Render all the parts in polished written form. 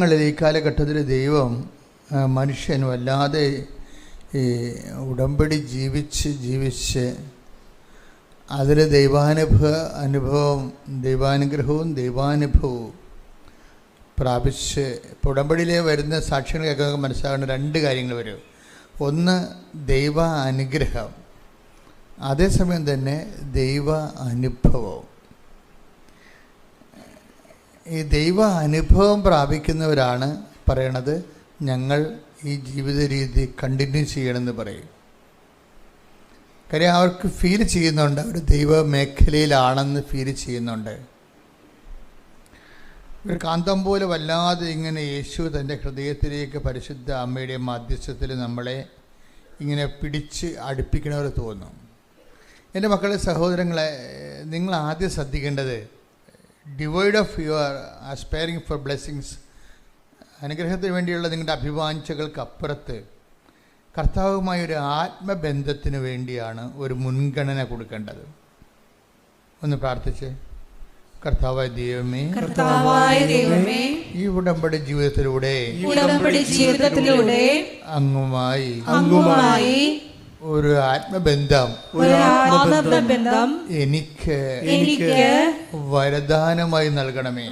കാലഘട്ടങ്ങളിൽ ഈ കാലഘട്ടത്തിൽ ദൈവം മനുഷ്യൻ വല്ലാതെ ഈ ഉടമ്പടി ജീവിച്ച് അതിൽ ദൈവാനുഗ്രഹവും പ്രാപിച്ച് ഇപ്പോൾ ഉടമ്പടിയിലെ വരുന്ന സാക്ഷ്യങ്ങളൊക്കെ മനസ്സിലാകേണ്ട രണ്ട് കാര്യങ്ങൾ വരും. ഒന്ന് ദൈവ അനുഗ്രഹം, അതേസമയം തന്നെ ദൈവ അനുഭവം. ഈ ദൈവ അനുഭവം പ്രാപിക്കുന്നവരാണ് പറയണത് ഞങ്ങൾ ഈ ജീവിത രീതി കണ്ടിന്യൂ ചെയ്യണമെന്ന് പറയും. കാര്യം അവർക്ക് ഫീൽ ചെയ്യുന്നുണ്ട്, അവർ ദൈവ മേഖലയിലാണെന്ന് ഫീൽ ചെയ്യുന്നുണ്ട്. ഒരു കാന്തം പോലെ വല്ലാതെ ഇങ്ങനെ യേശു തൻ്റെ ഹൃദയത്തിലേക്ക് പരിശുദ്ധ അമ്മയുടെ മധ്യസ്ഥത്തിൽ നമ്മളെ ഇങ്ങനെ പിടിച്ച് അടുപ്പിക്കണവർ തോന്നും. എൻ്റെ മക്കളെ, സഹോദരങ്ങളെ, നിങ്ങൾ ആദ്യം ശ്രദ്ധിക്കേണ്ടത് divide of your aspiring for blessings, അനുഗ്രഹത്തിന് വേണ്ടിയുള്ള നിങ്ങളുടെ അഭിവാഞ്ചകൾക്കപ്പുറത്ത് കർത്താവുമായൊരു ആത്മബന്ധത്തിന് വേണ്ടിയാണ് ഒരു മുൻഗണന കൊടുക്കേണ്ടത്. ഒന്ന് പ്രാർത്ഥിച്ച്. കർത്താവായ ദൈവമേ, ഈ ഉടമ്പടി ജീവിതത്തിലൂടെ അങ്ങുമായി ഒരു ആത്മബന്ധം എനിക്ക് വരദാനമായി നൽകണമേ.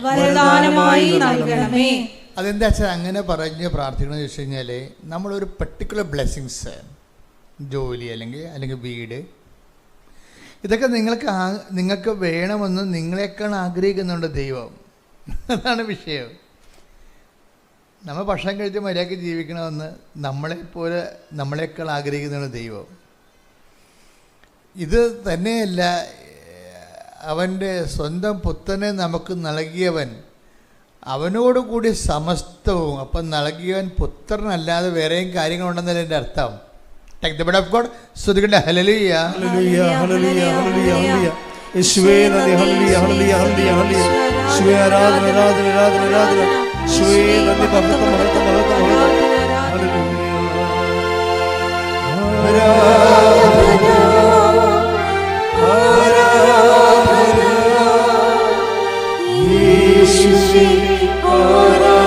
അതെന്താ വെച്ചാൽ അങ്ങനെ പറഞ്ഞ് പ്രാർത്ഥിക്കണമെന്ന് വെച്ച് കഴിഞ്ഞാൽ നമ്മളൊരു പർട്ടിക്കുലർ ബ്ലെസ്സിങ്സ്, ജോലി അല്ലെങ്കിൽ വീട്, ഇതൊക്കെ നിങ്ങൾക്ക് വേണമെന്ന് നിങ്ങളെക്കാൾ ആഗ്രഹിക്കുന്നുണ്ട് ദൈവം. അതാണ് വിഷയം. നമ്മൾ ഭക്ഷണം കഴിച്ച് മര്യാദയ്ക്ക് ജീവിക്കണമെന്ന് നമ്മളെക്കാൾ ആഗ്രഹിക്കുന്നുണ്ട് ദൈവം. ഇത് തന്നെയല്ല, അവൻ്റെ സ്വന്തം പുത്രനെ നമുക്ക് നൽകിയവൻ അവനോടുകൂടി സമസ്തവും. അപ്പം നൽകിയവൻ പുത്രനല്ലാതെ വേറെയും കാര്യങ്ങളുണ്ടെന്നല്ല എൻ്റെ അർത്ഥം. Take the word of God. സ്തുതിക്കട്ടെ. ഹല്ലേലൂയ, ഹല്ലേലൂയ, ഹല്ലേലൂയ, ഹല്ലേലൂയ, ഹല്ലേലൂയ. യേശുവേ നന്ദി. ഹല്ലേലൂയ, ഹല്ലേലൂയ, ഹല്ലേലൂയ, ഹല്ലേലൂയ. യേശുവേ ആരാധന, ആരാധന, ആരാധന, ആരാധന. യേശുവേ നന്ദി. മഹത്വം, മഹത്വം, മഹത്വം, മഹത്വം. ഹല്ലേലൂയ, ആരാധന, ആരാധന. യേശുവേ ആരാധന.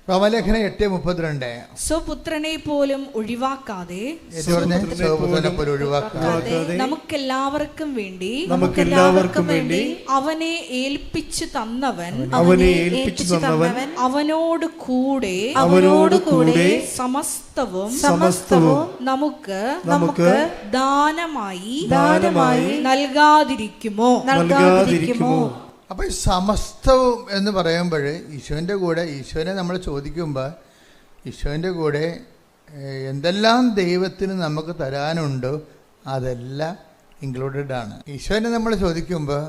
റോമാലേഖനം 8:32. സ്വപുത്രനെ പോലും ഒഴിവാക്കാതെ നമുക്കെല്ലാവർക്കും വേണ്ടി അവനെ ഏൽപ്പിച്ചു തന്നവൻ അവനോട് കൂടെ സമസ്തവും നമുക്ക് ദാനമായി നൽകാതിരിക്കുമോ? അപ്പോൾ ഈ സമസ്തവും എന്ന് പറയുമ്പോൾ ഈശോനെ നമ്മൾ ചോദിക്കുമ്പോൾ ഈശോൻ്റെ കൂടെ എന്തെല്ലാം ദൈവത്തിന് നമുക്ക് തരാനുണ്ടോ അതെല്ലാം ഇൻക്ലൂഡഡ് ആണ്. ഈശോനെ നമ്മൾ ചോദിക്കുമ്പോൾ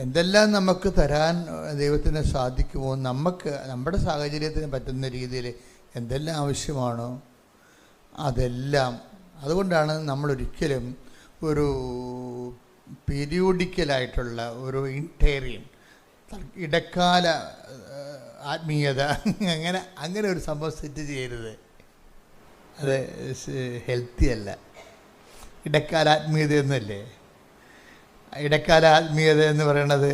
എന്തെല്ലാം നമുക്ക് തരാൻ ദൈവത്തിന് സാധിക്കുമോ, നമ്മുടെ സാഹചര്യത്തിന് പറ്റുന്ന രീതിയിൽ എന്തെല്ലാം ആവശ്യമാണോ അതെല്ലാം. അതുകൊണ്ടാണ് നമ്മളൊരിക്കലും ഒരു പീരിയോഡിക്കലായിട്ടുള്ള ഒരു ഇൻറ്റേറിയം ഇടക്കാല ആത്മീയത അങ്ങനെ ഒരു സംഭവം സെറ്റ് ചെയ്യരുത്. അത് ഹെൽത്തി അല്ല. ഇടക്കാല ആത്മീയത എന്നല്ലേ. ഇടക്കാല ആത്മീയത എന്ന് പറയണത്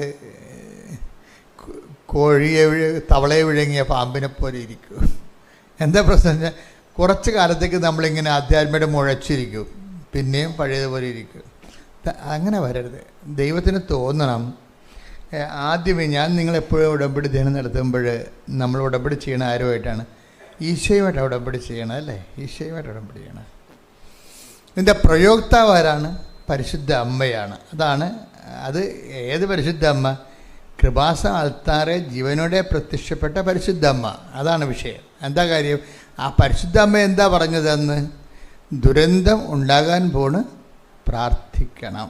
തവളയെ വിഴുങ്ങിയ പാമ്പിനെ പോലെ ഇരിക്കും. എന്താ പ്രശ്നം? കുറച്ച് കാലത്തേക്ക് നമ്മളിങ്ങനെ ആധ്യാത്മികത മുഴച്ചിരിക്കും, പിന്നെയും പഴയതുപോലെ ഇരിക്കും. അങ്ങനെ വരരുത്. ദൈവത്തിന് തോന്നണം. ആദ്യമേ ഞാൻ നിങ്ങളെപ്പോഴും ഉടമ്പടി ധ്യാനം നടത്തുമ്പോൾ നമ്മൾ ഉടമ്പടി ചെയ്യണ ആരുമായിട്ടാണ്? ഈശോയുമായിട്ട് ഉടമ്പടി ചെയ്യണം, അല്ലേ? ഈശോയുമായിട്ട് ഉടമ്പടി ചെയ്യണം. ഇതിൻ്റെ പ്രയോക്താവ് ആരാണ്? പരിശുദ്ധ അമ്മയാണ്. അത് ഏത് പരിശുദ്ധ അമ്മ? കൃപാസ അൾത്താറെ ജീവനോടെ പ്രത്യക്ഷപ്പെട്ട പരിശുദ്ധ അമ്മ. അതാണ് വിഷയം. എന്താ കാര്യം? ആ പരിശുദ്ധ അമ്മ എന്താ പറഞ്ഞതെന്ന്? ദുരന്തം ഉണ്ടാകാൻ പോണ്, പ്രാർത്ഥിക്കണം.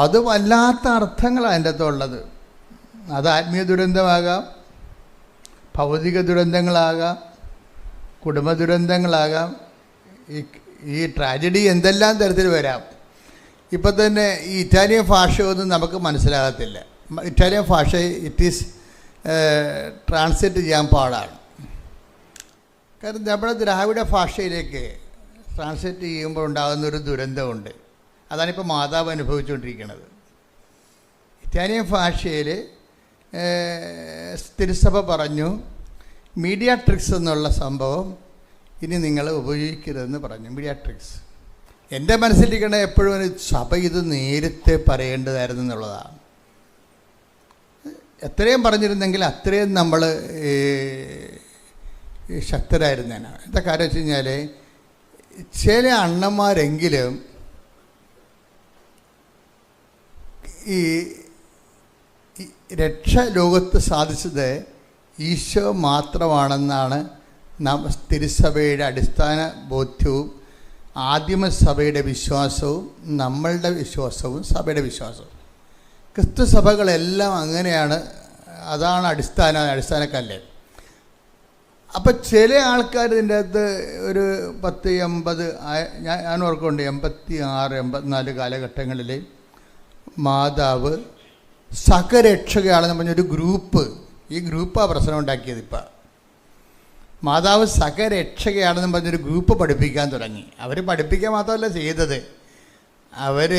അത് വല്ലാത്ത അർത്ഥങ്ങളാണ് അതിൻ്റെ അകത്തുള്ളത്. അത് ആത്മീയ ദുരന്തമാകാം, ഭൗതിക ദുരന്തങ്ങളാകാം, കുടുംബ ദുരന്തങ്ങളാകാം. ഈ ട്രാജഡി എന്തെല്ലാം തരത്തിൽ വരാം. ഇപ്പം തന്നെ ഈ ഇറ്റാലിയൻ ഭാഷയൊന്നും നമുക്ക് മനസ്സിലാകത്തില്ല. ഇറ്റാലിയൻ ഭാഷ ട്രാൻസ്ലേറ്റ് ചെയ്യാൻ പാടാണ്. കാരണം നമ്മുടെ ദ്രാവിഡ ഭാഷയിലേക്ക് ട്രാൻസ്ലേറ്റ് ചെയ്യുമ്പോൾ ഉണ്ടാകുന്നൊരു ദുരന്തമുണ്ട്. അതാണിപ്പോൾ മാതാവ് അനുഭവിച്ചുകൊണ്ടിരിക്കുന്നത്. ഇറ്റാലിയൻ ഭാഷയിൽ തിരുസഭ പറഞ്ഞു മീഡിയാട്രിക്സ് എന്നുള്ള സംഭവം ഇനി നിങ്ങൾ ഉപയോഗിക്കരുതെന്ന് പറഞ്ഞു. മീഡിയാട്രിക്സ് എൻ്റെ മനസ്സിലിരിക്കണ എപ്പോഴും ഒരു സഭ ഇത് നേരത്തെ പറയേണ്ടതായിരുന്നു എന്നുള്ളതാണ്. എത്രയും പറഞ്ഞിരുന്നെങ്കിൽ അത്രയും നമ്മൾ ശക്തരായിരുന്നേനെ. എന്താ കാര്യം വെച്ച് കഴിഞ്ഞാൽ ചില അണ്ണന്മാരെങ്കിലും ഈ രക്ഷ ലോകത്ത് സാധിച്ചത് ഈശോ മാത്രമാണെന്നാണ് നാം തിരുസഭയുടെ അടിസ്ഥാന ബോധ്യവും ആദിമസഭയുടെ വിശ്വാസവും നമ്മളുടെ വിശ്വാസവും സഭയുടെ വിശ്വാസവും. ക്രിസ്തു സഭകളെല്ലാം അങ്ങനെയാണ്. അതാണ് അടിസ്ഥാനക്കല്ല്. അപ്പം ചില ആൾക്കാർ ഇതിൻ്റെ അകത്ത് ഒരു 10-80 ഞാൻ ഓർക്കുന്നുണ്ട് 86, 84 കാലഘട്ടങ്ങളിൽ മാതാവ് സഹരക്ഷകയാണെന്ന് പറഞ്ഞൊരു ഗ്രൂപ്പ്, ഈ ഗ്രൂപ്പാണ് പ്രശ്നം ഉണ്ടാക്കിയത്. ഇപ്പം മാതാവ് സഹരക്ഷകയാണെന്ന് പറഞ്ഞൊരു ഗ്രൂപ്പ് പഠിപ്പിക്കാൻ തുടങ്ങി. അവർ പഠിപ്പിക്കാൻ മാത്രമല്ല ചെയ്തത്, അവർ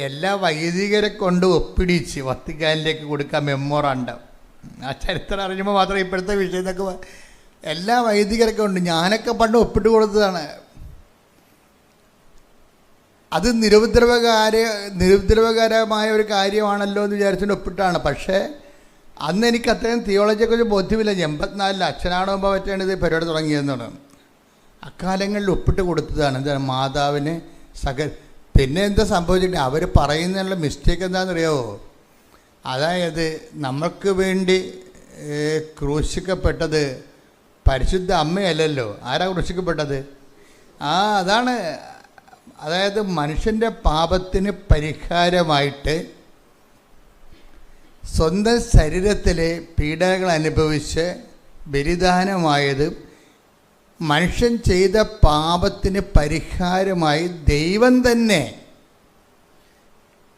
എല്ലാ വൈദികരെ കൊണ്ട് ഒപ്പിടിച്ച് വത്തിക്കാനിലേക്ക് കൊടുക്കാൻ മെമ്മോറാണ്ടം. ആ ചരിത്രം അറിയുമ്പോൾ മാത്രമേ ഇപ്പോഴത്തെ വിഷയം എന്നൊക്കെ എല്ലാ വൈദികരൊക്കെ ഉണ്ട്. ഞാനൊക്കെ പണ്ട് ഒപ്പിട്ട് കൊടുത്തതാണ്. അത് നിരുപദ്രവകരമായ ഒരു കാര്യമാണല്ലോ എന്ന് വിചാരിച്ചുകൊണ്ട് ഒപ്പിട്ടാണ്. പക്ഷേ അന്ന് എനിക്ക് അത്രയും തിയോളജിയെക്കുറിച്ച് ബോധ്യമില്ല. 84 അച്ഛനാണോമ്പോൾ പറ്റാണ് ഇത് പരിപാടി തുടങ്ങിയതെന്നാണ്. അക്കാലങ്ങളിൽ ഒപ്പിട്ട് കൊടുത്തതാണ്. എന്താണ് മാതാവിന് പിന്നെ എന്താ സംഭവിച്ചിട്ട് അവർ പറയുന്നതിനുള്ള മിസ്റ്റേക്ക് എന്താണെന്നറിയാമോ? അതായത് നമ്മൾക്ക് വേണ്ടി ക്രൂശിക്കപ്പെട്ടത് പരിശുദ്ധ അമ്മയല്ലല്ലോ. ആരാ ക്രൂശിക്കപ്പെട്ടത്? അതാണ്. അതായത് മനുഷ്യൻ്റെ പാപത്തിന് പരിഹാരമായിട്ട് സ്വന്തം ശരീരത്തിലെ പീഡകൾ അനുഭവിച്ച് ബലിദാനമായത് മനുഷ്യൻ ചെയ്ത പാപത്തിന് പരിഹാരമായി ദൈവം തന്നെ.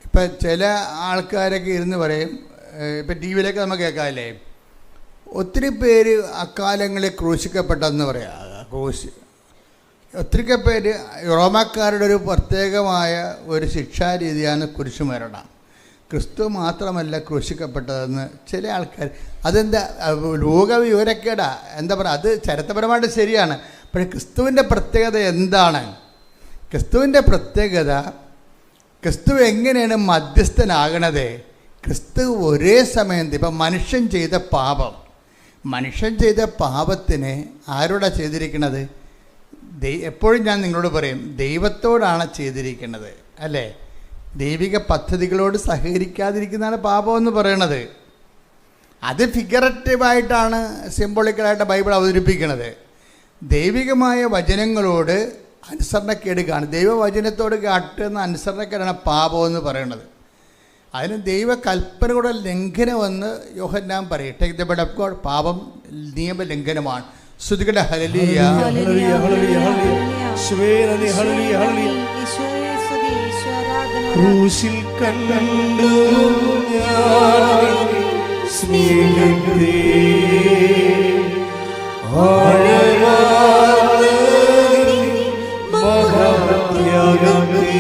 ഇപ്പം ചില ആൾക്കാരൊക്കെ ഇരുന്ന് പറയും, ഇപ്പം ടി വിയിലൊക്കെ നമ്മൾ കേൾക്കാമല്ലേ, ഒത്തിരി പേര് അക്കാലങ്ങളിൽ ക്രൂശിക്കപ്പെട്ടെന്ന് പറയാം. ഒത്തിരി പേര് റോമാക്കാരുടെ ഒരു പ്രത്യേകമായ ഒരു ശിക്ഷാരീതിയാണ് കുരിശുമരണം. ക്രിസ്തു മാത്രമല്ല ക്രൂശിക്കപ്പെട്ടതെന്ന് ചില ആൾക്കാർ. അതെന്താ ലോകവിവരക്കേടാ, എന്താ പറയുക, അത് ചരിത്രപരമായിട്ട് ശരിയാണ്. പക്ഷേ ക്രിസ്തുവിൻ്റെ പ്രത്യേകത എന്താണ്? ക്രിസ്തുവിൻ്റെ പ്രത്യേകത, ക്രിസ്തു എങ്ങനെയാണ് മധ്യസ്ഥനാകണത്? ക്രിസ്തു ഒരേ സമയത്ത് ഇപ്പം മനുഷ്യൻ ചെയ്ത പാപത്തിന് ആരോടാണ് ചെയ്തിരിക്കുന്നത്? എപ്പോഴും ഞാൻ നിങ്ങളോട് പറയും, ദൈവത്തോടാണ് ചെയ്തിരിക്കുന്നത്, അല്ലേ? ദൈവിക പദ്ധതികളോട് സഹകരിക്കാതിരിക്കുന്നതാണ് പാപം എന്ന് പറയണത്. അത് ഫിഗറേറ്റീവായിട്ടാണ്, സിംബോളിക്കലായിട്ട് ബൈബിൾ അവതരിപ്പിക്കുന്നത്. ദൈവികമായ വചനങ്ങളോട് അനുസരണക്കേട് ദൈവവചനത്തോട് കാട്ടുന്ന അനുസരണക്കേടാണ് പാപം എന്ന് പറയുന്നത്. അതിന് ദൈവകൽപ്പനയുടെ ലംഘനമെന്ന് യോഹന്നാൻ പറയും. Take the bed of God. പാപം നിയമലംഘനമാണ്. ശ്രുതികളുടെ ഹല്ലേലൂയ, ഹല്ലേലൂയ, ഹല്ലേലൂയ, ഹല്ലേലൂയ. ക്രൂശിൽ കണ്ടു ഞാൻ സ്നേഹത്തെ, ആഴമായ മഹാത്യാഗത്തെ.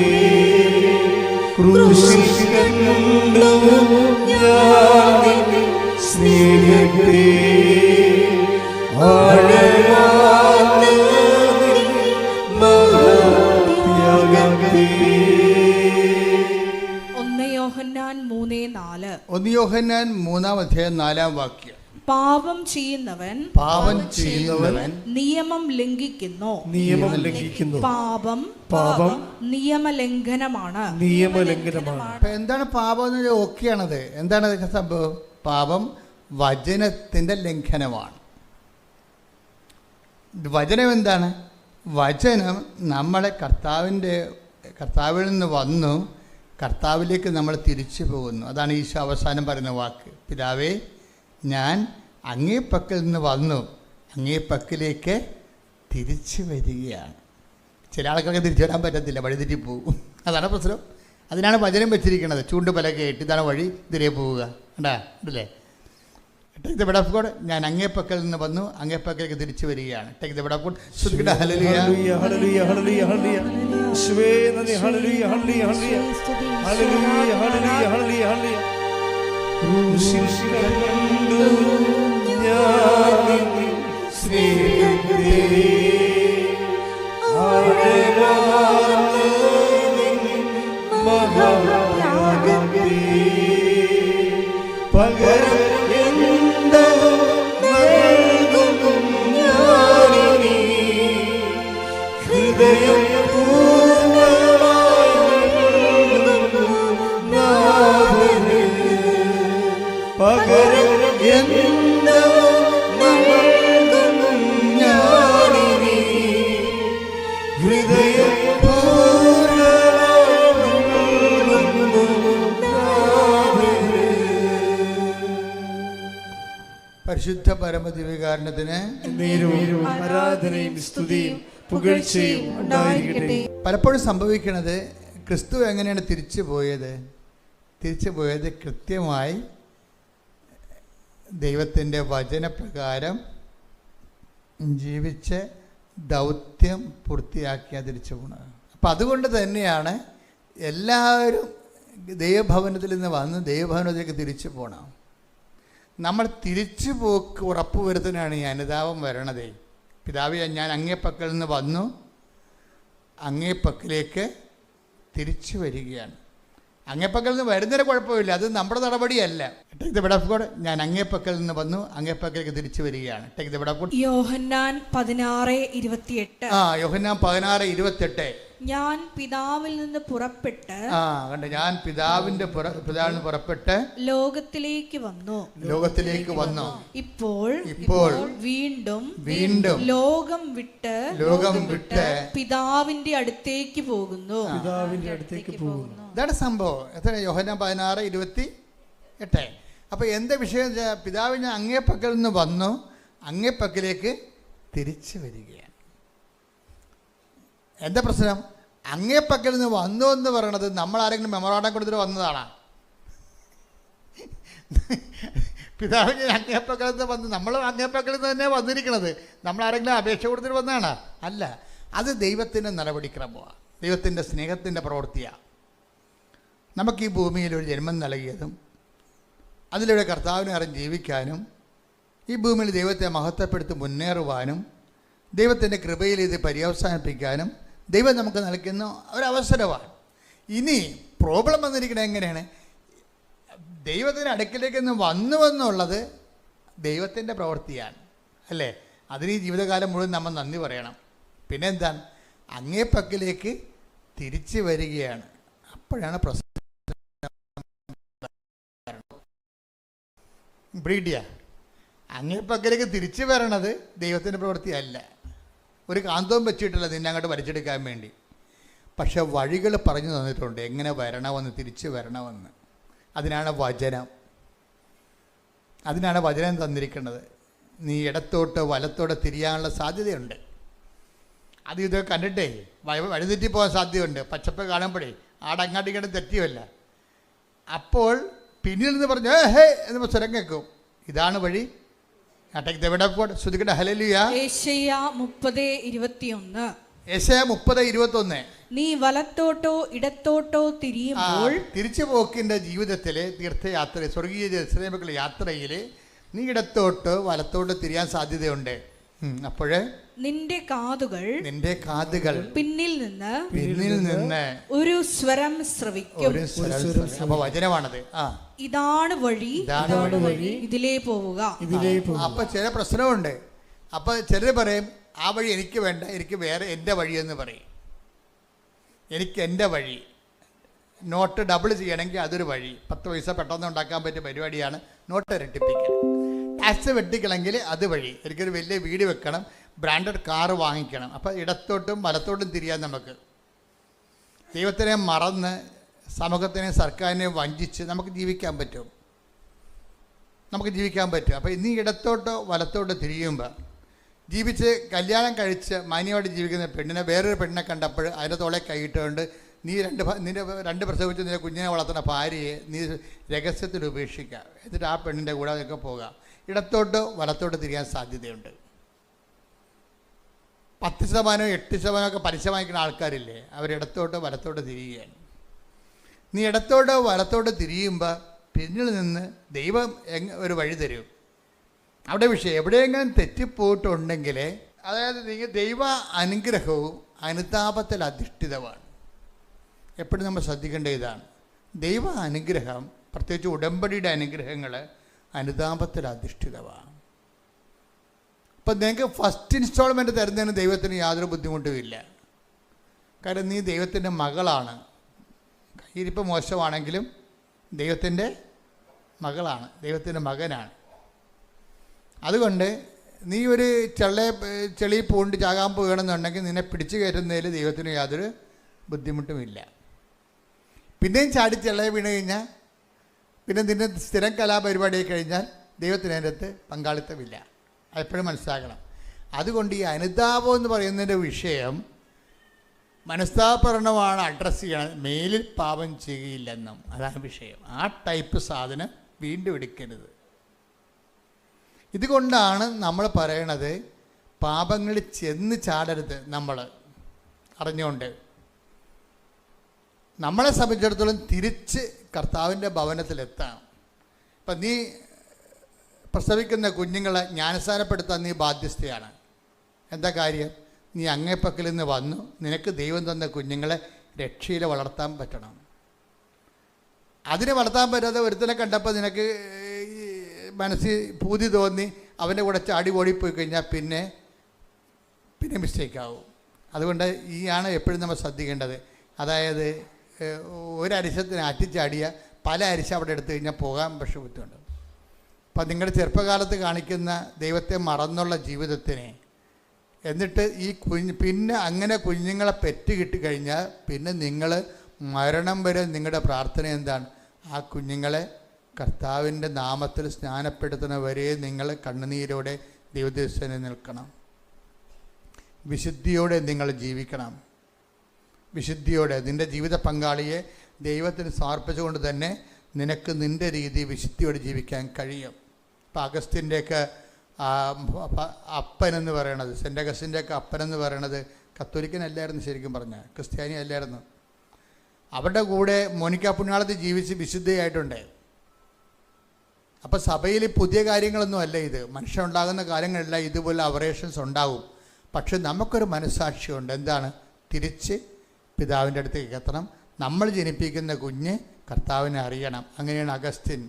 ക്രൂശിൽ കണ്ടു ഞാൻ സ്നേഹത്തെ, ആഴമായ മഹാത്യാഗത്തെ. 1 യോഹന്നാൻ 3:4. 1 യോഹന്നാൻ 3:4. പാപം ചെയ്യുന്നവൻ നിയമം ലംഘിക്കുന്നു. പാപം നിയമലംഘനമാണ്. അപ്പം എന്താണ് പാപം എന്ന് ഓക്കെയാണത്? എന്താണ് അതൊക്കെ സംഭവം? പാപം വചനത്തിൻ്റെ ലംഘനമാണ്. വചനം എന്താണ്? വചനം നമ്മളെ കർത്താവിൽ നിന്ന് വന്നു കർത്താവിലേക്ക് നമ്മൾ തിരിച്ചു പോകുന്നു. അതാണ് ഈശോ അവസാനം പറയുന്ന വാക്ക്. പിതാവേ, ഞാൻ അങ്ങേ പക്കൽ നിന്ന് വന്നു, അങ്ങേ പക്കലേക്ക് തിരിച്ചു വരികയാണ്. ചില ആൾക്കാർക്ക് തിരിച്ചു വരാൻ പറ്റത്തില്ല, വഴിതെറ്റിപ്പോവും. അതാണ് പ്രശ്നം. അതിനാണ് വചനം വെച്ചിരിക്കുന്നത്. ചൂണ്ടുപലകയായിട്ട് ഇതാണ് വഴി, ഇതിലേ പോവുക. ഉണ്ടല്ലേ? Take the bed of God. ഞാൻ അങ്ങേ പക്കൽ നിന്ന് വന്നു, അങ്ങേ പക്കലേക്ക് തിരിച്ചു വരികയാണ്. Take the bed of God. Hallelujah, ഹല്ലേലൂയ, ഹല്ലേലൂയ, ഹല്ലേലൂയ. യേശുവേ നന്ദി. ഹല്ലേലൂയ ഹല്ലേലൂയ ഹല്ലേലൂയ ഹല്ലേലൂയ ഹല്ലേലൂയ ഹല്ലേലൂയ. ക്രൂശിൽ കണ്ടു ഞാൻ നിന്നെ സ്നേഹത്തെ ആഴമാർന്ന നിൻ മഹാത്യാഗത്തെ പകരം എന്തോ നൽകും ഞാനിനി ഹൃദയം പകരം എന്തോ നൽകും ഞാനിനി ഹൃദയം പരിശുദ്ധ പരമദിവ്യകാരുണ്യത്തിന് നേരവും ആരാധനയും സ്തുതിയും പുകഴ്ചയും ഉണ്ടായിരിക്കട്ടെ. പലപ്പോഴും സംഭവിക്കുന്നത് ക്രിസ്തു എങ്ങനെയാണ് തിരിച്ചു പോയത് കൃത്യമായി ദൈവത്തിൻ്റെ വചനപ്രകാരം ജീവിച്ച് ദൗത്യം പൂർത്തിയാക്കിയാ തിരിച്ചു പോകുന്നത്. അപ്പം അതുകൊണ്ട് തന്നെയാണ് എല്ലാവരും ദൈവഭവനത്തിൽ നിന്ന് വന്ന് ദൈവഭവനത്തിലേക്ക് തിരിച്ചു പോകണം. നമ്മൾ തിരിച്ചു പോക്ക് ഉറപ്പുവരുത്താനാണ് ഈ അനുതാപം വരണതേ. പിതാവേ, ഞാൻ അങ്ങേപ്പക്കൽ നിന്ന് വന്നു, അങ്ങേപ്പക്കലേക്ക് തിരിച്ചു വരികയാണ്. അങ്ങേപ്പക്കൽ നിന്ന് വരുന്നതിന് കുഴപ്പമില്ല, അത് നമ്മുടെ നടപടിയല്ല. Take the bed of God. ഞാൻ അങ്ങേപ്പക്കൽ നിന്ന് വന്നു, അങ്ങേപ്പക്കലേക്ക് തിരിച്ചു വരികയാണ്. Take the bed of God. Yohannan 16:28. Yohannan 16:28. ഞാൻ പിതാവിൽ നിന്ന് പുറപ്പെട്ട് ഞാൻ പിതാവിന്റെ പുറപ്പെട്ട് ലോകത്തിലേക്ക് വന്നു. ഇപ്പോൾ വീണ്ടും ലോകം വിട്ട് പിതാവിന്റെ അടുത്തേക്ക് പോകുന്നു. ഇതാണ് സംഭവം. എത്ര? യോഹന്നാൻ 16:28. അപ്പൊ എന്താ വിഷയം? പിതാവിന് അങ്ങേപ്പക്കൽ നിന്ന് വന്നു, അങ്ങേപ്പക്കലേക്ക് തിരിച്ചു വരികയാണ്. എന്താ പ്രശ്നം? അങ്ങേപ്പക്കൽ നിന്ന് വന്നു എന്ന് പറയണത് നമ്മൾ ആരെങ്കിലും മെമ്മോറാണ്ടം കൊടുത്തിട്ട് വന്നതാണോ? പിതാവിന് അങ്ങേപ്പക്കൽ നിന്ന് വന്ന് നമ്മൾ അങ്ങേപ്പക്കൽ നിന്ന് തന്നെ വന്നിരിക്കണത് നമ്മൾ ആരെങ്കിലും അപേക്ഷ കൊടുത്തിട്ട് വന്നതാണോ? അല്ല, അത് ദൈവത്തിൻ്റെ നടപടിക്രമമാണ്, ദൈവത്തിൻ്റെ സ്നേഹത്തിൻ്റെ പ്രവൃത്തിയാണ്. നമുക്ക് ഈ ഭൂമിയിൽ ഒരു ജന്മം നൽകിയതും അതിലൂടെ കർത്താവിനെ അറിഞ്ഞ് ജീവിക്കാനും ഈ ഭൂമിയിൽ ദൈവത്തെ മഹത്വപ്പെടുത്തി മുന്നേറുവാനും ദൈവത്തിൻ്റെ കൃപയിൽ ഇത് പര്യവസാനിപ്പിക്കാനും ദൈവം നമുക്ക് നൽകുന്ന ഒരവസരമാണ്. ഇനി പ്രോബ്ലം വന്നിരിക്കുന്നത് എങ്ങനെയാണ്? ദൈവത്തിൻ്റെ അടുക്കിലേക്ക് നിന്ന് വന്നുവെന്നുള്ളത് ദൈവത്തിൻ്റെ പ്രവൃത്തിയാണ്, അല്ലേ? അതിന് ഈ ജീവിതകാലം മുഴുവൻ നമ്മൾ നന്ദി പറയണം. പിന്നെ എന്താണ്? അങ്ങേപ്പക്കലേക്ക് തിരിച്ചു വരികയാണ്. അപ്പോഴാണ് പ്രശ്നം. ബ്രീഡിയ അങ്ങേപ്പക്കലേക്ക് തിരിച്ചു വരണത് ദൈവത്തിൻ്റെ പ്രവൃത്തിയല്ല. ഒരു കാന്തവും വെച്ചിട്ടില്ല നിന്നെ അങ്ങോട്ട് വലിച്ചെടുക്കാൻ വേണ്ടി. പക്ഷെ വഴികൾ പറഞ്ഞു തന്നിട്ടുണ്ട് എങ്ങനെ വരണമെന്ന്, തിരിച്ചു വരണമെന്ന്. അതിനാണ് വചനം തന്നിരിക്കുന്നത്. നീ ഇടത്തോട്ട് വലത്തോട്ട് തിരിയാനുള്ള സാധ്യതയുണ്ട്. അത് ഇതൊക്കെ കണ്ടിട്ടേ വഴിതെറ്റി പോകാൻ സാധ്യതയുണ്ട്. പച്ചപ്പ് കാണുമ്പോഴേ ആടങ്ങാട്ടിങ്ങോട്ട് തെറ്റിയല്ല. അപ്പോൾ പിന്നിൽ നിന്ന് പറഞ്ഞു ഹേ എന്ന് സ്വരം കേൾക്കും, ഇതാണ് വഴി. യെശയ്യാ 30:21. നീ വലത്തോട്ടോ ഇടത്തോട്ടോ തിരിയുമ്പോൾ, തിരിച്ചു പോക്കിൻ്റെ ജീവിതത്തിലെ തീർത്ഥയാത്ര, സ്വർഗീയ ജെറുസലേമിലേക്കുള്ള യാത്രയിൽ നീ ഇടത്തോട്ട് വലത്തോട്ട് തിരിയാൻ സാധ്യതയുണ്ട്. അപ്പോഴേ നിന്റെ കാതുകൾ പിന്നിൽ നിന്ന് ഒരു സ്വരം ശ്രവിക്കും. അപ്പൊ വചനമാണത്. ഇതാണ് വഴി, ഇതിലേ പോവുക. അപ്പൊ ചില പ്രശ്നമുണ്ട്. അപ്പൊ ചിലർ പറയും ആ വഴി എനിക്ക് വേണ്ട, എനിക്ക് വേറെ എൻ്റെ വഴി എന്ന് പറയും. എനിക്ക് എൻ്റെ വഴി. നോട്ട് ഡബിൾ ചെയ്യണമെങ്കിൽ അതൊരു വഴി. 10 പൈസ പെട്ടെന്ന് ഉണ്ടാക്കാൻ പറ്റിയ പരിപാടിയാണ് നോട്ട് ഇരട്ടിപ്പിക്കൽ. ടാക്സ് വെട്ടിക്കണമെങ്കിൽ അത് വഴി. എനിക്കൊരു വലിയ വീട് വെക്കണം, ബ്രാൻഡഡ് കാറ് വാങ്ങിക്കണം. അപ്പോൾ ഇടത്തോട്ടും വലത്തോട്ടും തിരിയാൻ നമുക്ക്. ദൈവത്തിനെ മറന്ന് സമൂഹത്തിനെയും സർക്കാരിനെയും വഞ്ചിച്ച് നമുക്ക് ജീവിക്കാൻ പറ്റും. അപ്പോൾ ഇന്ന് ഇടത്തോട്ടോ വലത്തോട്ടോ തിരിയുമ്പോൾ ജീവിച്ച് കല്യാണം കഴിച്ച് മാന്യമായിട്ട് ജീവിക്കുന്ന പെണ്ണിനെ വേറൊരു പെണ്ണിനെ കണ്ടപ്പോൾ അതിൻ്റെ തോളെ കൈയിട്ടുകൊണ്ട് നിന്റെ രണ്ട് പ്രസവിച്ച് നിന്റെ കുഞ്ഞിനെ വളർത്തുന്ന ഭാര്യയെ നീ രഹസ്യത്തിൽ ഉപേക്ഷിക്കുക. എന്നിട്ട് ആ പെണ്ണിൻ്റെ കൂടെ അതൊക്കെ പോകുക. ഇടത്തോട്ടോ വലത്തോട്ടോ തിരിയാൻ സാധ്യതയുണ്ട്. 10%, 8% ഒക്കെ പലിശ വാങ്ങിക്കുന്ന ആൾക്കാരില്ലേ, അവരിടത്തോട്ടോ വലത്തോട്ടോ തിരിയുകയാണ്. നീ ഇടത്തോട്ടോ വലത്തോട്ടോ തിരിയുമ്പോൾ പിന്നിൽ നിന്ന് ദൈവം ഒരു വഴി തരും. അവിടെ വിഷയം എവിടെയെങ്കിലും തെറ്റിപ്പോയിട്ടുണ്ടെങ്കിൽ, അതായത് ദൈവ അനുഗ്രഹവും അനുതാപത്തിൽ അധിഷ്ഠിതമാണ്. എപ്പോഴും നമ്മൾ ശ്രദ്ധിക്കേണ്ട ഇതാണ്, ദൈവ അനുഗ്രഹം, പ്രത്യേകിച്ച് ഉടമ്പടിയുടെ അനുഗ്രഹങ്ങൾ അനുതാപത്തിൽ അധിഷ്ഠിതമാണ്. അപ്പം നിങ്ങൾക്ക് ഫസ്റ്റ് ഇൻസ്റ്റാൾമെൻറ്റ് തരുന്നതിന് ദൈവത്തിന് യാതൊരു ബുദ്ധിമുട്ടുമില്ല. കാരണം നീ ദൈവത്തിൻ്റെ മകളാണ്. കയ്യിരിപ്പ് മോശമാണെങ്കിലും ദൈവത്തിൻ്റെ മകളാണ്, ദൈവത്തിൻ്റെ മകനാണ്. അതുകൊണ്ട് നീ ഒരു ചെളി പൂണ്ട് ചാകാൻ പോവുകയാണെന്നുണ്ടെങ്കിൽ നിന്നെ പിടിച്ചു കയറ്റുന്നതിൽ ദൈവത്തിന് യാതൊരു ബുദ്ധിമുട്ടുമില്ല. പിന്നെയും ചാടി ചെള്ളയെ വീണ് കഴിഞ്ഞാൽ, പിന്നെ നിന്റെ സ്ഥിരം കലാപരിപാടിയായി കഴിഞ്ഞാൽ ദൈവത്തിന് അതിൻ്റെ അകത്ത് പങ്കാളിത്തമില്ല. അതെപ്പോഴും മനസ്സിലാക്കണം. അതുകൊണ്ട് ഈ അനുതാപം എന്ന് പറയുന്നതിൻ്റെ വിഷയം മനസ്താപരണമാണ് അഡ്രസ്സ് ചെയ്യണം. മേലിൽ പാപം ചെയ്യുകയില്ലെന്നും അതാണ് വിഷയം. ആ ടൈപ്പ് സാധനം വീണ്ടും എടുക്കരുത്. ഇതുകൊണ്ടാണ് നമ്മൾ പറയണത് പാപങ്ങളിൽ ചെന്ന് ചാടരുത്. നമ്മൾ അറിഞ്ഞുകൊണ്ട് നമ്മളെ സംബന്ധിച്ചിടത്തോളം തിരിച്ച് കർത്താവിൻ്റെ ഭവനത്തിലെത്താം. ഇപ്പം നീ പ്രസവിക്കുന്ന കുഞ്ഞുങ്ങളെ ജ്ഞാനസ്നാനപ്പെടുത്താൻ നീ ബാധ്യസ്ഥയാണ്. എന്താ കാര്യം? നീ അങ്ങേപ്പക്കൽ നിന്ന് വന്നു, നിനക്ക് ദൈവം തന്ന കുഞ്ഞുങ്ങളെ രക്ഷയിൽ വളർത്താൻ പറ്റണം. അതിനെ വളർത്താൻ പറ്റാതെ ഒരുത്തനെ കണ്ടപ്പോൾ നിനക്ക് മനസ്സിൽ പൂതി തോന്നി അവൻ്റെ കൂടെ ചാടി ഓടിപ്പോയി കഴിഞ്ഞാൽ പിന്നെ മിസ്റ്റേക്കാവും. അതുകൊണ്ട് ആണ് എപ്പോഴും നമ്മൾ ശ്രദ്ധിക്കേണ്ടത്. അതായത് ഒരരിശത്തിന് അറ്റിച്ചാടിയ പല അരിശ അവിടെ എടുത്തു കഴിഞ്ഞാൽ പോകാൻ പക്ഷേ ബുദ്ധിമുണ്ട്. അപ്പം നിങ്ങളുടെ ചെറുപ്പകാലത്ത് കാണിക്കുന്ന ദൈവത്തെ മറന്നുള്ള ജീവിതത്തിനെ, എന്നിട്ട് ഈ പിന്നെ അങ്ങനെ കുഞ്ഞുങ്ങളെ പെറ്റ് കിട്ടിക്കഴിഞ്ഞാൽ പിന്നെ നിങ്ങൾ മരണം വരെ നിങ്ങളുടെ പ്രാർത്ഥന എന്താണ്? ആ കുഞ്ഞുങ്ങളെ കർത്താവിൻ്റെ നാമത്തിൽ സ്നാനപ്പെടുത്തുന്നവരെ നിങ്ങൾ കണ്ണുനീരോടെ ദൈവദർശനം നിൽക്കണം. വിശുദ്ധിയോടെ നിങ്ങൾ ജീവിക്കണം. വിശുദ്ധിയോടെ നിൻ്റെ ജീവിത പങ്കാളിയെ ദൈവത്തിന് സമർപ്പിച്ചുകൊണ്ട് തന്നെ നിനക്ക് നിൻ്റെ രീതി വിശുദ്ധിയോടെ ജീവിക്കാൻ കഴിയും. ഇപ്പം അഗസ്റ്റിൻ്റെയൊക്കെ അപ്പനെന്ന് പറയണത്, സെൻ്റ് അഗസ്റ്റിൻ്റെയൊക്കെ അപ്പനെന്ന് പറയണത് കത്തോലിക്കനല്ലായിരുന്നു, ശരിക്കും പറഞ്ഞാൽ ക്രിസ്ത്യാനി അല്ലായിരുന്നു. അവരുടെ കൂടെ മോനിക്ക പുണ്യാളത്തിൽ ജീവിച്ച് വിശുദ്ധയായിട്ടുണ്ട്. അപ്പോൾ സഭയിൽ പുതിയ കാര്യങ്ങളൊന്നും അല്ല ഇത്. മനുഷ്യനുണ്ടാകുന്ന കാര്യങ്ങളല്ല, ഇതുപോലെ അവറേഷൻസ് ഉണ്ടാവും. പക്ഷെ നമുക്കൊരു മനസ്സാക്ഷിയുണ്ട്. എന്താണ്? തിരിച്ച് പിതാവിൻ്റെ അടുത്തേക്ക് എത്തണം. നമ്മൾ ജനിപ്പിക്കുന്ന കുഞ്ഞ് കർത്താവിനെ അറിയണം. അങ്ങനെയാണ് അഗസ്റ്റിൻ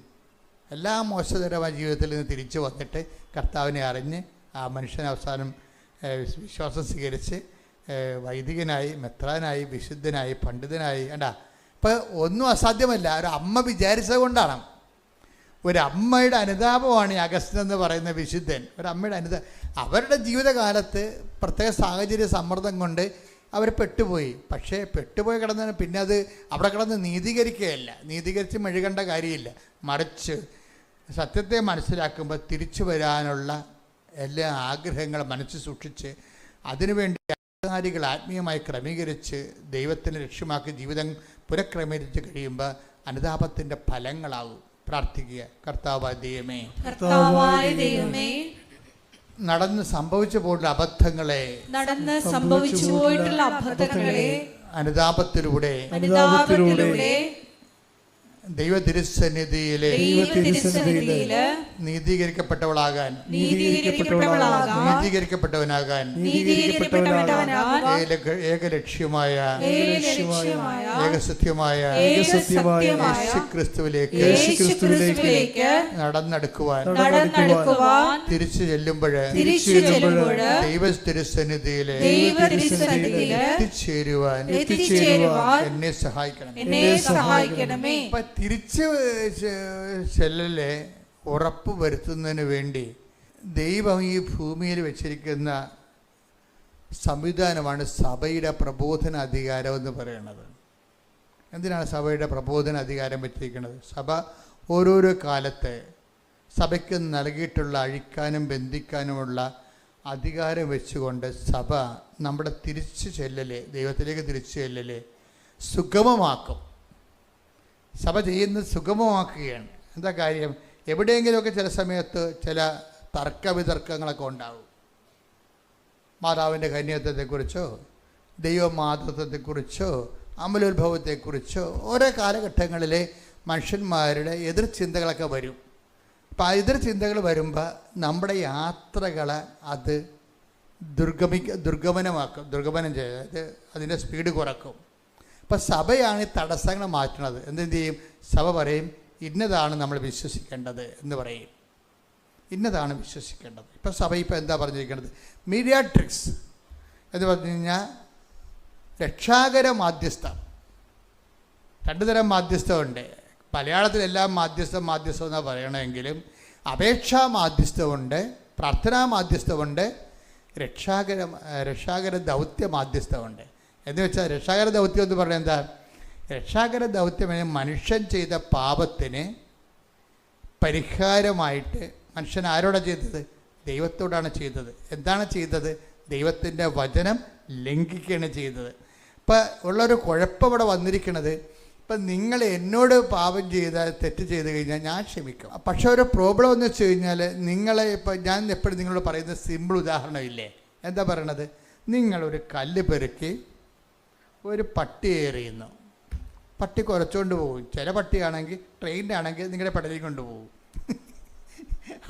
എല്ലാ മോശകരമായ ജീവിതത്തിൽ നിന്ന് തിരിച്ചു വന്നിട്ട് കർത്താവിനെ അറിഞ്ഞ് ആ മനുഷ്യൻ അവസാനം വിശ്വാസം സ്വീകരിച്ച് വൈദികനായി, മെത്രാനായി, വിശുദ്ധനായി, പണ്ഡിതനായി. കണ്ടാ, ഇപ്പോൾ ഒന്നും അസാധ്യമല്ല. ഒരു അമ്മ വിചാരിച്ചത് കൊണ്ടാണ്. ഒരു അമ്മയുടെ അനുതാപമാണ് ഈ അഗസ്റ്റിൻ എന്ന് പറയുന്ന വിശുദ്ധൻ. ഒരു അമ്മയുടെ അവരുടെ ജീവിതകാലത്ത് പ്രത്യേക സാഹചര്യ സമ്മർദ്ദം കൊണ്ട് അവർ പെട്ടുപോയി. പക്ഷേ പെട്ടുപോയി കിടന്നതിന് പിന്നെ അത് അവിടെ കിടന്ന് നീതീകരിക്കുകയല്ല, നീതീകരിച്ച് മെഴുകേണ്ട കാര്യമില്ല. മറിച്ച് സത്യത്തെ മനസ്സിലാക്കുമ്പോൾ തിരിച്ചു വരാനുള്ള എല്ലാ ആഗ്രഹങ്ങളും മനസ്സിൽ സൂക്ഷിച്ച് അതിനുവേണ്ടി കാര്യങ്ങൾ ആത്മീയമായി ക്രമീകരിച്ച് ദൈവത്തിന് ലക്ഷ്യമാക്കി ജീവിതം പുനഃക്രമീകരിച്ച് കഴിയുമ്പോൾ അനുതാപത്തിൻ്റെ ഫലങ്ങളാവും. പ്രാർത്ഥിക്കുക. കർത്താവായ ദൈവമേ, നടന്ന് സംഭവിച്ചു പോയിട്ടുള്ള അബദ്ധങ്ങളെ അനുതാപത്തിലൂടെ ദൈവ തിരുസന്നിധിയിലെ നീതീകരിക്കപ്പെട്ടവളാകാൻ, നീതീകരിക്കപ്പെട്ടവനാകാൻ ഏകലക്ഷ്യമായ ഏകസത്യമായ യേശുക്രിസ്തുവിലേക്ക് നടന്നെടുക്കുവാൻ തിരിച്ചു ചെല്ലുമ്പോൾ ദൈവ തിരുസന്നിധിയിലെ എത്തിച്ചേരുവാൻ എന്നെ സഹായിക്കണമേ. തിരിച്ച് ചെല്ലലെ ഉറപ്പ് വരുത്തുന്നതിന് വേണ്ടി ദൈവം ഈ ഭൂമിയിൽ വെച്ചിരിക്കുന്ന സംവിധാനമാണ് സഭയുടെ പ്രബോധന അധികാരം എന്ന് പറയുന്നത്. എന്തിനാണ് സഭയുടെ പ്രബോധന അധികാരം വെച്ചിരിക്കുന്നത്? സഭ ഓരോരോ കാലത്ത് സഭയ്ക്ക് നൽകിയിട്ടുള്ള അഴിക്കാനും ബന്ധിക്കാനുമുള്ള അധികാരം വെച്ചുകൊണ്ട് സഭ നമ്മുടെ തിരിച്ചു ചെല്ലലെ, ദൈവത്തിലേക്ക് തിരിച്ചു ചെല്ലലെ സുഗമമാക്കും. സഭ ചെയ്യുന്നത് സുഗമമാക്കുകയാണ്. എന്താ കാര്യം? എവിടെയെങ്കിലുമൊക്കെ ചില സമയത്ത് ചില തർക്കവിതർക്കങ്ങളൊക്കെ ഉണ്ടാവും. മാതാവിൻ്റെ കന്യാത്വത്തെക്കുറിച്ചോ ദൈവമാതൃത്വത്തെക്കുറിച്ചോ അമലോത്ഭവത്തെക്കുറിച്ചോ ഓരോ കാലഘട്ടങ്ങളിലെ മനുഷ്യന്മാരുടെ എതിർ ചിന്തകളൊക്കെ വരും. അപ്പം ആ എതിർ ചിന്തകൾ വരുമ്പോൾ നമ്മുടെ യാത്രകളെ അത് ദുർഗമനം ചെയ്ത് അതിൻ്റെ സ്പീഡ് കുറക്കും. അപ്പം സഭയാണ് ഈ തടസ്സങ്ങൾ മാറ്റുന്നത്. എന്ത് ചെയ്യും? സഭ പറയും ഇന്നതാണ് നമ്മൾ വിശ്വസിക്കേണ്ടത് എന്ന് പറയും. ഇന്നതാണ് വിശ്വസിക്കേണ്ടത്. ഇപ്പം സഭ ഇപ്പം എന്താ പറഞ്ഞിരിക്കുന്നത്? മീഡിയാട്രിക്സ് എന്ന് പറഞ്ഞു കഴിഞ്ഞാൽ രക്ഷാകര മാധ്യസ്ഥം. രണ്ടു തരം മാധ്യസ്ഥമുണ്ട്. മലയാളത്തിലെല്ലാം മാധ്യസ്ഥം എന്നാണ് പറയണമെങ്കിലും അപേക്ഷാ മാധ്യസ്ഥമുണ്ട്, പ്രാർത്ഥനാ മാധ്യസ്ഥമുണ്ട്, രക്ഷാകര ദൗത്യ മാധ്യസ്ഥമുണ്ട്. എന്ന് വെച്ചാൽ രക്ഷാകര ദൗത്യം എന്ന് പറഞ്ഞാൽ എന്താ? രക്ഷാകര ദൗത്യം മനുഷ്യൻ ചെയ്ത പാപത്തിന് പരിഹാരമായിട്ട് മനുഷ്യൻ ആരോടാണ് ചെയ്തത്? ദൈവത്തോടാണ് ചെയ്തത്. എന്താണ് ചെയ്തത്? ദൈവത്തിൻ്റെ വചനം ലംഘിക്കുകയാണ് ചെയ്തത്. ഇപ്പം ഉള്ളൊരു കുഴപ്പം ഇവിടെ വന്നിരിക്കുന്നത്, ഇപ്പം നിങ്ങൾ എന്നോട് പാപം ചെയ്താൽ തെറ്റ് ചെയ്ത് കഴിഞ്ഞാൽ ഞാൻ ക്ഷമിക്കും. പക്ഷെ ഒരു പ്രോബ്ലം എന്ന് വെച്ച് കഴിഞ്ഞാൽ നിങ്ങളെ ഇപ്പം ഞാൻ എപ്പോഴും നിങ്ങളോട് പറയുന്ന സിമ്പിൾ ഉദാഹരണമില്ലേ? എന്താ പറയണത്? നിങ്ങളൊരു കല്ല് പെറുക്കി ഒരു പട്ടി എറിയുന്നു. പട്ടി കുറച്ചുകൊണ്ട് പോകും. ചില പട്ടിയാണെങ്കിൽ ട്രെയിനിലാണെങ്കിൽ നിങ്ങളുടെ പടലിൽ കൊണ്ടുപോകും.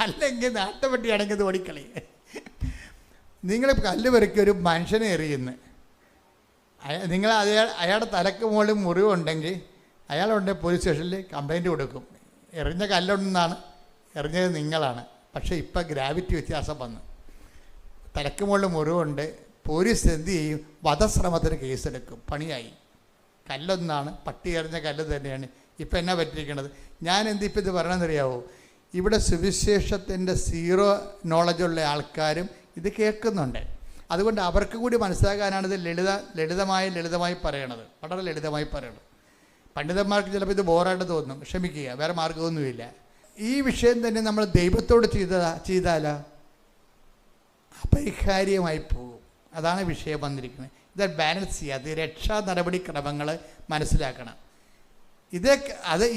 അല്ലെങ്കിൽ നാട്ടുപട്ടിയാണെങ്കിൽ ഇത് ഓടിക്കളി. നിങ്ങൾ കല്ല് പെറുക്കി ഒരു മനുഷ്യനെ എറിയുന്നു. നിങ്ങൾ അയാളുടെ തലക്ക് മുകളിൽ മുറിവുണ്ടെങ്കിൽ അയാളുണ്ടെങ്കിൽ പോലീസ് സ്റ്റേഷനിൽ കംപ്ലൈൻറ്റ് കൊടുക്കും. എറിഞ്ഞ കല്ലൊന്നാണ്, എറിഞ്ഞത് നിങ്ങളാണ്. പക്ഷേ ഇപ്പം ഗ്രാവിറ്റി വ്യത്യാസം വന്നു. തലക്ക് മുകളിൽ മുറിവുണ്ട്, പോലീസ് എന്ത് ചെയ്യും? വധശ്രമത്തിന് കേസെടുക്കും. പണിയായി. കല്ലൊന്നാണ്, പട്ടി എറിഞ്ഞ കല്ല് തന്നെയാണ്. ഇപ്പം എന്നാ പറ്റിയിരിക്കുന്നത്? ഞാൻ ഇപ്പം ഇത് പറയണമെന്നറിയാവോ? ഇവിടെ സുവിശേഷത്തിൻ്റെ സീറോ നോളജുള്ള ആൾക്കാരും ഇത് കേൾക്കുന്നുണ്ട്. അതുകൊണ്ട് അവർക്ക് കൂടി മനസ്സിലാക്കാനാണ് ഇത് ലളിതമായി പറയണത്. വളരെ ലളിതമായി പറയണത്. പണ്ഡിതന്മാർക്ക് ചിലപ്പോൾ ഇത് ബോറായിട്ട് തോന്നും. ക്ഷമിക്കുക, വേറെ മാർഗമൊന്നുമില്ല. ഈ വിഷയം തന്നെ നമ്മൾ ദൈവത്തോട് ചെയ്താലോ അപരിഹാര്യമായി പോകും. അതാണ് വിഷയം വന്നിരിക്കുന്നത്. ഇത് ബാലൻസ് ചെയ്യുക. അത് രക്ഷാ നടപടിക്രമങ്ങൾ മനസ്സിലാക്കണം.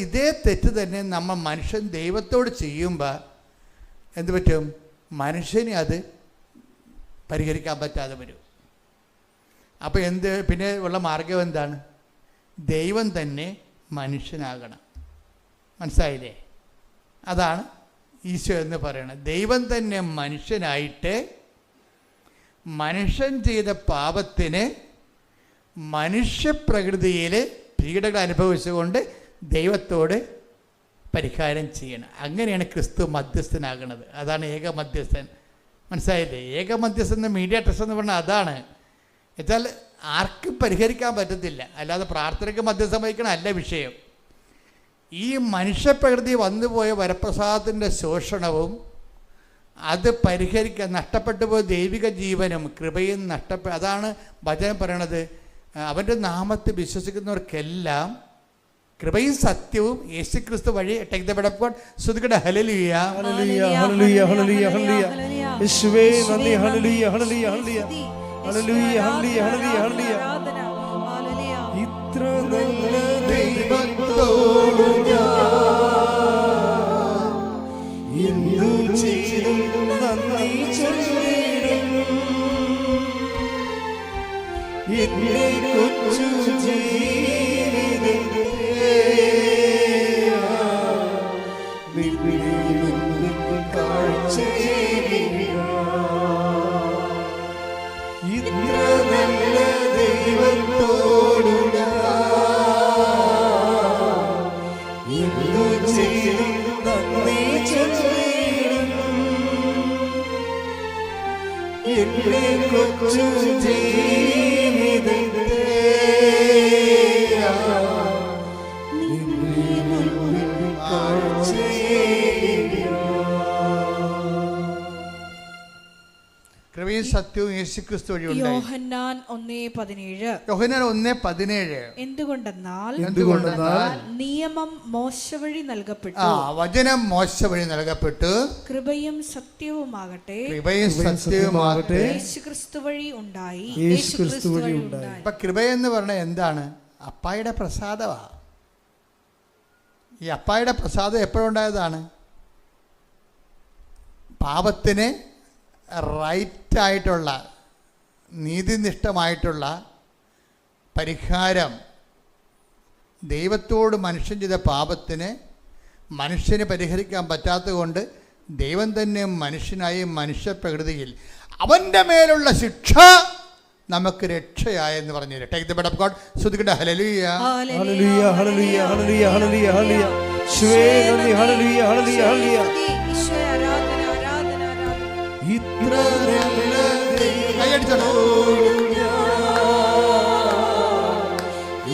ഇതേ തെറ്റ് തന്നെ നമ്മൾ മനുഷ്യൻ ദൈവത്തോട് ചെയ്യുമ്പോൾ എന്ത് പറ്റും? മനുഷ്യന് അത് പരിഹരിക്കാൻ പറ്റാതെ വരും. അപ്പോൾ പിന്നെ ഉള്ള മാർഗം എന്താണ്? ദൈവം തന്നെ മനുഷ്യനാകണം. മനസ്സിലായില്ലേ? അതാണ് ഈശോ എന്ന് പറയുന്നത്. ദൈവം തന്നെ മനുഷ്യനായിട്ട് മനുഷ്യൻ ചെയ്ത പാപത്തിന് മനുഷ്യപ്രകൃതിയിൽ പീഡകൾ അനുഭവിച്ചുകൊണ്ട് ദൈവത്തോട് പരിഹാരം ചെയ്യണം. അങ്ങനെയാണ് ക്രിസ്തു മധ്യസ്ഥനാകുന്നത്. അതാണ് ഏക മധ്യസ്ഥൻ. മനസ്സിലായില്ലേ? ഏക മധ്യസ്ഥൻ മീഡിയേറ്റേഴ്സ് എന്ന് പറഞ്ഞാൽ അതാണ്. എന്നുവെച്ചാൽ ആർക്കും പരിഹരിക്കാൻ പറ്റത്തില്ല. അല്ലാതെ പ്രാർത്ഥനയ്ക്ക് മധ്യസ്ഥം വഹിക്കണം അല്ല വിഷയം. ഈ മനുഷ്യപ്രകൃതി വന്നുപോയ വരപ്രസാദത്തിൻ്റെ ശോഷണവും അത് പരിഹരിക്കാൻ നഷ്ടപ്പെട്ടു പോയ ദൈവിക ജീവനും കൃപയും അതാണ് വചനം പറയണത്. അവൻ്റെ നാമത്തിൽ വിശ്വസിക്കുന്നവർക്കെല്ലാം കൃപയും സത്യവും യേശുക്രിസ്തു വഴി take the bed of God. ശ്രുതികട ഹല്ലേലൂയ ഹല്ലേലൂയ ഹല്ലേലൂയ ഹല്ലേലൂയ ഹല്ലേലൂയ. യേശുവേ നന്ദി. ഹല്ലേലൂയ ഹല്ലേലൂയ ഹല്ലേലൂയ ഹല്ലേലൂയ ഹല്ലേലൂയ ഹല്ലേലൂയ ഹല്ലേലൂയ. ഇത്ര നല്ല ദൈവത്തോടു ഞാൻ എന്തു ചെയ്തും നന്ദി ചൊല്ലിടും. എന്റെ കൊച്ചു ജീവിതത്തെ ഇത്ര നല്ല ദൈവത്തോടു എന്തു ചെയ്തും നന്ദി ചൊല്ലിടും. എന്റെ കൊച്ചു ജീവിതത്തെ കൃപയും സത്യവും യേശുക്രിസ്തു വഴി ഉണ്ടായി. യോഹന്നാൻ 1:17. എന്തുകൊണ്ടെന്നാൽ നിയമം മോശ വഴി നൽകപ്പെട്ടു. വചനം മോശ വഴി നൽകപ്പെട്ടു. കൃപയും സത്യവുമാകട്ടെ യേശുക്രിസ്തു വഴി ഉണ്ടായി. ഇപ്പൊ കൃപയെന്ന് പറഞ്ഞാൽ എന്താണ്? അപ്പായുടെ പ്രസാദമാ. ഈ അപ്പായുടെ പ്രസാദം എപ്പോഴുണ്ടായതാണ്? പാപത്തിന് റൈറ്റായിട്ടുള്ള നീതിനിഷ്ഠമായിട്ടുള്ള പരിഹാരം ദൈവത്തോട് മനുഷ്യൻ ചെയ്ത പാപത്തിന് മനുഷ്യന് പരിഹരിക്കാൻ പറ്റാത്തത് കൊണ്ട് ദൈവം തന്നെ മനുഷ്യനായി മനുഷ്യപ്രകൃതിയിൽ അവൻ്റെ മേലുള്ള ശിക്ഷ നമുക്ക് രക്ഷയായെന്ന് പറഞ്ഞു. Take the bed of God. ശ്രുതിക്കട്ടെ ഹല്ലേലൂയ ഹല്ലേലൂയ ഹല്ലേലൂയ ഹല്ലേലൂയ ഹല്ലേലൂയ ഹല്ലേലൂയ. യേശുവേ നന്ദി. ഹല്ലേലൂയ ഹല്ലേലൂയ ഹല്ലേലൂയ. ഈശോയെ ആരാധന ആരാധന ആരാധന. ഇത്ര നല്ല കൈയടിച്ചോളൂ.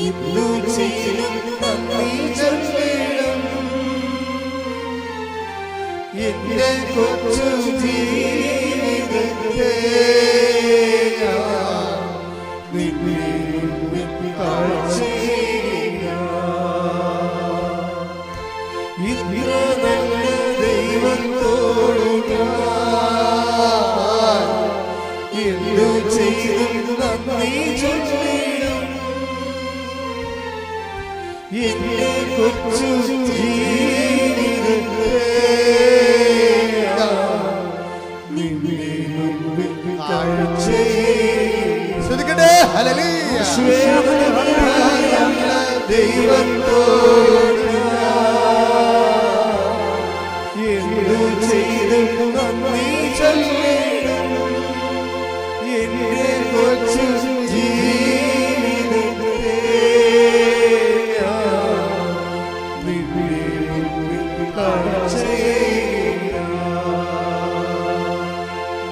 ഇന്നു ചെയ്തും നന്ദി ചൊല്ലിടും എന്റെ കൊച്ചു ജീവിതത്തെ നിന്നെ ഇത്ര നല്ല ദൈവത്തോട് എന്തു ചെയ്തും നന്ദി ചൊല്ലിടും എന്റെ കൊച്ചു ജീവിതത്തെ നിന്നെ മുമ്പിൽ കാഴ്ചയിടും. ശ്രുതിക്കട്ടെ ഹല്ലേലൂയ. ദൈവത്തോട് എന്തു ചെയ്തും നന്ദി ചൊല്ലിടും എന്റെ കൊച്ചു ജീവിതത്തെ നിന്നെ മുമ്പിൽ കാഴ്ചയിടും.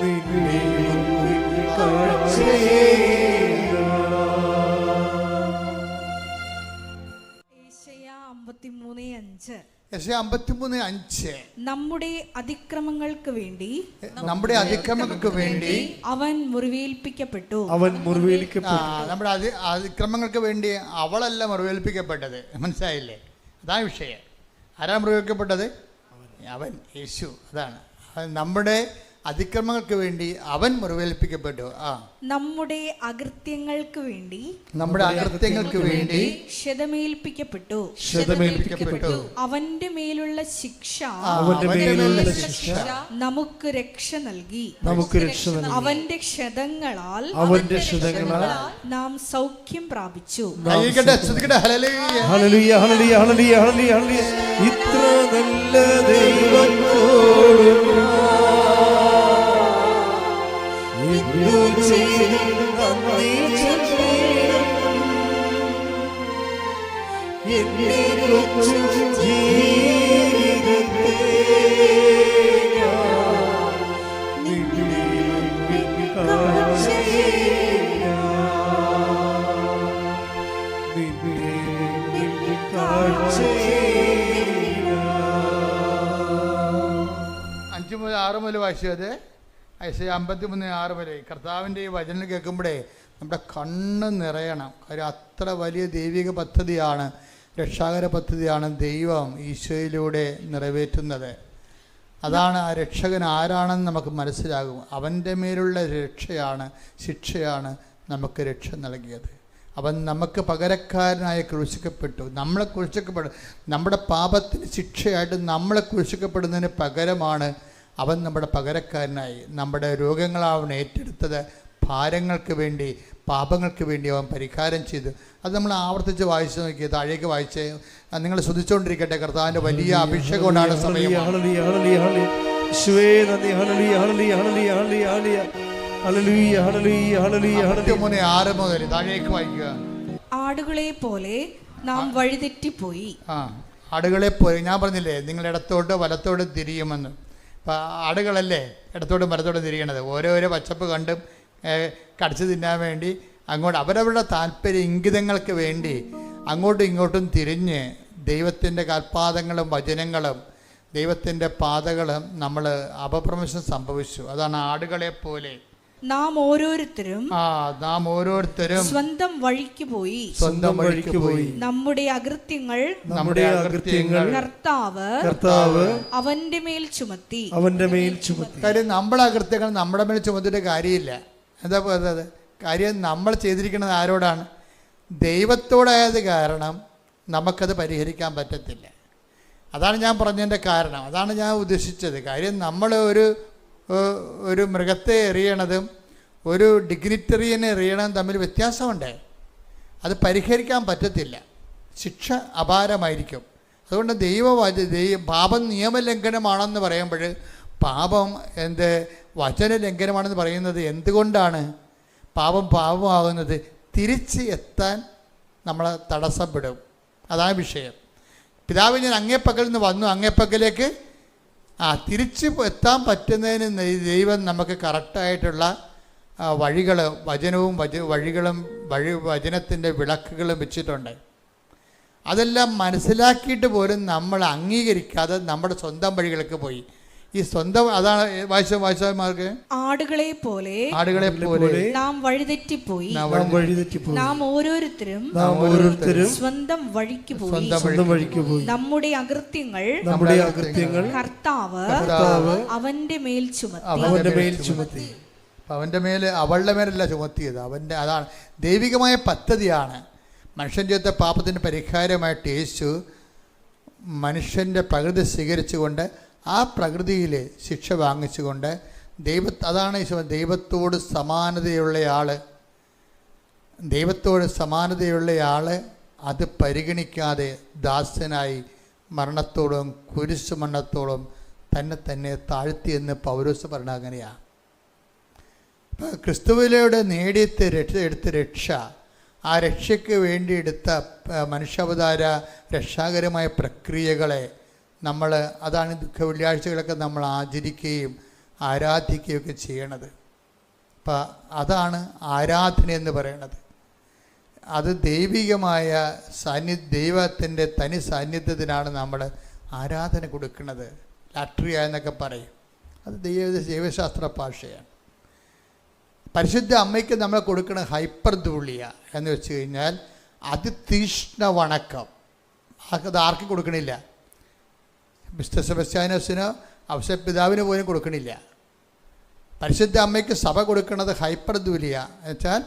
നിന്നെ മുമ്പിൽ കാഴ്ചയിടും. യേശയ്യാ 53:5. യെശയ്യാ 53:5. നമ്മുടെ അതിക്രമങ്ങൾക്ക് വേണ്ടി നമ്മുടെ അതിക്രമങ്ങൾക്ക് വേണ്ടി അവൻ മുറിവേൽപ്പിക്കപ്പെട്ടു. അവൻ മുറിവേൽക്കപ്പെട്ടു. നമ്മുടെ അതിക്രമങ്ങൾക്ക് വേണ്ടി അവളല്ല മുറിവേൽപ്പിക്കപ്പെട്ടത്. മനസ്സിലായില്ലേ? അതാണ് വിഷയം. ആരാ മുറിവേൽക്കപ്പെട്ടത്? അവൻ, യേശു. അതാണ് നമ്മുടെ അതിക്രമങ്ങൾക്ക് വേണ്ടി അവൻ മുറിവേൽപ്പിക്കപ്പെട്ടു. നമ്മുടെ അകൃത്യങ്ങൾക്ക് വേണ്ടി നമ്മുടെ അകൃത്യങ്ങൾക്ക് വേണ്ടി ക്ഷതമേൽപ്പിക്കപ്പെട്ടു. ക്ഷതമേൽപ്പിക്കപ്പെട്ടു. അവന്റെ മേലുള്ള ശിക്ഷ അവന്റെ മേലുള്ള ശിക്ഷ നമുക്ക് രക്ഷ നൽകി. നമുക്ക് രക്ഷ നൽകി. അവന്റെ ക്ഷതങ്ങളാൽ നാം സൗഖ്യം പ്രാപിച്ചു. ഹല്ലേലൂയ ഹല്ലേലൂയ ഹല്ലേലൂയ ഹല്ലേലൂയ ഹല്ലേലൂയ. ഇത്ര നല്ല ദൈവത്തോട് എന്തു ചെയ്തും നന്ദി ചൊല്ലിടും എന്റെ കൊച്ചു ജീവിതത്തെ നിന്നെ മുമ്പിൽ കാഴ്ചയിടും. നിന്നെ മുമ്പിൽ കാഴ്ചയിടും. 5 മുതൽ 6 മുതൽ വായിച്ചത്. യെശയ്യാ 53:6 വരെ. കർത്താവിൻ്റെ ഈ വചനം കേൾക്കുമ്പോഴേ നമ്മുടെ കണ്ണ് നിറയണം. കാര്യം അത്ര വലിയ ദൈവിക പദ്ധതിയാണ്, രക്ഷാകര പദ്ധതിയാണ് ദൈവം ഈശോയിലൂടെ നിറവേറ്റുന്നത്. അതാണ് ആ രക്ഷകൻ ആരാണെന്ന് നമുക്ക് മനസ്സിലാകും. അവൻ്റെ മേലുള്ള രക്ഷയാണ്, ശിക്ഷയാണ് നമുക്ക് രക്ഷ നൽകിയത്. അവൻ നമുക്ക് പകരക്കാരനായി ക്രൂശിക്കപ്പെട്ടു. നമ്മളെ ക്രൂശിക്കപ്പെടും. നമ്മുടെ പാപത്തിന് ശിക്ഷയായിട്ട് നമ്മളെ ക്രൂശിക്കപ്പെടുന്നതിന് പകരമാണ് അവൻ നമ്മുടെ പകരക്കാരനായി. നമ്മുടെ രോഗങ്ങളവൻ ഏറ്റെടുത്തത്. ഭാരങ്ങൾക്ക് വേണ്ടി, പാപങ്ങൾക്ക് വേണ്ടി അവൻ പരിഹാരം ചെയ്തു. അത് നമ്മൾ ആവർത്തിച്ച് വായിച്ചു നോക്കി. താഴേക്ക് വായിച്ച് നിങ്ങൾ ശ്രദ്ധിച്ചുകൊണ്ടിരിക്കട്ടെ. കർത്താവിൻ്റെ വലിയ അഭിഷേകം കൊണ്ടാണ് സമയം. 53:6 മുതൽ താഴേക്ക് വായിക്കുക. ആടുകളെ പോലെ നാം വഴിതെറ്റിപ്പോയി. ആടുകളെ പോലെ, ഞാൻ പറഞ്ഞില്ലേ നിങ്ങൾ ഇടത്തോട്ട് വലത്തോട്ട് തിരിയുമെന്ന്. അപ്പം ആടുകളല്ലേ ഇടത്തോട്ടും വലത്തോട്ടും തിരിയണത്. ഓരോരോ പച്ചപ്പ് കണ്ടും കടിച്ചു തിന്നാൻ വേണ്ടി അങ്ങോട്ട് അവരവരുടെ താല്പര്യ ഇംഗിതങ്ങൾക്ക് വേണ്ടി അങ്ങോട്ടും ഇങ്ങോട്ടും തിരിഞ്ഞ് ദൈവത്തിൻ്റെ കാൽപാദങ്ങളും വചനങ്ങളും ദൈവത്തിൻ്റെ പാതകളും നമ്മൾ അപഭ്രംശം സംഭവിച്ചു. അതാണ് ആടുകളെ പോലെ നാം ഓരോരുത്തരും സ്വന്തം വഴിക്ക് പോയി നമ്മുടെ അകൃത്യങ്ങൾ കർത്താവ് അവന്റെ മേൽ ചുമത്തി. കാര്യം നമ്മളെ അകൃത്യങ്ങൾ നമ്മുടെ മേൽ ചുമത്തിയിട്ട് കാര്യമില്ല. എന്താ പറയുന്നത്? കാര്യം നമ്മൾ ചെയ്തിരിക്കുന്നത് ആരോടാണ്? ദൈവത്തോടായത് കാരണം നമുക്കത് പരിഹരിക്കാൻ പറ്റത്തില്ല. അതാണ് ഞാൻ പറഞ്ഞതിൻ്റെ കാരണം. അതാണ് ഞാൻ ഉദ്ദേശിച്ചത്. കാര്യം നമ്മൾ ഒരു മൃഗത്തെ എറിയണതും ഒരു ഡിഗ്നിറ്ററിയനെ എറിയണം തമ്മിൽ വ്യത്യാസമുണ്ട്. അത് പരിഹരിക്കാൻ പറ്റത്തില്ല. ശിക്ഷ അപാരമായിരിക്കും. അതുകൊണ്ട് പാപം നിയമലംഘനമാണെന്ന് പറയുമ്പോൾ പാപം വചന ലംഘനമാണെന്ന് പറയുന്നത് എന്തുകൊണ്ടാണ്? പാപമാകുന്നത് തിരിച്ച് എത്താൻ നമ്മളെ തടസ്സപ്പെടും. അതാണ് വിഷയം. പിതാവ് ഞാൻ അങ്ങേപ്പക്കൽ നിന്ന് വന്നു, അങ്ങേപ്പക്കലേക്ക് തിരിച്ച് എത്താൻ പറ്റുന്നതിന് ദൈവം നമുക്ക് കറക്റ്റായിട്ടുള്ള വഴികൾ, വചനത്തിൻ്റെ വിളക്കുകളും വെച്ചിട്ടുണ്ട്. അതെല്ലാം മനസ്സിലാക്കിയിട്ട് പോലും നമ്മൾ അംഗീകരിക്കാതെ നമ്മുടെ സ്വന്തം വഴികൾക്ക് പോയി. ഈ സ്വന്തം അതാണ് വായിച്ചമാർക്ക് ആടുകളെ പോലെ നാം വഴിതെറ്റിപ്പോയി. നാം ഓരോരുത്തരും സ്വന്തം വഴിക്ക് പോയി. നമ്മുടെ അകൃത്യങ്ങൾ കർത്താവ് അവന്റെ മേൽ ചുമത്തി. അവൻ്റെ മേൽ, അവളുടെ മേലല്ല ചുമത്തിയത്, അവൻ്റെ. അതാണ് ദൈവികമായ പദ്ധതിയാണ്. മനുഷ്യൻ ചെയ്ത പാപത്തിൻ്റെ പരിഹാരമായിട്ട് യേശു മനുഷ്യൻ്റെ പ്രകൃതി സ്വീകരിച്ചുകൊണ്ട് ആ പ്രകൃതിയിൽ ശിക്ഷ വാങ്ങിച്ചുകൊണ്ട് അതാണ് ദൈവത്തോട് സമാനതയുള്ള ആൾ അത് പരിഗണിക്കാതെ ദാസനായി മരണത്തോളം കുരിശു മരണത്തോളം തന്നെ താഴ്ത്തിയെന്ന് പൗലോസ് പറഞ്ഞ അങ്ങനെയാണ്. അപ്പോൾ ക്രിസ്തുവിലൂടെ എടുത്ത രക്ഷ, ആ രക്ഷയ്ക്ക് വേണ്ടി എടുത്ത മനുഷ്യാവതാര രക്ഷാകരമായ പ്രക്രിയകളെ അതാണ് ദുഃഖ വെള്ളിയാഴ്ചകളൊക്കെ നമ്മൾ ആചരിക്കുകയും ആരാധിക്കുകയൊക്കെ ചെയ്യണത്. അപ്പം അതാണ് ആരാധന എന്ന് പറയുന്നത്. അത് ദൈവികമായ ദൈവത്തിൻ്റെ തനി സാന്നിധ്യത്തിനാണ് നമ്മൾ ആരാധന കൊടുക്കുന്നത്. ലാട്രിയ എന്നൊക്കെ പറയും. അത് ദൈവശാസ്ത്ര ഭാഷയാണ്. പരിശുദ്ധ അമ്മയ്ക്ക് നമ്മൾ കൊടുക്കുന്ന ഹൈപ്പർ ധൂളിയ എന്ന് വെച്ച് കഴിഞ്ഞാൽ അതിതീഷ്ണ വണക്കം. അത് ആർക്കും കൊടുക്കണില്ല. മിസ്റ്റർ സെബസ്ത്യാനോസിനോ ഔസപിതാവിന് പോലും കൊടുക്കണില്ല. പരിശുദ്ധ അമ്മയ്ക്ക് സഭ കൊടുക്കുന്നത് ഹൈപ്പർ ധൂലിയ എന്ന് വെച്ചാൽ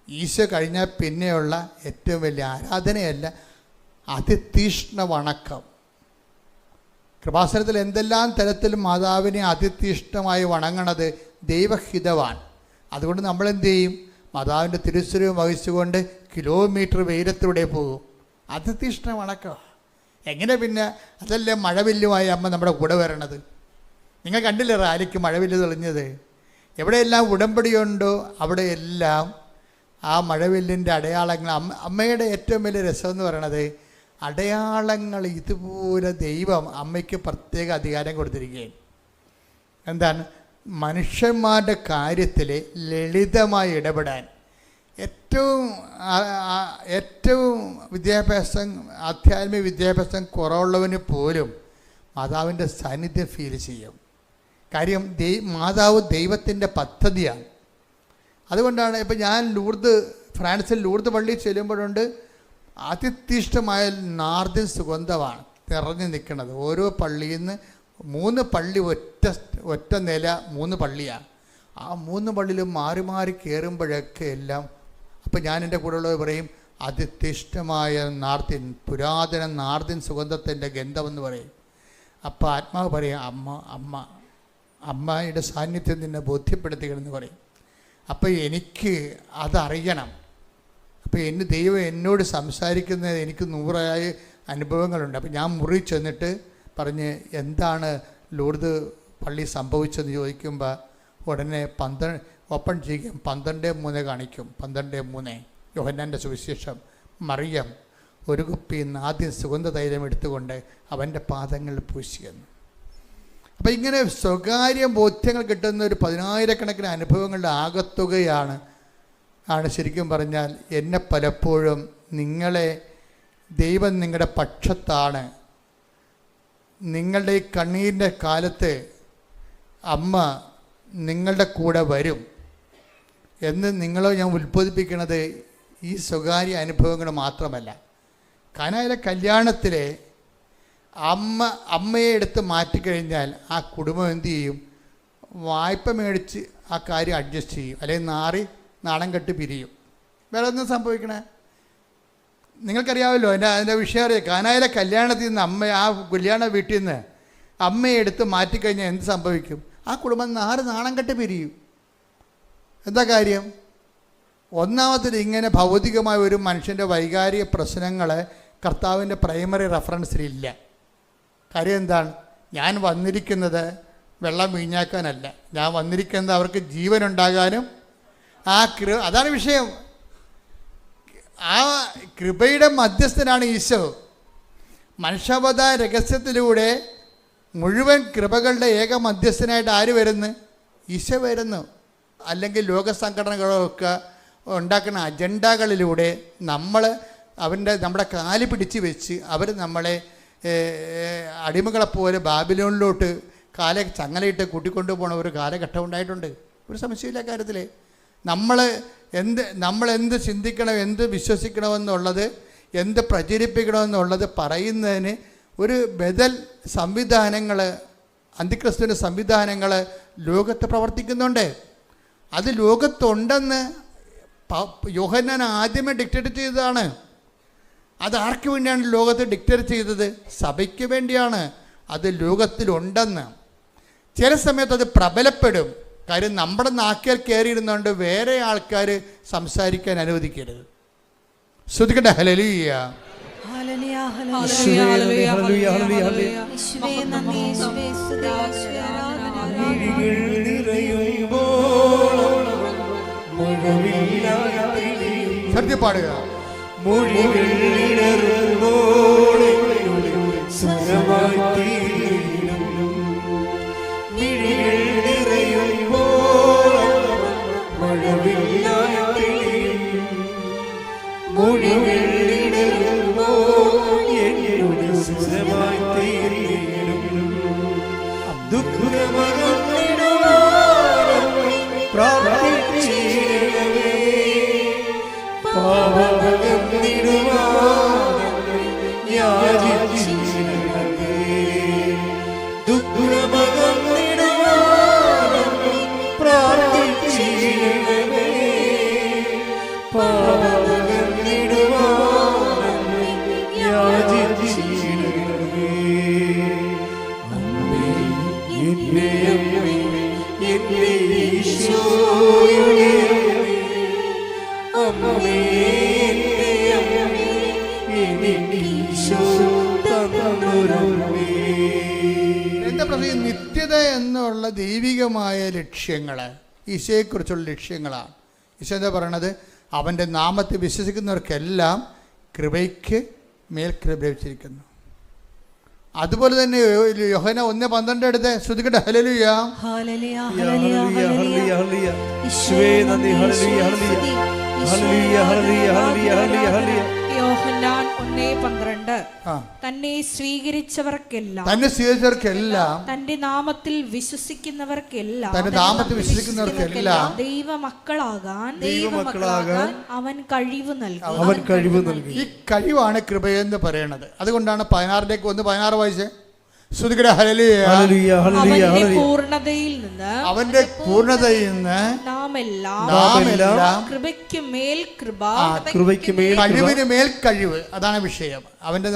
ഈശോ കഴിഞ്ഞാൽ പിന്നെയുള്ള ഏറ്റവും വലിയ ആരാധനയല്ല, അതിതീഷ്ണ വണക്കം. കൃപാസനത്തിൽ എന്തെല്ലാം തരത്തിലും മാതാവിനെ അതിതീഷ്ണമായി വണങ്ങണത് ദൈവഹിതമാണ്. അതുകൊണ്ട് നമ്മളെന്ത് ചെയ്യും? മാതാവിൻ്റെ തിരുസ്വരൂപം വഹിച്ചുകൊണ്ട് കിലോമീറ്റർ വെയിലത്തൂടെ പോകും. അതിതീഷ്ണ വണക്കം. എങ്ങനെ പിന്നെ? അതല്ലേ മഴവില്ലുമായി അമ്മ നമ്മുടെ കൂടെ വരണത്. നിങ്ങൾ കണ്ടില്ലേ റാലിക്ക് മഴവില്ല് തെളിഞ്ഞത്? എവിടെയെല്ലാം ഉടമ്പടിയുണ്ടോ അവിടെയെല്ലാം ആ മഴവില്ലിൻ്റെ അടയാളങ്ങൾ. അമ്മയുടെ ഏറ്റവും വലിയ രസമെന്ന് പറയണത് അടയാളങ്ങൾ ഇതുപോലെ ദൈവം അമ്മയ്ക്ക് പ്രത്യേക അധികാരം കൊടുത്തിരിക്കുകയാണ്. എന്താണ്? മനുഷ്യന്മാരുടെ കാര്യത്തിൽ ലളിതമായി ഇടപെടാൻ. ഏറ്റവും ആധ്യാത്മിക വിദ്യാഭ്യാസം കുറവുള്ളവന് പോലും മാതാവിൻ്റെ സാന്നിധ്യം ഫീൽ ചെയ്യും. കാര്യം മാതാവ് ദൈവത്തിൻ്റെ പദ്ധതിയാണ്. അതുകൊണ്ടാണ് ഇപ്പം ഞാൻ ഫ്രാൻസിൽ ലൂർദ് പള്ളിയിൽ ചെല്ലുമ്പോഴുണ്ട് അതിതീഷ്ണമായ നാർദിൻ സുഗന്ധമാണ് നിറഞ്ഞു നിൽക്കുന്നത്. ഓരോ പള്ളിയിൽ നിന്ന് 3 പള്ളി ഒറ്റ നില 3 പള്ളിയാണ്. ആ 3 പള്ളിയിലും മാറി മാറി കയറുമ്പോഴൊക്കെ എല്ലാം. അപ്പം ഞാൻ എൻ്റെ കൂടെയുള്ളവർ പറയും അതിതീഷ്ണമായ നാർദിൻ, പുരാതന നാർദിൻ സുഗന്ധത്തിൻ്റെ ഗന്ധമെന്ന് പറയും. അപ്പം ആത്മാവ് പറയും അമ്മയുടെ സാന്നിധ്യം നിന്നെ ബോധ്യപ്പെടുത്തുകയെന്ന് പറയും. അപ്പോൾ എനിക്ക് അതറിയണം. അപ്പോൾ ദൈവം എന്നോട് സംസാരിക്കുന്നത് എനിക്ക് 100 അനുഭവങ്ങളുണ്ട്. അപ്പോൾ ഞാൻ മുറി ചെന്നിട്ട് പറഞ്ഞ് എന്താണ് ലൂർദ് പള്ളി സംഭവിച്ചതെന്ന് ചോദിക്കുമ്പോൾ ഉടനെ ഓപ്പൺ ചെയ്യും. 12:3 കാണിക്കും. 12:3 യോഹന്നാൻ്റെ സുവിശേഷം. മറിയം ഒരു കുപ്പി ആദ്യം സുഗന്ധ തൈലം എടുത്തുകൊണ്ട് അവൻ്റെ പാദങ്ങളിൽ പൂശിയെന്ന്. അപ്പം ഇങ്ങനെ സ്വകാര്യ ബോധ്യങ്ങൾ കിട്ടുന്ന ഒരു 10,000-കണക്കിന് അനുഭവങ്ങളുടെ ആകത്തുകയാണ് ശരിക്കും പറഞ്ഞാൽ എന്നെ പലപ്പോഴും ദൈവം നിങ്ങളുടെ പക്ഷത്താണ്. നിങ്ങളുടെ ഈ കണ്ണീരിൻ്റെ കാലത്ത് അമ്മ നിങ്ങളുടെ കൂടെ വരും എന്ന് നിങ്ങളെ ഞാൻ ഉത്ബോധിപ്പിക്കുന്നത് ഈ സ്വകാര്യ അനുഭവങ്ങൾ മാത്രമല്ല. കാനായിലെ കല്യാണത്തിലെ അമ്മയെ എടുത്ത് മാറ്റിക്കഴിഞ്ഞാൽ ആ കുടുംബം എന്തു ചെയ്യും? വായ്പ മേടിച്ച് ആ കാര്യം അഡ്ജസ്റ്റ് ചെയ്യും, അല്ലെങ്കിൽ നാണം കെട്ട് പിരിയും. വേറെ ഒന്നും സംഭവിക്കണേ നിങ്ങൾക്കറിയാമല്ലോ. അതിൻ്റെ വിഷയം അറിയാം. കാനായിലെ കല്യാണത്തിൽ നിന്ന് ആ കല്യാണ വീട്ടിൽ നിന്ന് അമ്മയെ എടുത്ത് മാറ്റിക്കഴിഞ്ഞാൽ എന്ത് സംഭവിക്കും? ആ കുടുംബം നാണം കെട്ട് പിരിയും. എന്താ കാര്യം? ഒന്നാമത്തിൽ ഇങ്ങനെ ഭൗതികമായ ഒരു മനുഷ്യൻ്റെ വൈകാരിക പ്രശ്നങ്ങൾ കർത്താവിൻ്റെ പ്രൈമറി റെഫറൻസിലില്ല. കാര്യം എന്താണ്? ഞാൻ വന്നിരിക്കുന്നത് വെള്ളം വീഞ്ഞാക്കാനല്ല, ഞാൻ വന്നിരിക്കുന്നത് അവർക്ക് ജീവനുണ്ടാകാനും അതാണ് വിഷയം. ആ കൃപയുടെ മധ്യസ്ഥനാണ് ഈശോ. മനുഷ്യാവതാര രഹസ്യത്തിലൂടെ മുഴുവൻ കൃപകളുടെ ഏക മധ്യസ്ഥനായിട്ട് ആര് വരുന്നു? ഈശോ വരുന്നു. അല്ലെങ്കിൽ ലോകസംഘടനകളൊക്കെ ഉണ്ടാക്കുന്ന അജണ്ടകളിലൂടെ നമ്മുടെ കാല് പിടിച്ച് വെച്ച് അവർ നമ്മളെ അടിമകളെപ്പോലെ ബാബിലോണിലോട്ട് ചങ്ങലയിട്ട് കൂട്ടിക്കൊണ്ടു പോകണ ഒരു കാലഘട്ടം ഉണ്ടായിട്ടുണ്ട്. ഒരു സംശയമില്ല കാര്യത്തിൽ. നമ്മൾ എന്ത് ചിന്തിക്കണം, എന്ത് വിശ്വസിക്കണമെന്നുള്ളത്, എന്ത് പ്രചരിപ്പിക്കണമെന്നുള്ളത് പറയുന്നതിന് ഒരു ബദൽ സംവിധാനങ്ങൾ, അന്തിക്രിസ്തുവിൻ്റെ സംവിധാനങ്ങൾ ലോകത്ത് പ്രവർത്തിക്കുന്നുണ്ട്. അത് ലോകത്തുണ്ടെന്ന് യോഹന്നാൻ ആദ്യമേ ഡിക്റ്റേറ്റ് ചെയ്തതാണ്. അത് ആർക്ക് വേണ്ടിയാണ് ലോകത്ത് ഡിക്റ്റേറ്റ് ചെയ്തത്? സഭയ്ക്ക് വേണ്ടിയാണ്. അത് ലോകത്തിലുണ്ടെന്ന്. ചില സമയത്ത് അത് പ്രബലപ്പെടും. കാര്യം നമ്മുടെ നാക്കിൽ കയറിയിരുന്നുകൊണ്ട് വേറെ ആൾക്കാർ സംസാരിക്കാൻ അനുവദിക്കരുത്. ശ്രദ്ധിക്കട്ടെ. ഹല്ലേലൂയ. സത്യം പാടുക. എന്താ പറയുക? നിത്യത എന്നുള്ള ദൈവികമായ ലക്ഷ്യങ്ങൾ, ഈശോയെക്കുറിച്ചുള്ള ലക്ഷ്യങ്ങളാണ്. ഈശോ എന്താ പറയണത്? അവൻ്റെ നാമത്തിൽ വിശ്വസിക്കുന്നവർക്കെല്ലാം കൃപയ്ക്ക് മേൽ കൃപ ലഭിച്ചിരിക്കുന്നു. അതുപോലെ തന്നെ യോഹന്നാൻ 1:12 എടുത്ത് ശ്രദ്ധിക്കട്ടെ. ഹല്ലേലൂയ. യോഹന്നാൻ 1:12 തന്നെ സ്വീകരിച്ചവർക്കെല്ലാം തന്റെ നാമത്തിൽ വിശ്വസിക്കുന്നവർക്കെല്ലാം ദൈവമക്കളാകാൻ അവൻ കഴിവ് നൽകി. ഈ കഴിവാണ് കൃപയെന്ന് പറയണത്. അതുകൊണ്ടാണ് 16 വായിച്ചേ. അവന്റെ പൂർണ്ണതയിൽ നിന്ന് നാം എല്ലാം കഴിവിന് മേൽ കഴിവ്. അതാണ് വിഷയം. അവന്റെ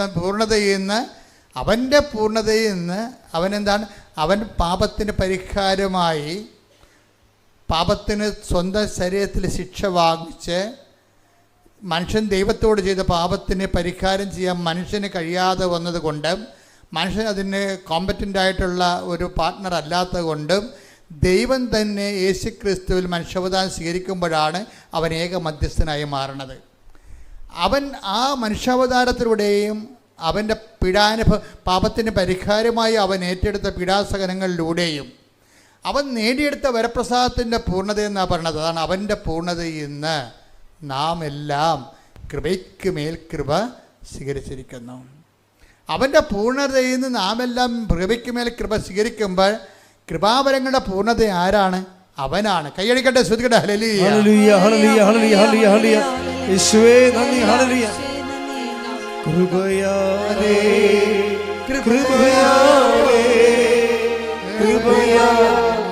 പൂർണ്ണതയിൽ നിന്ന് അവനെന്താണ്? അവൻ പാപത്തിന് പരിഹാരമായി, പാപത്തിന് സ്വന്തം ശരീരത്തിൽ ശിക്ഷ വാങ്ങിച്ച് മനുഷ്യൻ ദൈവത്തോട് ചെയ്ത പാപത്തിന് പരിഹാരം ചെയ്യാൻ മനുഷ്യന് കഴിയാതെ വന്നതുകൊണ്ട്, മനുഷ്യൻ അതിന് കോമ്പറ്റൻ്റ് ആയിട്ടുള്ള ഒരു പാർട്ട്ണർ അല്ലാത്തത് കൊണ്ടും ദൈവം തന്നെ യേശുക്രിസ്തുവിൽ മനുഷ്യാവതാരം സ്വീകരിക്കുമ്പോഴാണ് അവൻ ഏക മധ്യസ്ഥനായി മാറുന്നത്. അവൻ ആ മനുഷ്യാവതാരത്തിലൂടെയും അവൻ്റെ പാപത്തിന് പരിഹാരമായി അവൻ ഏറ്റെടുത്ത പീഡാസഹനങ്ങളിലൂടെയും അവൻ നേടിയെടുത്ത വരപ്രസാദത്തിൻ്റെ പൂർണ്ണത എന്നാണ് പറഞ്ഞത്. അതാണ് അവൻ്റെ പൂർണ്ണതയിൽ നിന്ന് നാം എല്ലാം കൃപയ്ക്ക് മേൽ കൃപ സ്വീകരിച്ചിരിക്കുന്നു. അവൻ്റെ പൂർണ്ണതയിൽ നിന്ന് നാം എല്ലാം കൃപയ്ക്ക് മേൽ കൃപ സ്വീകരിക്കുമ്പോൾ കൃപാവരങ്ങളുടെ പൂർണ്ണത ആരാണ്? അവനാണ്. കൈയടിക്കട്ടെ, ശ്രദ്ധിക്കട്ടെ. ഹല്ലേലൂയ. യേശുവേ നന്ദി. ഹല്ലേലൂയ. കൃപയാലേ കൃപയാലേ കൃപയാലേ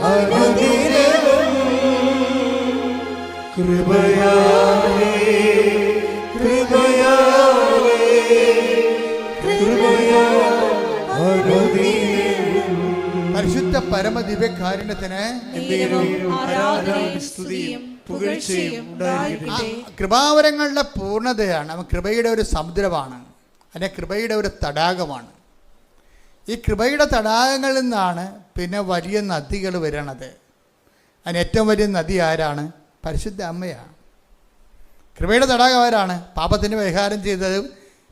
പരിശുദ്ധ പരമ ദിവ്യകാരുണ്യത്തിന് ആരാധനയും സ്തുതിയും പുകഴ്ചയും ഉണ്ടായിരിക്കട്ടെ. കൃപാവരങ്ങളുടെ പൂർണ്ണതയാണ്. അവൻ കൃപയുടെ ഒരു സമുദ്രമാണ്, അതിൻ്റെ കൃപയുടെ ഒരു തടാകമാണ്. ഈ കൃപയുടെ തടാകങ്ങളിൽ നിന്നാണ് പിന്നെ വലിയ നദികൾ വരണത്. അതിന് ഏറ്റവും വലിയ നദി ആരാണ്? പരിശുദ്ധ അമ്മയാണ്. കൃപയുടെ തടാകം ആരാണ്? പാപത്തിന് പരിഹാരം ചെയ്തതും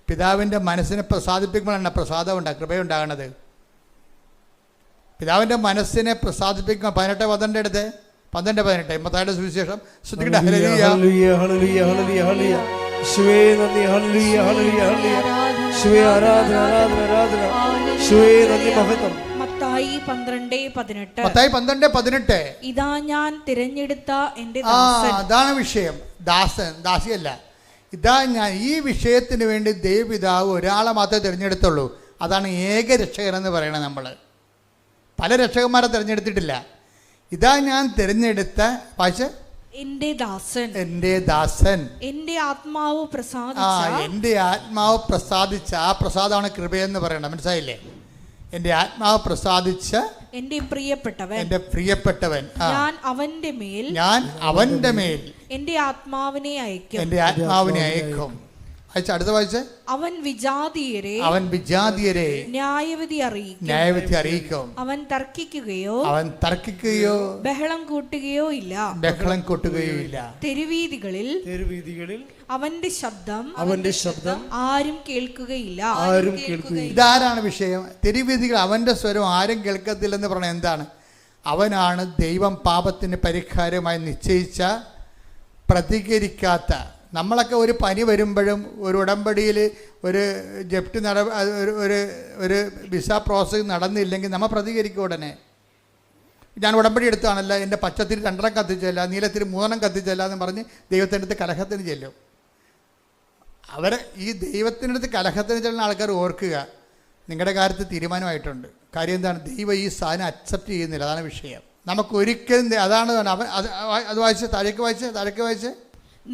പിതാവിൻ്റെ മനസ്സിനെ പ്രസാദിപ്പിക്കുമ്പോഴാണ് പ്രസാദം കൃപയുണ്ടാകണത്. പിതാവിൻ്റെ മനസ്സിനെ പ്രസാദിപ്പിക്കുമ്പോൾ 18:12 എടുത്ത് 12:18 മത്തായിയുടെ സുവിശേഷം. ശ്രദ്ധിക്കട്ടെ. ഹല്ലേലൂയ ഹല്ലേലൂയ ഹല്ലേലൂയ ഹല്ലേലൂയ. യേശുവേ നന്ദി. ഹല്ലേലൂയ ഹല്ലേലൂയ ഹല്ലേലൂയ. യേശുവേ ആരാധന ആരാധന ആരാധന. യേശുവേ നന്ദി മഹത്വം. മത്തായി 12:18. മത്തായി 12:18. ഇതാ ഞാൻ തിരഞ്ഞെടുത്ത എൻ്റെ ദാസൻ. അതാണ് വിഷയം. ദാസൻ, ദാസിയല്ല. ഇതാ ഞാൻ. ഈ വിഷയത്തിന് വേണ്ടി ദൈവപിതാവ് ഒരാളെ മാത്രമേ തിരഞ്ഞെടുത്തുള്ളൂ. അതാണ് ഏക രക്ഷകൻ എന്ന് പറയണത്. നമ്മൾ പല രക്ഷകന്മാരെ തിരഞ്ഞെടുത്തിട്ടില്ല. ഇതാ ഞാൻ തിരഞ്ഞെടുത്ത എൻ്റെ ദാസൻ, എൻ്റെ ദാസൻ, എൻ്റെ ആത്മാവ് പ്രസാദിച്ച. എൻ്റെ ആത്മാവ് പ്രസാദിച്ച. ആ പ്രസാദമാണ് കൃപയെന്ന് പറയണം. മനസ്സിലായില്ലേ? എൻ്റെ ആത്മാവ് പ്രസാദിച്ച എൻ്റെ പ്രിയപ്പെട്ടവൻ, എൻ്റെ പ്രിയപ്പെട്ടവൻ. ഞാൻ അവന്റെ മേൽ എൻ്റെ ആത്മാവിനെ അയക്കും. എൻ്റെ ആത്മാവിനെ അയക്കും. അടുത്ത വായിച്ചേ. അവൻ വിജാതീയരെ ന്യായവിധി അറിയിക്കും. അവൻ തർക്കിക്കുകയോ ബഹളം കൂട്ടുകയോ ഇല്ല. തെരുവീതികളിൽ അവന്റെ ശബ്ദം ആരും കേൾക്കുകയില്ല. ഇതാരാണ് വിഷയം? തെരുവീതികൾ അവന്റെ സ്വരം ആരും കേൾക്കത്തില്ലെന്ന് പറഞ്ഞാൽ എന്താണ്? അവനാണ് ദൈവം പാപത്തിന് പരിഹാരമായി നിശ്ചയിച്ച, പ്രതികരിക്കാത്ത. നമ്മളൊക്കെ ഒരു പനി വരുമ്പോഴും ഒരു ഉടമ്പടിയിൽ ഒരു ജപ്തി ഒരു വിസ പ്രോസസ് നടന്നില്ലെങ്കിൽ നമ്മൾ പ്രതികരിക്കും ഉടനെ. ഞാൻ ഉടമ്പടി എടുത്താണല്ല, എൻ്റെ പച്ചത്തിരി 2 കത്തിച്ചല്ല, നീലത്തിരി 3 കത്തിച്ചല്ല എന്ന് പറഞ്ഞ് ദൈവത്തിൻ്റെ അടുത്ത് കലഹത്തിന് ചെല്ലും. ഈ ദൈവത്തിൻ്റെ അടുത്ത് കലഹത്തിന് ചെല്ലുന്ന ആൾക്കാർ ഓർക്കുക, നിങ്ങളുടെ കാര്യത്തിൽ തീരുമാനമായിട്ടുണ്ട്. കാര്യം എന്താണ്? ദൈവം ഈ സാധനം അക്സെപ്റ്റ് ചെയ്യുന്നില്ല. അതാണ് വിഷയം. നമുക്കൊരിക്കലും അതാണ്. അത് വായിച്ച് താഴേക്ക് വായിച്ച്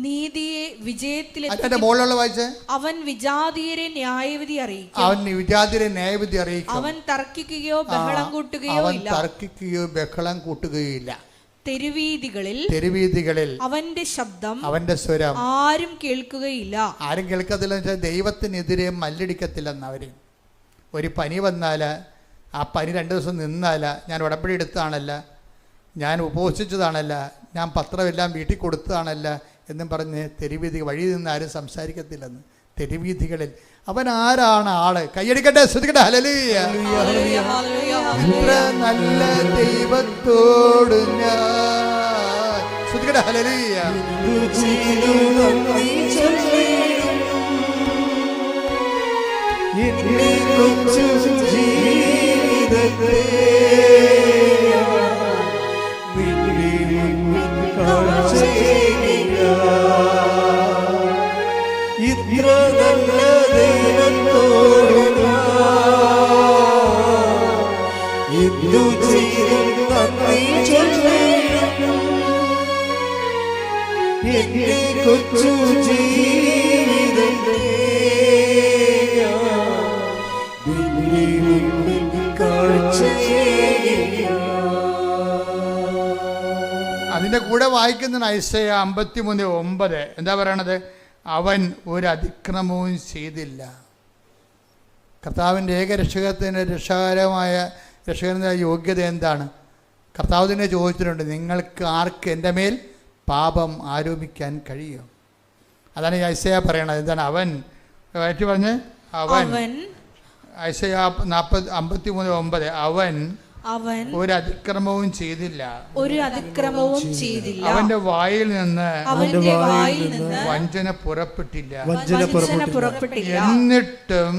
നീതിയെ വിജയത്തിൽ അവൻ വിജാതീയരെ ന്യായവിധി അറിയിക്കും. അവൻ തർക്കിക്കുകയോ ബഹളം കൂട്ടുകയോ ഇല്ല. തെരുവീതികളിൽ അവന്റെ സ്വരം ആരും കേൾക്കുകയില്ല. ആരും കേൾക്കത്തില്ല. ദൈവത്തിനെതിരെ മല്ലടിക്കത്തില്ലെന്ന്. അവര് ഒരു പനി വന്നാൽ ആ പനി 2 ദിവസം നിന്നാൽ, ഞാൻ ഉടമ്പടി എടുത്തതാണല്ല, ഞാൻ ഉപവസിച്ചതാണല്ല, ഞാൻ പത്രമെല്ലാം വീട്ടിൽ കൊടുത്തതാണല്ല എന്നും പറഞ്ഞ് തെരുവീതി വഴി നിന്ന് ആരും സംസാരിക്കത്തില്ലെന്ന്. തെരുവീതികളിൽ അവൻ ആരാണ്? ആള്. കയ്യടിക്കട്ടെ, ശ്രദ്ധിക്കട്ടെ. ഹല്ലേലൂയ. ഇത്ര നല്ല ദൈവത്തോട് ഞാൻ. ശ്രദ്ധിക്കട്ടെ. ഹല്ലേലൂയ. ഇത്ര നല്ല ദൈവത്തോട് എന്തു ചെയ്യും നന്ദി ചൊല്ലിടുന്നു. എന്റെ കൊച്ചു ജീവിതത്തെ അതിൻ്റെ കൂടെ വായിക്കുന്ന ഐസയ 53:9 എന്താ പറയണത്? അവൻ ഒരു അതിക്രമവും ചെയ്തില്ല. കർത്താവിൻ്റെ ഏകരക്ഷകത്തിൻ്റെ രക്ഷകൻ്റെ യോഗ്യത എന്താണ്? കർത്താവ് തന്നെ ചോദിച്ചിട്ടുണ്ട്, നിങ്ങൾക്ക് ആർക്ക് എൻ്റെ മേൽ പാപം ആരോപിക്കാൻ കഴിയും? അതാണ് ഈ ഐസയ പറയണത്. എന്താണ് അവൻ പറഞ്ഞ്? അവൻ ഐസയ 53:9 അവൻ ഒരു അതിക്രമവും ചെയ്തില്ല. അവന്റെ വായിൽ നിന്ന് വഞ്ചന പുറപ്പെട്ടില്ല. എന്നിട്ടും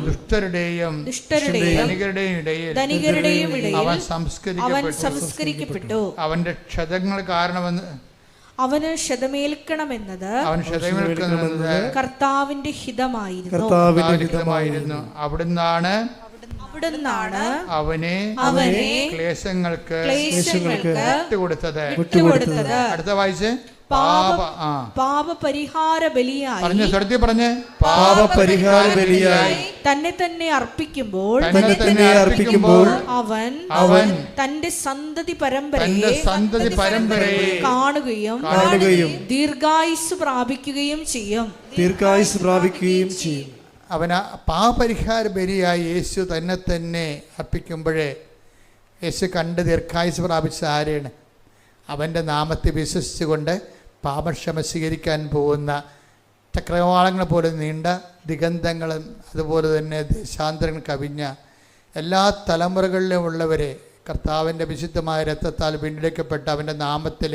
ദുഷ്ടരുടെയും ധനികരുടെയും ഇടയിൽ അവൻ സംസ്കരിക്കപ്പെട്ടു. അവന്റെ ക്ഷതങ്ങൾ കാരണമെന്ന് അവന് ക്ഷതമേൽക്കണമെന്നത് കർത്താവിന്റെ ഹിതമായിരുന്നു. അവിടുന്നാണ് അവനെ ക്ലേശങ്ങൾക്ക് വിട്ടുകൊടുത്തത്. അടുത്ത വായിച്ച് പാപപരിഹാര ബലിയായി പാപപരിഹാര ബലിയായി തന്നെ തന്നെ അർപ്പിക്കുമ്പോൾ അവൻ തന്റെ സന്തതി പരമ്പരയെ കാണുകയും ദീർഘായുസ് പ്രാപിക്കുകയും ചെയ്യും. അവൻ പാപപരിഹാര ബലിയായി യേശു തന്നെ തന്നെ അർപ്പിക്കുമ്പോഴേ യേശു കണ്ട് ദീർഘായുസ് പ്രാപിച്ച ആരെയാണ്? അവൻ്റെ നാമത്തെ വിശ്വസിച്ചുകൊണ്ട് പാപക്ഷമ സ്വീകരിക്കാൻ പോകുന്ന ചക്രവാളങ്ങൾ പോലെ നീണ്ട ദിഗന്ധങ്ങളും അതുപോലെ തന്നെ ദേശാന്തരങ്ങൾ കവിഞ്ഞ എല്ലാ തലമുറകളിലും ഉള്ളവരെ കർത്താവിൻ്റെ വിശുദ്ധമായ രക്തത്താൽ വീണ്ടെടുക്കപ്പെട്ട അവൻ്റെ നാമത്തിൽ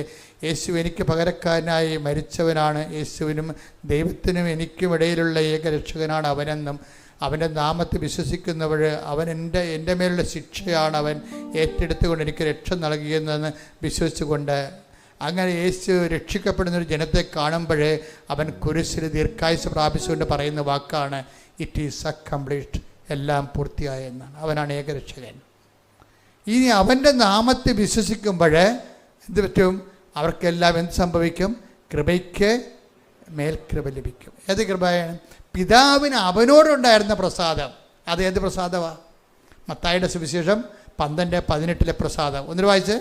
യേശു എനിക്ക് പകരക്കാരനായി മരിച്ചവനാണ്, യേശുവിനും ദൈവത്തിനും എനിക്കും ഇടയിലുള്ള ഏകരക്ഷകനാണ് അവനെന്നും അവൻ്റെ നാമത്തെ വിശ്വസിക്കുന്നവർ അവൻ എൻ്റെ മേലുള്ള ശിക്ഷയാണ് അവൻ ഏറ്റെടുത്തുകൊണ്ട് എനിക്ക് രക്ഷ നൽകിയെന്ന് വിശ്വസിച്ചുകൊണ്ട് അങ്ങനെ യേശു രക്ഷിക്കപ്പെടുന്നൊരു ജനത്തെ കാണുമ്പോഴേ അവൻ കുരിശിൽ ദീർഘായുസ് പ്രാപിച്ചുകൊണ്ട് പറയുന്ന വാക്കാണ് ഇറ്റ് ഈസ് അക്കംപ്ലീറ്റ്, എല്ലാം പൂർത്തിയായെന്നാണ്. അവനാണ് ഏകരക്ഷകൻ. ഇനി അവൻ്റെ നാമത്തെ വിശ്വസിക്കുമ്പോൾ എന്ത് പറ്റും? അവർക്കെല്ലാം എന്ത് സംഭവിക്കും? കൃപയ്ക്ക് മേൽകൃപ ലഭിക്കും. ഏത് കൃപയാണ്? പിതാവിന് അവനോടുണ്ടായിരുന്ന പ്രസാദം. അത് ഏത് പ്രസാദമാണ്? മത്തായിയുടെ സുവിശേഷം 12:18 പ്രസാദം. ഒന്നിന് വായിച്ച്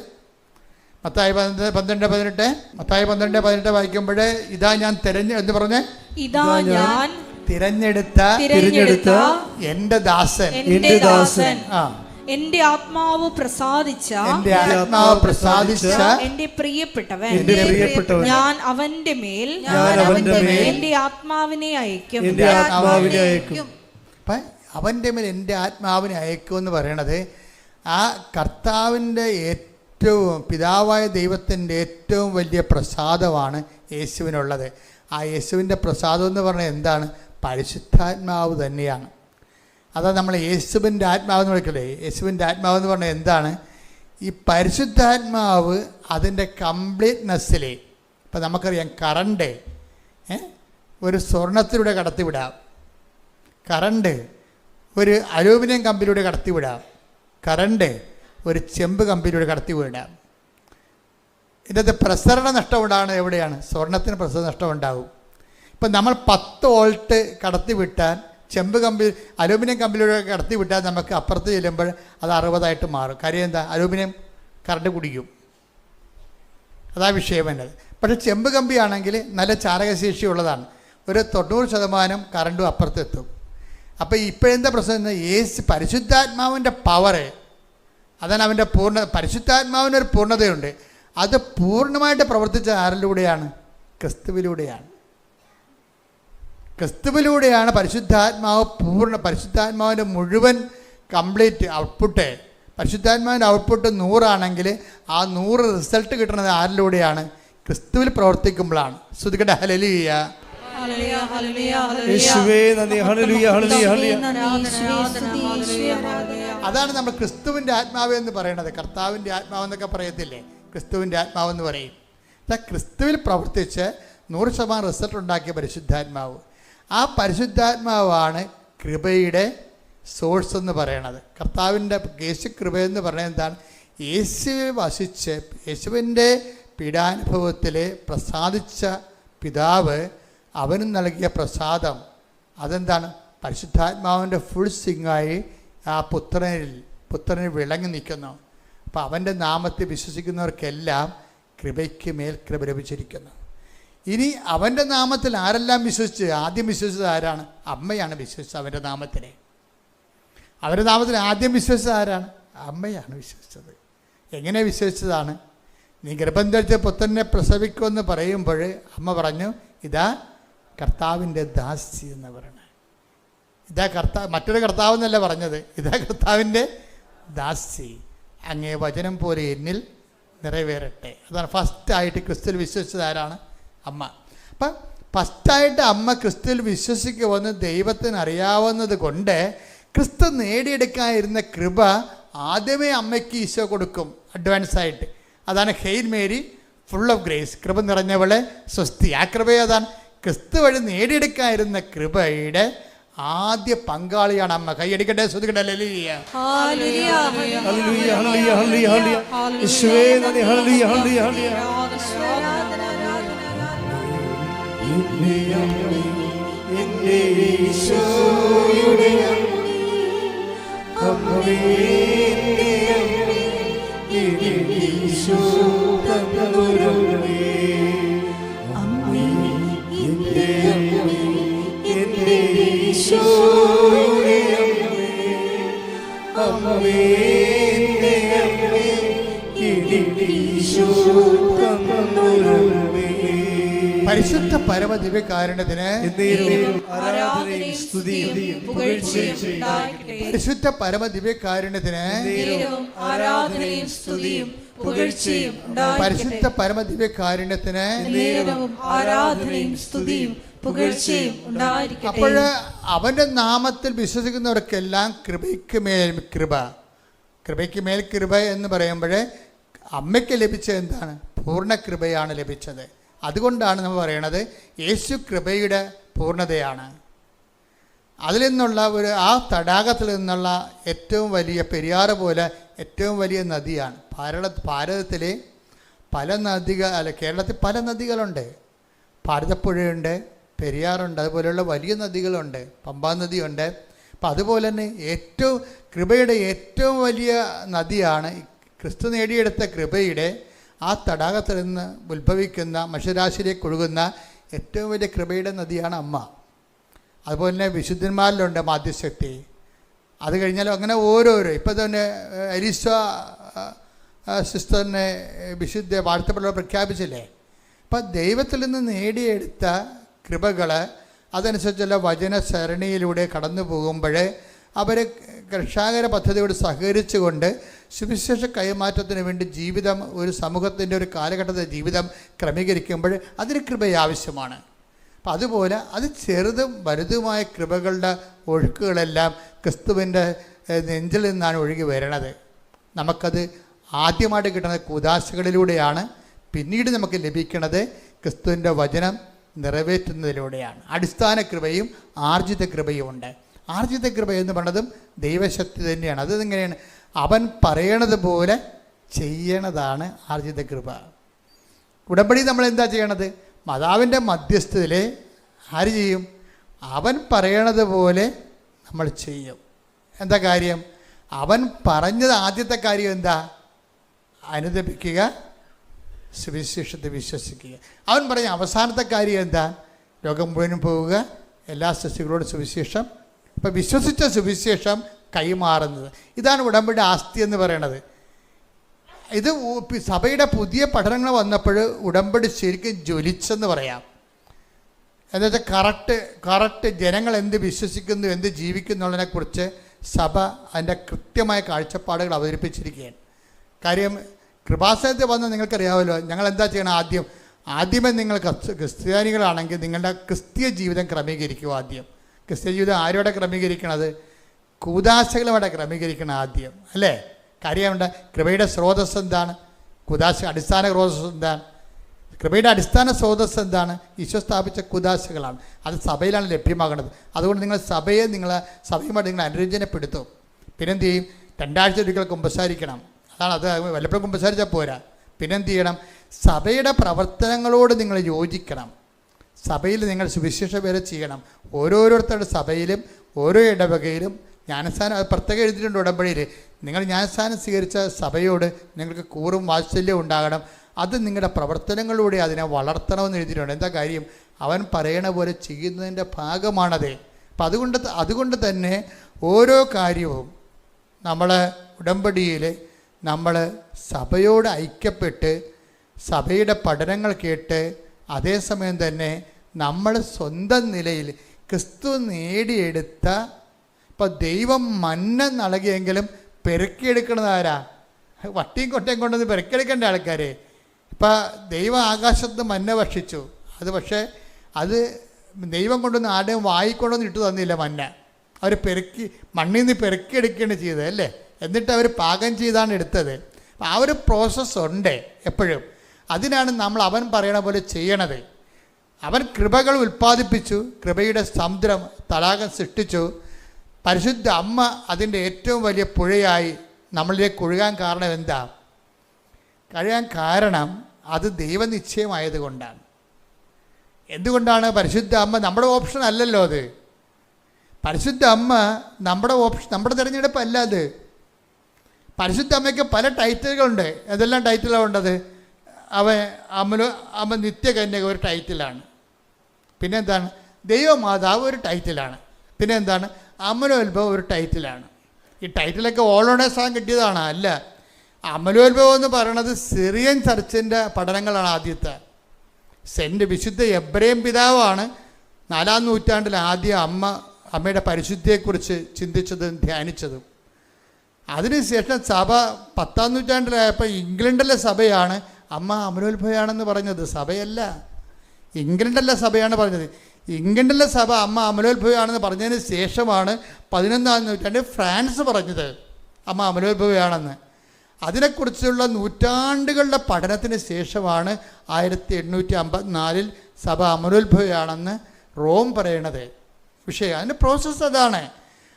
മത്തായി 12:18. മത്തായി 12:18 വായിക്കുമ്പോൾ ഇതാ ഞാൻ എന്ന് പറഞ്ഞ് ഇതാ ഞാൻ തിരഞ്ഞെടുത്ത എന്റെ ദാസൻ എന്റെ ആത്മാവ് പ്രസാദിച്ച എന്റെ പ്രിയപ്പെട്ടവൻ ഞാൻ അവന്റെ മേൽ എന്റെ ആത്മാവിനെ അയക്കും. അവന്റെ മേൽ എൻ്റെ ആത്മാവിനെ അയക്കും എന്ന് പറയണത് ആ കർത്താവിൻ്റെ ഏറ്റവും പിതാവായ ദൈവത്തിൻ്റെ ഏറ്റവും വലിയ പ്രസാദമാണ് യേശുവിനുള്ളത്. ആ യേശുവിൻ്റെ പ്രസാദം എന്ന് പറഞ്ഞാൽ എന്താണ്? പരിശുദ്ധാത്മാവ് തന്നെയാണ്. അതാ നമ്മൾ യേശുവിൻ്റെ ആത്മാവെന്ന് വിളിക്കല്ലേ. യേശുവിൻ്റെ ആത്മാവെന്ന് പറഞ്ഞാൽ എന്താണ്? ഈ പരിശുദ്ധാത്മാവ് അതിൻ്റെ കംപ്ലീറ്റ്നെസ്സിൽ ഇപ്പം നമുക്കറിയാം കറണ്ട് ഒരു സ്വർണത്തിലൂടെ കടത്തിവിടാം, കറണ്ട് ഒരു അലൂമിനിയം കമ്പിലൂടെ കടത്തിവിടാം, കറണ്ട് ഒരു ചെമ്പ് കമ്പിലൂടെ കടത്തിവിടാം. ഇതിൻ്റെ പ്രസരണ നഷ്ടം ഉണ്ടാകുന്നത് എവിടെയാണ്? സ്വർണത്തിന് പ്രസരണ നഷ്ടം ഉണ്ടാകും. ഇപ്പം നമ്മൾ 10 വോൾട്ട് കടത്തിവിട്ടാൽ ചെമ്പ് കമ്പി അലൂമിനിയം കമ്പിലൂടെ കടത്തി വിട്ടാൽ നമുക്ക് അപ്പുറത്ത് ചെല്ലുമ്പോൾ അത് 60 മാറും. കാര്യം എന്താ? അലൂമിനിയം കറണ്ട് കുടിക്കും. അതാ വിഷയം എന്നത്. പക്ഷേ ചെമ്പ് കമ്പിയാണെങ്കിൽ നല്ല ചാലകശേഷി ഉള്ളതാണ്. ഒരു 90% കറണ്ടും അപ്പുറത്തെത്തും. അപ്പോൾ ഇപ്പോഴെന്താ പ്രശ്നം? പരിശുദ്ധാത്മാവിൻ്റെ പവർ, അതാണ് അവൻ്റെ പരിശുദ്ധാത്മാവിനൊരു പൂർണ്ണതയുണ്ട്. അത് പൂർണ്ണമായിട്ട് പ്രവർത്തിച്ച ആരിലൂടെയാണ്? ക്രിസ്തുവിലൂടെയാണ്. ക്രിസ്തുവിലൂടെയാണ് പരിശുദ്ധാത്മാവിൻ്റെ മുഴുവൻ കംപ്ലീറ്റ് ഔട്ട്പുട്ട്. പരിശുദ്ധാത്മാവിൻ്റെ ഔട്ട്പുട്ട് 100 ആണെങ്കിൽ ആ 100 റിസൾട്ട് കിട്ടുന്നത് ആരിലൂടെയാണ്? ക്രിസ്തുവിൽ പ്രവർത്തിക്കുമ്പോഴാണ്. ശ്രുതികട്ടെ ഹല്ലേലൂയ. അതാണ് നമ്മൾ ക്രിസ്തുവിൻ്റെ ആത്മാവ് എന്ന് പറയുന്നത്. കർത്താവിൻ്റെ ആത്മാവെന്നൊക്കെ പറയത്തില്ലേ? ക്രിസ്തുവിൻ്റെ ആത്മാവെന്ന് പറയും. ക്രിസ്തുവിൽ പ്രവർത്തിച്ച് 100% റിസൾട്ട് ഉണ്ടാക്കിയ പരിശുദ്ധാത്മാവ്. ആ പരിശുദ്ധാത്മാവാണ് കൃപയുടെ സോഴ്സ് എന്ന് പറയണത്. കർത്താവിൻ്റെ യേശു കൃപയെന്ന് പറയുന്നത് എന്താണ്? യേശുവിൽ വസിച്ച് യേശുവിൻ്റെ പീഡാനുഭവത്തിൽ പ്രസാദിച്ച പിതാവ് അവനും നൽകിയ പ്രസാദം അതെന്താണ്? പരിശുദ്ധാത്മാവിൻ്റെ ഫുൾ സിംഗായി ആ പുത്രനിൽ വിളങ്ങി നിൽക്കുന്നു. അപ്പോൾ അവൻ്റെ നാമത്തിൽ വിശ്വസിക്കുന്നവർക്കെല്ലാം കൃപയ്ക്ക് മേൽ കൃപ ലഭിച്ചിരിക്കുന്നു. ഇനി അവൻ്റെ നാമത്തിൽ ആരെല്ലാം വിശ്വസിച്ച്? ആദ്യം വിശ്വസിച്ചത് ആരാണ്? അമ്മയാണ് വിശ്വസിച്ചത്. അവൻ്റെ നാമത്തിൽ ആദ്യം വിശ്വസിച്ചത് ആരാണ്? അമ്മയാണ് വിശ്വസിച്ചത്. എങ്ങനെ വിശ്വസിച്ചതാണ്? നീ ഗർഭം ധരിച്ച പുത്രനെ പ്രസവിക്കുമെന്ന് പറയുമ്പോൾ അമ്മ പറഞ്ഞു, ഇതാ കർത്താവിൻ്റെ ദാസി എന്ന് പറയണേ. ഇതാ മറ്റൊരു കർത്താവ് എന്നല്ല പറഞ്ഞത്, ഇതാ കർത്താവിൻ്റെ ദാസി, അങ്ങേ വചനം പോലെ എന്നിൽ നിറവേറട്ടെ. അതാണ് ഫസ്റ്റായിട്ട് ക്രിസ്തുവിൽ വിശ്വസിച്ചത് ആരാണ്? അമ്മ. അപ്പം ഫസ്റ്റായിട്ട് അമ്മ ക്രിസ്തുവിൽ വിശ്വസിക്കുമെന്ന് ദൈവത്തിന് അറിയാവുന്നത് കൊണ്ട് ക്രിസ്തു നേടിയെടുക്കാനിരുന്ന കൃപ ആദ്യമേ അമ്മയ്ക്ക് ഈശോ കൊടുക്കും അഡ്വാൻസായിട്ട്. അതാണ് hail Mary full of grace, കൃപ നിറഞ്ഞവളെ സ്വസ്തി. ആ കൃപ അതാണ് ക്രിസ്തു വഴി നേടിയെടുക്കാനിരുന്ന കൃപയുടെ ആദ്യ പങ്കാളിയാണ് അമ്മ. കൈയടിക്കട്ടെ, ശ്രുതിക്കട്ടെ. ഹല്ലേലൂയ. ഹല്ലേലൂയ ഹല്ലേലൂയ ഹല്ലേലൂയ ഹല്ലേലൂയ. യേശുവേ നന്ദി. ഹല്ലേലൂയ ഹല്ലേലൂയ ഹല്ലേലൂയ. എന്റെ അമ്മേ, എന്റെ ഈശോയുടെ അമ്മേ, അമ്മേ എന്റെ അമ്മേ, എന്റെ ഈശോ തന്നൊരമ്മേ. അമ്മേ എന്റെ അമ്മേ, എന്റെ ഈശോയുടെ അമ്മേ, അമ്മേ എന്റെ അമ്മേ, എന്റെ ഈശോ തന്നൊരമ്മേ. പരിശുദ്ധ പരമദിവ്യകാരുണ്യത്തിന് ആരാധനയും സ്തുതിയും പുകഴ്ചയും ഉണ്ടായിരിക്കട്ടെ. പരിശുദ്ധ പരമദിവ്യകാരുണ്യത്തിന് ആരാധനയും സ്തുതിയും പുകഴ്ചയും പരിശുദ്ധ പരമദിവ്യകാരുണ്യത്തിന് ആരാധനയും സ്തുതിയും പുകഴ്ചയും ഉണ്ടായിരിക്കട്ടെ. അപ്പോൾ അവന്റെ നാമത്തിൽ വിശ്വസിക്കുന്നവർക്കെല്ലാം കൃപയ്ക്ക് മേൽ കൃപ, കൃപയ്ക്ക് മേൽ കൃപ എന്ന് പറയുമ്പോൾ അമ്മയ്ക്ക് ലഭിച്ചത് എന്താണ്? പൂർണ്ണ കൃപയാണ് ലഭിച്ചത്. അതുകൊണ്ടാണ് നമ്മൾ പറയണത് യേശു കൃപയുടെ പൂർണ്ണതയാണ്. അതിൽ നിന്നുള്ള ആ തടാകത്തിൽ നിന്നുള്ള ഏറ്റവും വലിയ പെരിയാറ് പോലെ ഏറ്റവും വലിയ നദിയാണ്. ഭാരതത്തിലെ പല കേരളത്തിൽ പല നദികളുണ്ട്. ഭാരതപ്പുഴയുണ്ട്, പെരിയാറുണ്ട്, അതുപോലെയുള്ള വലിയ നദികളുണ്ട്, പമ്പാ നദിയുണ്ട്. അപ്പം അതുപോലെ തന്നെ കൃപയുടെ ഏറ്റവും വലിയ നദിയാണ് ക്രിസ്തു നേടിയെടുത്ത കൃപയുടെ ആ തടാകത്തിൽ നിന്ന് ഉത്ഭവിക്കുന്ന മനുഷ്യരാശിയിലേക്ക് ഒഴുകുന്ന ഏറ്റവും വലിയ കൃപയുടെ നദിയാണ് അമ്മ. അതുപോലെ തന്നെ വിശുദ്ധന്മാരിലുണ്ട് മാധ്യശക്തി. അത് കഴിഞ്ഞാൽ അങ്ങനെ ഓരോരോ ഇപ്പം തന്നെ അലീസ സിസ്റ്ററിനെ വിശുദ്ധ വാഴ്ത്തപ്പെട്ട പ്രഖ്യാപിച്ചില്ലേ. അപ്പം ദൈവത്തിൽ നിന്ന് നേടിയെടുത്ത കൃപകൾ അതനുസരിച്ചുള്ള വചന സരണിയിലൂടെ കടന്നു പോകുമ്പോൾ അവർ രക്ഷാകര പദ്ധതിയോട് സഹകരിച്ചുകൊണ്ട് സുവിശേഷ കൈമാറ്റത്തിന് വേണ്ടി ജീവിതം, ഒരു സമൂഹത്തിൻ്റെ ഒരു കാലഘട്ടത്തെ ജീവിതം ക്രമീകരിക്കുമ്പോൾ അതിന് കൃപ ആവശ്യമാണ്. അപ്പം അതുപോലെ അത് ചെറുതും വലുതുമായ കൃപകളുടെ ഒഴുക്കുകളെല്ലാം ക്രിസ്തുവിൻ്റെ നെഞ്ചിൽ നിന്നാണ് ഒഴുകി വരണത്. നമുക്കത് ആദ്യമായിട്ട് കിട്ടുന്നത് കൂദാശകളിലൂടെയാണ്. പിന്നീട് നമുക്ക് ലഭിക്കുന്നത് ക്രിസ്തുവിൻ്റെ വചനം നിറവേറ്റുന്നതിലൂടെയാണ്. അടിസ്ഥാന കൃപയും ആർജിത കൃപയും ഉണ്ട്. ആർജിത കൃപ എന്ന് പറയുന്നതും ദൈവശക്തി തന്നെയാണ്. അതെങ്ങനെയാണ്? അവൻ പറയണത് പോലെ ചെയ്യണതാണ് ആർജിത കൃപ. ഉടമ്പടി നമ്മൾ എന്താ ചെയ്യണത്? മാതാവിൻ്റെ മധ്യസ്ഥതയിൽ ആര് ചെയ്യും? അവൻ പറയണത് പോലെ നമ്മൾ ചെയ്യും. എന്താ കാര്യം? അവൻ പറഞ്ഞത് ആദ്യത്തെ കാര്യം എന്താ? അനുദപിക്കുക, സുവിശേഷത്തെ വിശ്വസിക്കുക. അവൻ പറഞ്ഞ അവസാനത്തെ കാര്യം എന്താ? ലോകം മുഴുവനും പോവുക, എല്ലാ സൃഷ്ടികളോടും സുവിശേഷം. ഇപ്പം വിശ്വസിച്ച സുവിശേഷം കൈമാറുന്നത്. ഇതാണ് ഉടമ്പടി ആസ്തി എന്ന് പറയണത്. ഇത് സഭയുടെ പുതിയ പഠനങ്ങൾ വന്നപ്പോൾ ഉടമ്പടി ശരിക്കും ജ്വലിച്ചെന്ന് പറയാം. എന്താ വെച്ചാൽ കറക്റ്റ് ജനങ്ങൾ എന്ത് വിശ്വസിക്കുന്നു, എന്ത് ജീവിക്കുന്നു എന്നുള്ളതിനെക്കുറിച്ച് സഭ അതിൻ്റെ കൃത്യമായ കാഴ്ചപ്പാടുകൾ അവതരിപ്പിച്ചിരിക്കുകയാണ്. കാര്യം കൃപാസനത്തിൽ വന്ന് നിങ്ങൾക്കറിയാമല്ലോ, ഞങ്ങൾ എന്താ ചെയ്യണം? ആദ്യമേ നിങ്ങൾ ക്രിസ്ത്യാനികളാണെങ്കിൽ നിങ്ങളുടെ ക്രിസ്തീയ ജീവിതം ക്രമീകരിക്കുക. ആദ്യം ക്രിസ്തീയ ജീവിതം ആരോടെ ക്രമീകരിക്കണത്? കൂദാശകളുടെ ക്രമീകരിക്കണം ആദ്യം, അല്ലേ? കാര്യമുണ്ട്. കൃപയുടെ സ്രോതസ് എന്താണ്? അടിസ്ഥാന സ്രോതസ് എന്താണ്? കൃപയുടെ അടിസ്ഥാന സ്രോതസ് എന്താണ്? ഈശോ സ്ഥാപിച്ച കൂദാശകളാണ്. അത് സഭയിലാണ് ലഭ്യമാകുന്നത്. അതുകൊണ്ട് നിങ്ങൾ സഭയുമായിട്ട് നിങ്ങൾ അനുരഞ്ജനപ്പെടുത്തും. പിന്നെന്ത് ചെയ്യും? 2 ആഴ്ച ഒരിക്കൽ കുമ്പസാരിക്കണം. അത് വല്ലപ്പോഴും കുമ്പസാരിച്ചാൽ പോരാ. പിന്നെന്ത് ചെയ്യണം? സഭയുടെ പ്രവർത്തനങ്ങളോട് നിങ്ങൾ യോജിക്കണം. സഭയിൽ നിങ്ങൾ സുവിശേഷ വേല ചെയ്യണം. ഓരോരുത്തരുടെ സഭയിലും ഓരോ ഇടവകയിലും ജ്ഞാനസ്ഥാനം, അത് പ്രത്യേകം എഴുതിയിട്ടുണ്ട് ഉടമ്പടിയിൽ. നിങ്ങൾ ജ്ഞാനസ്ഥാനം സ്വീകരിച്ച സഭയോട് നിങ്ങൾക്ക് കൂറും വാത്സല്യം ഉണ്ടാകണം. അത് നിങ്ങളുടെ പ്രവർത്തനങ്ങളിലൂടെ അതിനെ വളർത്തണമെന്ന് എഴുതിയിട്ടുണ്ട്. എന്താ കാര്യം? അവൻ പറയണ പോലെ ചെയ്യുന്നതിൻ്റെ ഭാഗമാണത്. അപ്പം അതുകൊണ്ട് തന്നെ ഓരോ കാര്യവും നമ്മൾ ഉടമ്പടിയിൽ നമ്മൾ സഭയോട് ഐക്യപ്പെട്ട് സഭയുടെ പഠനങ്ങൾ കേട്ട് അതേസമയം തന്നെ നമ്മൾ സ്വന്തം നിലയിൽ ക്രിസ്തു നേടിയെടുത്ത, ഇപ്പോൾ ദൈവം മന്ന നൽകിയെങ്കിലും പെരുക്കിയെടുക്കുന്നത് ആരാ? വട്ടിയും കൊട്ടയും കൊണ്ടുവന്ന് പെരുക്കിയെടുക്കേണ്ട ആൾക്കാരെ. ഇപ്പം ദൈവം ആകാശത്ത് മന്ന ഭക്ഷിച്ചു. പക്ഷേ അത് ദൈവം കൊണ്ടുവന്ന് ആരുടെയും വായിക്കൊണ്ടൊന്നും ഇട്ടു തന്നില്ല മന്ന. അവർ മണ്ണിൽ നിന്ന് പെരുക്കിയെടുക്കുകയാണ് ചെയ്തത്, അല്ലേ? എന്നിട്ട് അവർ പാകം ചെയ്താണ് എടുത്തത്. ആ ഒരു പ്രോസസ്സുണ്ട് എപ്പോഴും. അതിനാണ് നമ്മൾ അവൻ പറയണ പോലെ ചെയ്യണത്. അവൻ കൃപകൾ ഉൽപ്പാദിപ്പിച്ചു, കൃപയുടെ സമുദ്രം തടാകം സൃഷ്ടിച്ചു. പരിശുദ്ധ അമ്മ അതിൻ്റെ ഏറ്റവും വലിയ പുഴയായി നമ്മളിലേക്ക് ഒഴുകാൻ കാരണം എന്താ? കാരണം അത് ദൈവനിശ്ചയമായതുകൊണ്ടാണ്. എന്തുകൊണ്ടാണ്? പരിശുദ്ധ അമ്മ നമ്മുടെ ഓപ്ഷൻ അല്ലല്ലോ അത്. പരിശുദ്ധ അമ്മ നമ്മുടെ ഓപ്ഷൻ, നമ്മുടെ തിരഞ്ഞെടുപ്പല്ല അത്. പരിശുദ്ധ അമ്മയ്ക്ക് പല ടൈറ്റിലുകളുണ്ട്. ഏതെല്ലാം ടൈറ്റിലാണ് ഉണ്ടത്? അമ്മ നിത്യകന്യക ഒരു ടൈറ്റിലാണ്. പിന്നെ എന്താണ്? ദൈവമാതാവ് ഒരു ടൈറ്റിലാണ്. പിന്നെ എന്താണ്? അമലോത്ഭവം ഒരു ടൈറ്റിലാണ്. ഈ ടൈറ്റിലൊക്കെ ഓളോണേഴ്സാൻ കിട്ടിയതാണ്. അല്ല, അമലോത്ഭവം എന്ന് പറയുന്നത് സിറിയൻ ചർച്ചിൻ്റെ പഠനങ്ങളാണ്. ആദ്യത്തെ വിശുദ്ധ എബ്രേം പിതാവാണ് 4-ാം നൂറ്റാണ്ടിൽ ആദ്യം അമ്മയുടെ പരിശുദ്ധിയെക്കുറിച്ച് ചിന്തിച്ചതും ധ്യാനിച്ചതും. അതിനുശേഷം സഭ 10-ാം നൂറ്റാണ്ടിലായപ്പോൾ ഇംഗ്ലണ്ടിലെ സഭയാണ് അമ്മ അമലോത്ഭവയാണെന്ന് പറഞ്ഞത്. സഭയല്ല, ഇംഗ്ലണ്ടിലെ സഭയാണ് പറഞ്ഞത്. ഇംഗ്ലണ്ടിലെ സഭ അമ്മ അമലോത്ഭവയാണെന്ന് പറഞ്ഞതിന് ശേഷമാണ് 11-ാം നൂറ്റാണ്ടിൽ ഫ്രാൻസ് പറഞ്ഞത് അമ്മ അമലോത്ഭവയാണെന്ന്. അതിനെക്കുറിച്ചുള്ള നൂറ്റാണ്ടുകളുടെ പഠനത്തിന് ശേഷമാണ് 1854 സഭ അമലോത്ഭവയാണെന്ന് റോം പറയണത്. വിഷയം അതിൻ്റെ പ്രോസസ്സ് അതാണ്.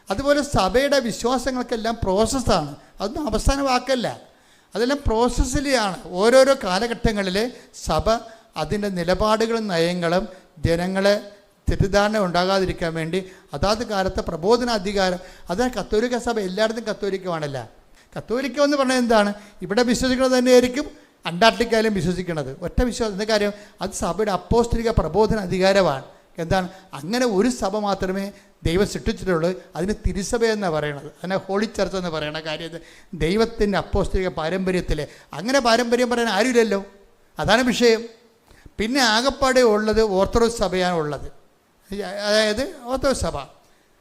അതുപോലെ സഭയുടെ വിശ്വാസങ്ങൾക്കെല്ലാം പ്രോസസ്സാണ്. അതൊന്നും അവസാന വാക്കല്ല, അതെല്ലാം പ്രോസസ്സിലാണ്. ഓരോരോ കാലഘട്ടങ്ങളിൽ സഭ അതിൻ്റെ നിലപാടുകളും നയങ്ങളും ജനങ്ങളെ തെറ്റിദ്ധാരണ ഉണ്ടാകാതിരിക്കാൻ വേണ്ടി അതാത് കാലത്തെ പ്രബോധന അധികാരം. അതാണ് കത്തോലിക്ക സഭ എല്ലായിടത്തും കത്തോലിക്കമാണല്ല. കത്തോലിക്ക എന്ന് പറഞ്ഞാൽ എന്താണ്? ഇവിടെ വിശ്വസിക്കുന്നത് തന്നെയായിരിക്കും അന്റാർട്ടിക്കയിലും വിശ്വസിക്കുന്നത്. ഒറ്റ വിശ്വാസം. എന്താ കാര്യം? അത് സഭയുടെ അപ്പോസ്തലിക പ്രബോധന അധികാരമാണ്. എന്താണ്? അങ്ങനെ ഒരു സഭ മാത്രമേ ദൈവം സൃഷ്ടിച്ചിട്ടുള്ളൂ. അതിന് തിരുസഭ എന്നാണ് പറയണത്. അതിനെ ഹോളി ചർച്ച് എന്ന് പറയണ കാര്യം ദൈവത്തിൻ്റെ അപ്പോസ്തലിക പാരമ്പര്യത്തിൽ. അങ്ങനെ പാരമ്പര്യം പറയാൻ ആരുമില്ലല്ലോ. അതാണ് വിഷയം. പിന്നെ ആകപ്പാടെ ഉള്ളത് ഓർത്തഡോക്സ് സഭയാണ് ഉള്ളത്. അതായത് ഓർത്തഡോക്സ് സഭ,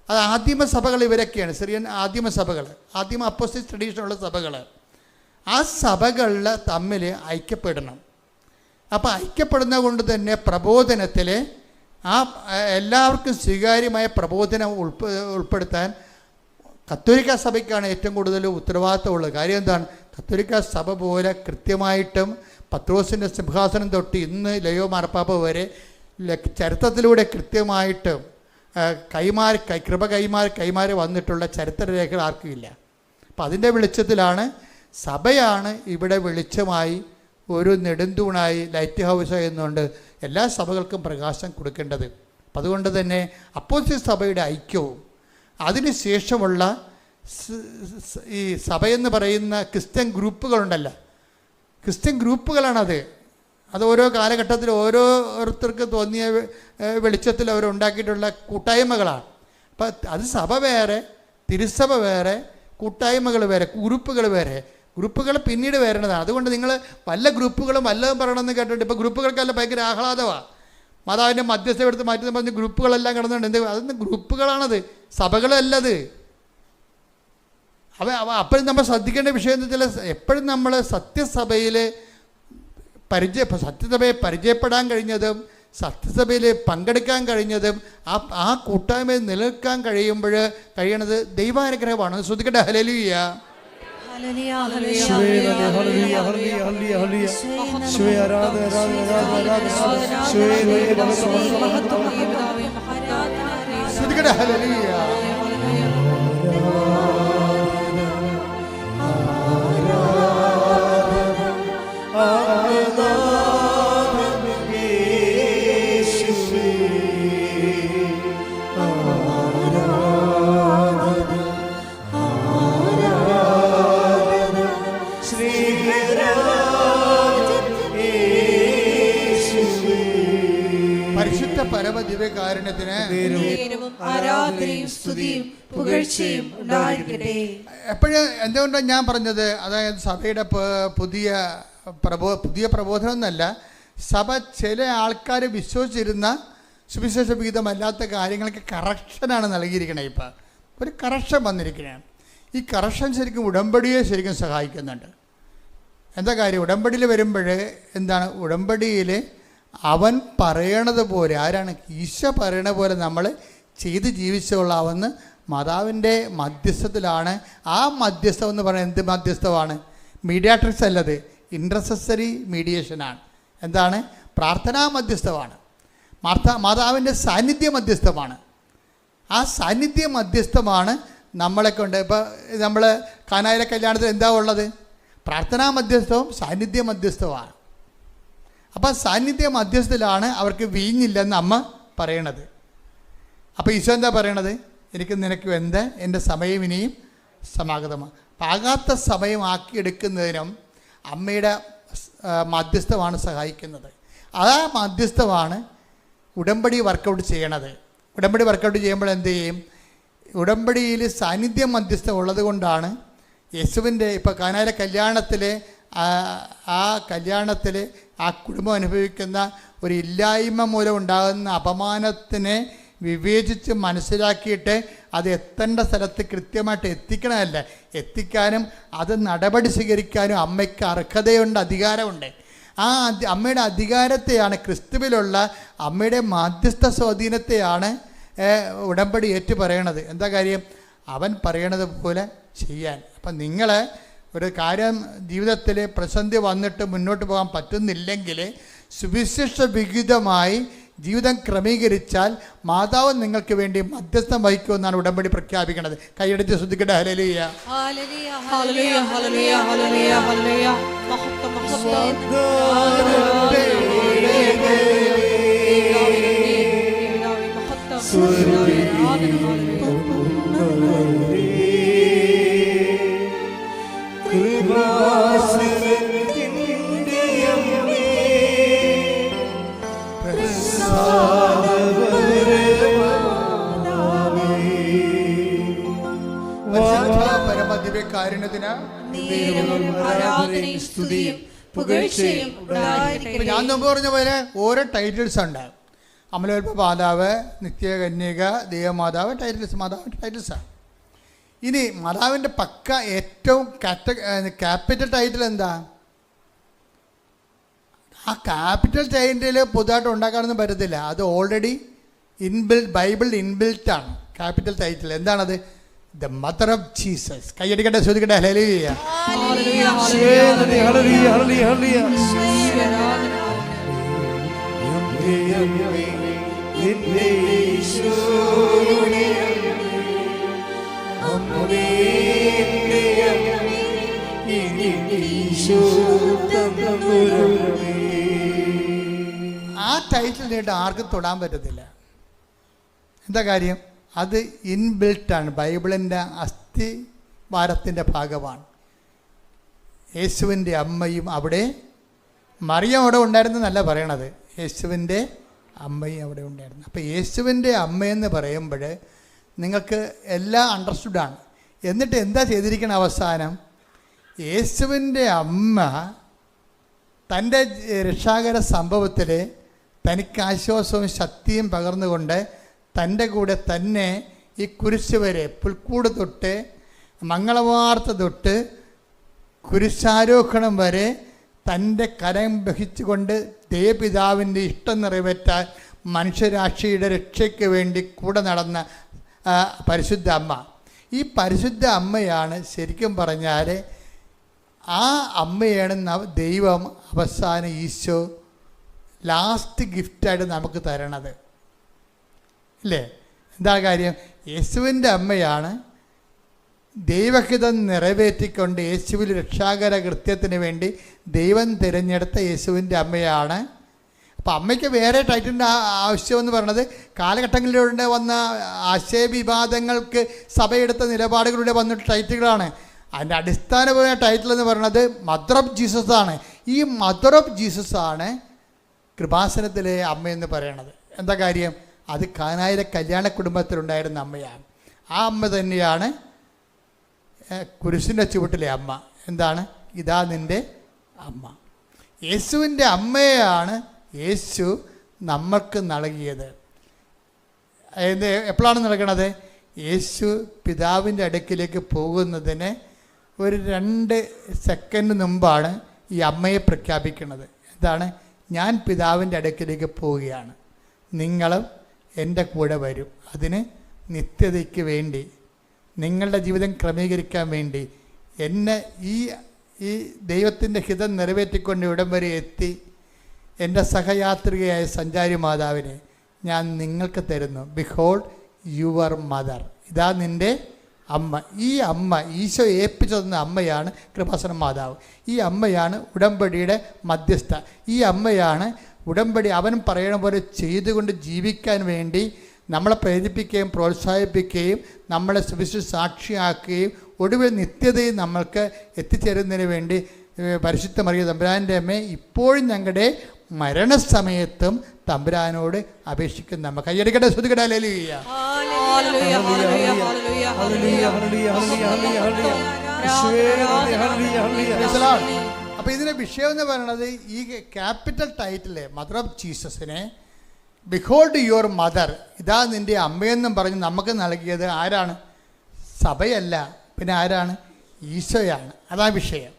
അത് ആദിമ സഭകൾ ഇവരൊക്കെയാണ്. സിറിയൻ ആദിമ സഭകൾ, ആദിമ അപ്പോസ്തലിക് ട്രഡീഷനുള്ള സഭകൾ. ആ സഭകളിൽ തമ്മിൽ ഐക്യപ്പെടണം. അപ്പോൾ ഐക്യപ്പെടുന്ന കൊണ്ട് തന്നെ പ്രബോധനത്തിൽ എല്ലാവർക്കും സ്വീകാര്യമായ പ്രബോധനം ഉൾപ്പെടുത്താൻ കത്തോലിക്ക സഭയ്ക്കാണ് ഏറ്റവും കൂടുതൽ ഉത്തരവാദിത്തമുള്ളത്. കാര്യം എന്താണ്? കത്തോലിക്ക സഭ പോലെ കൃത്യമായിട്ടും പത്രോസിൻ്റെ സിംഹാസനം തൊട്ട് ഇന്ന് ലയോ മാർപ്പാപ്പ വരെ ചരിത്രത്തിലൂടെ കൃത്യമായിട്ടും കൃപ കൈമാറി വന്നിട്ടുള്ള ചരിത്രരേഖകൾ ആർക്കും ഇല്ല. അപ്പം അതിൻ്റെ വെളിച്ചത്തിലാണ് സഭയാണ് ഇവിടെ വെളിച്ചമായി ഒരു നെടുന്തൂണായി ലൈറ്റ് ഹൗസ് എന്നുകൊണ്ട് എല്ലാ സഭകൾക്കും പ്രകാശം കൊടുക്കേണ്ടത്. അപ്പം അതുകൊണ്ട് തന്നെ അപ്പോസ്തലിക സഭയുടെ ഐക്യവും അതിനുശേഷമുള്ള ഈ സഭയെന്ന് പറയുന്ന ക്രിസ്ത്യൻ ഗ്രൂപ്പുകളുണ്ടല്ലോ, ക്രിസ്ത്യൻ ഗ്രൂപ്പുകളാണത്. അത് ഓരോ കാലഘട്ടത്തിൽ ഓരോരുത്തർക്ക് തോന്നിയ വെളിച്ചത്തിൽ അവരുണ്ടാക്കിയിട്ടുള്ള കൂട്ടായ്മകളാണ്. അപ്പം അത് സഭ വേറെ, തിരുസഭ വേറെ, കൂട്ടായ്മകൾ വേറെ, ഗ്രൂപ്പുകൾ വേറെ. ഗ്രൂപ്പുകൾ പിന്നീട് വരണതാണ്. അതുകൊണ്ട് നിങ്ങൾ വല്ല ഗ്രൂപ്പുകളും വല്ലതും പറയണമെന്ന് കേട്ടിട്ട് ഇപ്പോൾ ഗ്രൂപ്പുകൾക്കല്ല ഭയങ്കര ആഹ്ലാദമാണ്. മാതാവിൻ്റെ മധ്യസ്ഥ എടുത്ത് മാറ്റി പറഞ്ഞ് ഗ്രൂപ്പുകളെല്ലാം കിടന്നുണ്ട്. അതൊന്നും ഗ്രൂപ്പുകളാണത്, സഭകളല്ലത്. അപ്പോഴും നമ്മൾ ശ്രദ്ധിക്കേണ്ട വിഷയം എന്ന് വെച്ചാൽ എപ്പോഴും നമ്മൾ സത്യസഭയെ പരിചയപ്പെടാൻ കഴിഞ്ഞതും സത്യസഭയിൽ പങ്കെടുക്കാൻ കഴിഞ്ഞതും ആ കൂട്ടായ്മയിൽ നിലനിൽക്കാൻ കഴിയണത് ദൈവാനുഗ്രഹമാണ്. ശ്രദ്ധിക്കട്ടെ. ഹല്ലേലൂയ. ശ്രദ്ധിക്കട്ടെ. ഹല്ലേലൂയ. പരിശുദ്ധ പരമദിവ്യകാരുണ്യത്തിന് ആരാധനയും സ്തുതിയും പുകഴ്ചയും ഉണ്ടായിരിക്കട്ടെ. എപ്പോഴും എന്തുകൊണ്ടാണ് ഞാൻ പറഞ്ഞത്? അതായത് സഭയുടെ പുതിയ പ്രബോധനം എന്നല്ല, സഭ ചില ആൾക്കാർ വിശ്വസിച്ചിരുന്ന സുവിശേഷ വിഹിതമല്ലാത്ത കാര്യങ്ങൾക്ക് കറക്ഷനാണ് നൽകിയിരിക്കണേ. ഇപ്പം ഒരു കറക്ഷൻ വന്നിരിക്കുകയാണ്. ഈ കറക്ഷൻ ശരിക്കും ഉടമ്പടിയെ ശരിക്കും സഹായിക്കുന്നുണ്ട്. എന്താ കാര്യം? ഉടമ്പടിയിൽ വരുമ്പോൾ എന്താണ്? ഉടമ്പടിയിൽ അവൻ പറയണത് പോലെ, ആരാണ്? ഈശോ പറയണ പോലെ നമ്മൾ ചെയ്ത് ജീവിച്ചുകൊള്ളാമെന്ന് മാതാവിൻ്റെ മധ്യസ്ഥത്തിലാണ്. ആ മധ്യസ്ഥം എന്ന് പറയുന്നത് എന്ത് മധ്യസ്ഥമാണ്? മീഡിയാട്രിക്സ് അല്ലത്, ഇൻട്രസസറി മീഡിയേഷനാണ്. എന്താണ്? പ്രാർത്ഥനാ മധ്യസ്ഥമാണ്. മാതാവിൻ്റെ സാന്നിധ്യ മധ്യസ്ഥമാണ്. ആ സാന്നിധ്യ മധ്യസ്ഥമാണ് നമ്മളെ കൊണ്ട്. ഇപ്പോൾ നമ്മൾ കാനായിലെ കല്യാണത്തിൽ എന്താ ഉള്ളത്? പ്രാർത്ഥനാ മധ്യസ്ഥവും സാന്നിധ്യ മധ്യസ്ഥവുമാണ്. അപ്പം സാന്നിധ്യ മധ്യസ്ഥത്തിലാണ് അവർക്ക് വീഞ്ഞില്ലെന്ന് അമ്മ പറയണത്. അപ്പോൾ ഈശോ എന്താ പറയണത്? എനിക്ക് നിനക്ക് എന്ത്, എൻ്റെ സമയം ഇനിയും സമാഗതമാണ്. പാകാത്ത സമയമാക്കിയെടുക്കുന്നതിനും അമ്മയുടെ മധ്യസ്ഥമാണ് സഹായിക്കുന്നത്. ആ മധ്യസ്ഥമാണ് ഉടമ്പടി വർക്കൗട്ട് ചെയ്യണത്. ഉടമ്പടി വർക്കൗട്ട് ചെയ്യുമ്പോൾ എന്ത് ചെയ്യും? ഉടമ്പടിയിൽ സാന്നിധ്യം മധ്യസ്ഥ ഉള്ളത് കൊണ്ടാണ് യേശുവിൻ്റെ ഇപ്പോൾ കാനായിലെ കല്യാണത്തിൽ ആ കല്യാണത്തിൽ ആ കുടുംബം അനുഭവിക്കുന്ന ഒരു ഇല്ലായ്മ മൂലം ഉണ്ടാകുന്ന അപമാനത്തിനെ വിവേചിച്ച് മനസ്സിലാക്കിയിട്ട് അത് എത്തേണ്ട സ്ഥലത്ത് കൃത്യമായിട്ട് എത്തിക്കണമല്ല, എത്തിക്കാനും അത് നടപടി സ്വീകരിക്കാനും അമ്മയ്ക്ക് അർഹതയുണ്ട്, അധികാരമുണ്ട്. ആ അമ്മയുടെ അധികാരത്തെയാണ്, ക്രിസ്തുവിലുള്ള അമ്മയുടെ മാധ്യസ്ഥ സ്വാധീനത്തെയാണ് ഉടമ്പടി ഏറ്റു പറയണത്. എന്താ കാര്യം? അവൻ പറയണത് പോലെ ചെയ്യാൻ. അപ്പം നിങ്ങൾ ഒരു കാര്യം ജീവിതത്തിൽ പ്രതിസന്ധി വന്നിട്ട് മുന്നോട്ട് പോകാൻ പറ്റുന്നില്ലെങ്കിൽ സുവിശേഷ വിഹിതമായി ജീവിതം ക്രമീകരിച്ചാൽ മാതാവ് നിങ്ങൾക്ക് വേണ്ടി മധ്യസ്ഥം വഹിക്കുമെന്നാണ് ഉടമ്പടി പ്രഖ്യാപിക്കുന്നത്. കൈയടിച്ച് ശ്രദ്ധിക്കട്ടെ. ഹല്ലേലൂയ, ഹല്ലേലൂയ, ഹല്ലേലൂയ, ഹല്ലേലൂയ, ഹല്ലേലൂയ, ഹല്ലേലൂയ. മഹത്വം, മഹത്വം. ഞാൻ മുമ്പ് പറഞ്ഞ പോലെ ഓരോ ടൈറ്റിൽസ് ഉണ്ട്. അമലോത്ഭവ മാതാവ്, നിത്യകന്യക, ദൈവമാതാവ്, ടൈറ്റിൽസാണ്. ഇനി മാതാവിൻ്റെ പക്ക ഏറ്റവും ക്യാപിറ്റൽ ടൈറ്റിൽ എന്താ? ആ ക്യാപിറ്റൽ ടൈറ്റിൽ പുതുതായിട്ട് ഉണ്ടാക്കാനൊന്നും പറ്റത്തില്ല. അത് ഓൾറെഡി ബൈബിൾ ഇൻബിൽറ്റാണ് ക്യാപിറ്റൽ ടൈറ്റിൽ. എന്താണത്? The mother of Jesus. കൈയടിക്കട്ടെ, ശ്രദ്ധിക്കട്ടെ. ഹല്ലേലൂയ, ഹല്ലേലൂയ, ഹല്ലേലൂയ, ഹല്ലേലൂയ. ആ ടൈറ്റിൽ നേരിട്ട് ആർക്കും തൊടാൻ പറ്റത്തില്ല. എന്താ കാര്യം? അത് ഇൻബിൽട്ടാണ്, ബൈബിളിൻ്റെ അസ്ഥിവാരത്തിൻ്റെ ഭാഗമാണ്. യേശുവിൻ്റെ അമ്മയും അവിടെ, മറിയം അവിടെ ഉണ്ടായിരുന്നെന്നല്ല പറയണത്, യേശുവിൻ്റെ അമ്മയും അവിടെ ഉണ്ടായിരുന്നു. അപ്പോൾ യേശുവിൻ്റെ അമ്മയെന്ന് പറയുമ്പോൾ നിങ്ങൾക്ക് എല്ലാം അണ്ടർസ്റ്റുഡാണ്. എന്നിട്ട് എന്താ ചെയ്തിരിക്കണ അവസാനം? യേശുവിൻ്റെ അമ്മ തൻ്റെ രക്ഷാകര സംഭവത്തിൽ തനിക്ക് ആശ്വാസവും ശക്തിയും പകർന്നുകൊണ്ട് തൻ്റെ കൂടെ തന്നെ ഈ കുരിശ് വരെ, പുൽക്കൂട് തൊട്ട് മംഗളവാർത്ത തൊട്ട് കുരിശാരോഹണം വരെ തൻ്റെ കരം വഹിച്ചുകൊണ്ട് ദേവപിതാവിൻ്റെ ഇഷ്ടം നിറവേറ്റാൻ മനുഷ്യരാശിയുടെ രക്ഷയ്ക്ക് വേണ്ടി കൂടെ നടന്ന പരിശുദ്ധ അമ്മ. ഈ പരിശുദ്ധ അമ്മയാണ് ശരിക്കും പറഞ്ഞാൽ, ആ അമ്മയാണ് ദൈവം അവസാനം ഈശോ ലാസ്റ്റ് ഗിഫ്റ്റായിട്ട് നമുക്ക് തരണത്, ഇല്ലേ? എന്താ കാര്യം? യേശുവിൻ്റെ അമ്മയാണ് ദൈവഹിതം നിറവേറ്റിക്കൊണ്ട് യേശുവിൽ രക്ഷാകര കൃത്യത്തിന് വേണ്ടി ദൈവം തിരഞ്ഞെടുത്ത യേശുവിൻ്റെ അമ്മയാണ്. അപ്പം അമ്മയ്ക്ക് വേറെ ടൈറ്റിലിൻ്റെ ആവശ്യമെന്ന് പറയുന്നത് കാലഘട്ടങ്ങളിലൂടെ വന്ന ആശയവിവാദങ്ങൾക്ക് സഭയെടുത്ത നിലപാടുകളിലൂടെ വന്ന ടൈറ്റിലുകളാണ്. അതിൻ്റെ അടിസ്ഥാനപരമായ ടൈറ്റിൽ എന്ന് പറയുന്നത് മദർ ഓഫ് ജീസസ് ആണ്. ഈ മദർ ഓഫ് ജീസസ് ആണ് കൃപാസനത്തിലെ അമ്മയെന്ന് പറയണത്. എന്താ കാര്യം? അത് കാനായിലെ കല്യാണ കുടുംബത്തിലുണ്ടായിരുന്ന അമ്മയാണ്. ആ അമ്മ തന്നെയാണ് കുരിശിൻ്റെ ചുവട്ടിലെ അമ്മ. എന്താണ്? ഇതാ നിൻ്റെ അമ്മ. യേശുവിൻ്റെ അമ്മയാണ് യേശു നമ്മൾക്ക് നൽകിയത്. എപ്പോഴാണ് നൽകണത്? യേശു പിതാവിൻ്റെ അടുക്കിലേക്ക് പോകുന്നതിന് ഒരു 2 സെക്കൻഡ് മുമ്പാണ് ഈ അമ്മയെ പ്രഖ്യാപിക്കുന്നത്. എന്താണ്? ഞാൻ പിതാവിൻ്റെ അടുക്കിലേക്ക് പോവുകയാണ്, നിങ്ങളും എൻ്റെ കൂടെ വരും. അതിന് നിത്യതയ്ക്ക് വേണ്ടി, നിങ്ങളുടെ ജീവിതം ക്രമീകരിക്കാൻ വേണ്ടി എന്നെ ഈ ദൈവത്തിൻ്റെ ഹിതം നിറവേറ്റിക്കൊണ്ട് ഇവിടം വരെ എത്തി എൻ്റെ സഹയാത്രികയായ സഞ്ചാരി മാതാവിനെ ഞാൻ നിങ്ങൾക്ക് തരുന്നു. Behold your mother. ഇതാ നിൻ്റെ അമ്മ. ഈ അമ്മ ഈശോ ഏൽപ്പിച്ചു തന്ന അമ്മയാണ് കൃപാസന മാതാവ്. ഈ അമ്മയാണ് ഉടമ്പടിയുടെ മധ്യസ്ഥ. ഈ അമ്മയാണ് ഉടമ്പടി അവൻ പറയണ പോലെ ചെയ്തുകൊണ്ട് ജീവിക്കാൻ വേണ്ടി നമ്മളെ പ്രേരിപ്പിക്കുകയും പ്രോത്സാഹിപ്പിക്കുകയും നമ്മളെ സുവിശേഷ സാക്ഷിയാക്കുകയും ഒടുവിൽ നിത്യതയിൽ നമ്മൾക്ക് എത്തിച്ചേരുന്നതിന് വേണ്ടി പരിശുദ്ധ മറിയ തമ്പുരാൻ്റെ അമ്മ ഇപ്പോഴും ഞങ്ങളുടെ മരണസമയത്തും തമ്പുരാനോട് അപേക്ഷിക്കുന്ന നമ്മ. കയ്യടിക്കട്ടെ, ശ്രുതിക്കട്ടെ. ഹല്ലേലൂയ. അപ്പോൾ ഇതിൻ്റെ വിഷയം എന്ന് പറയുന്നത് ഈ ക്യാപിറ്റൽ ടൈറ്റിലെ മദർ ഓഫ് ജീസസിനെ ബിഹോൾഡ് യുവർ മദർ, ഇതാ നിൻ്റെ അമ്മയെന്നും പറഞ്ഞ് നമുക്ക് നൽകിയത് ആരാണ്? സഭയല്ല, പിന്നെ ആരാണ്? ഈശോയാണ്. അതാണ് വിഷയം.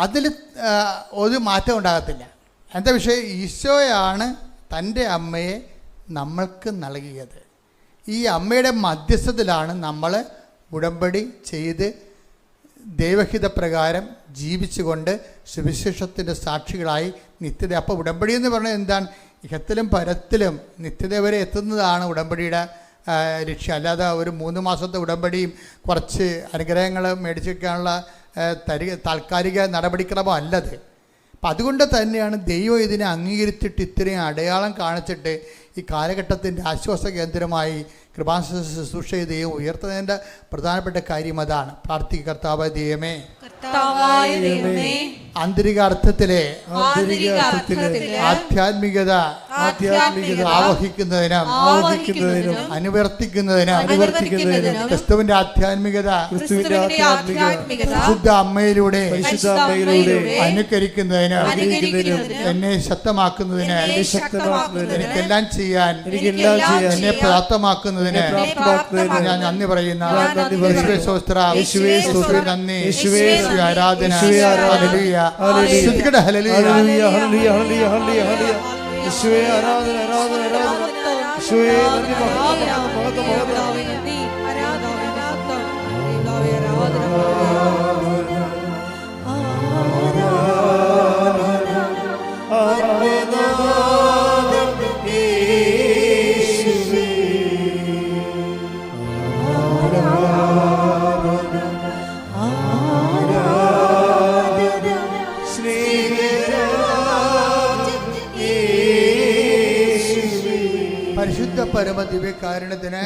അതിൽ ഒരു മാറ്റം ഉണ്ടാകത്തില്ല. എന്താ വിഷയം? ഈശോയാണ് തൻ്റെ അമ്മയെ നമ്മൾക്ക് നൽകിയത്. ഈ അമ്മയുടെ മധ്യസ്ഥത്തിലാണ് നമ്മൾ ഉടമ്പടി ചെയ്ത് ദൈവഹിത പ്രകാരം ജീവിച്ചുകൊണ്ട് സുവിശേഷത്തിൻ്റെ സാക്ഷികളായി നിത്യത. അപ്പോൾ ഉടമ്പടി എന്ന് പറഞ്ഞാൽ എന്താണ്? ഇഹത്തിലും പരത്തിലും നിത്യത വരെ എത്തുന്നതാണ് ഉടമ്പടിയുടെ ലക്ഷ്യം. അല്ലാതെ ഒരു 3 മാസത്തെ ഉടമ്പടിയും കുറച്ച് അനുഗ്രഹങ്ങൾ മേടിച്ചു വയ്ക്കാനുള്ള താൽക്കാലിക നടപടിക്രമം അല്ലത്. അപ്പം അതുകൊണ്ട് തന്നെയാണ് ദൈവം ഇതിനെ അംഗീകരിച്ചിട്ട് ഇത്രയും അടയാളം കാണിച്ചിട്ട് ഈ കാലഘട്ടത്തിൻ്റെ ആശ്വാസ കേന്ദ്രമായി കൃപാസന ശുശ്രൂഷ ദൈവം ഉയർത്തുന്നതിൻ്റെ പ്രധാനപ്പെട്ട കാര്യം അതാണ്. പ്രാർത്ഥിക്കുക, കർത്താവായ ദൈവമേ, ആന്തരിക അർത്ഥത്തിലെ ആധ്യാത്മികത ആവഹിക്കുന്നതിനും അനുവർത്തിക്കുന്നതിനും ക്രിസ്തുവിന്റെ ആധ്യാത്മികത ശുദ്ധ അമ്മയിലൂടെ അനുകരിക്കുന്നതിന് എന്നെ ശക്തമാക്കുന്നതിന് എനിക്കെല്ലാം ചെയ്യാൻ എന്നെ പ്രാപ്തമാക്കുന്നതിന് ഞാൻ നന്ദി പറയുന്ന നന്ദി, ആരാധന. ഹല്ലേലൂയ, ഹല്ലേലൂയ, ഹല്ലേലൂയ, ഹല്ലേലൂയ, ഹല്ലേലൂയ. യേശുവേ ആരാധന, ആരാധന, ആരാധന. യേശുവേ നന്ദി, മഹത്വം, പരിശുദ്ധ പരമ ദിവ്യകാരുണ്യത്തിന്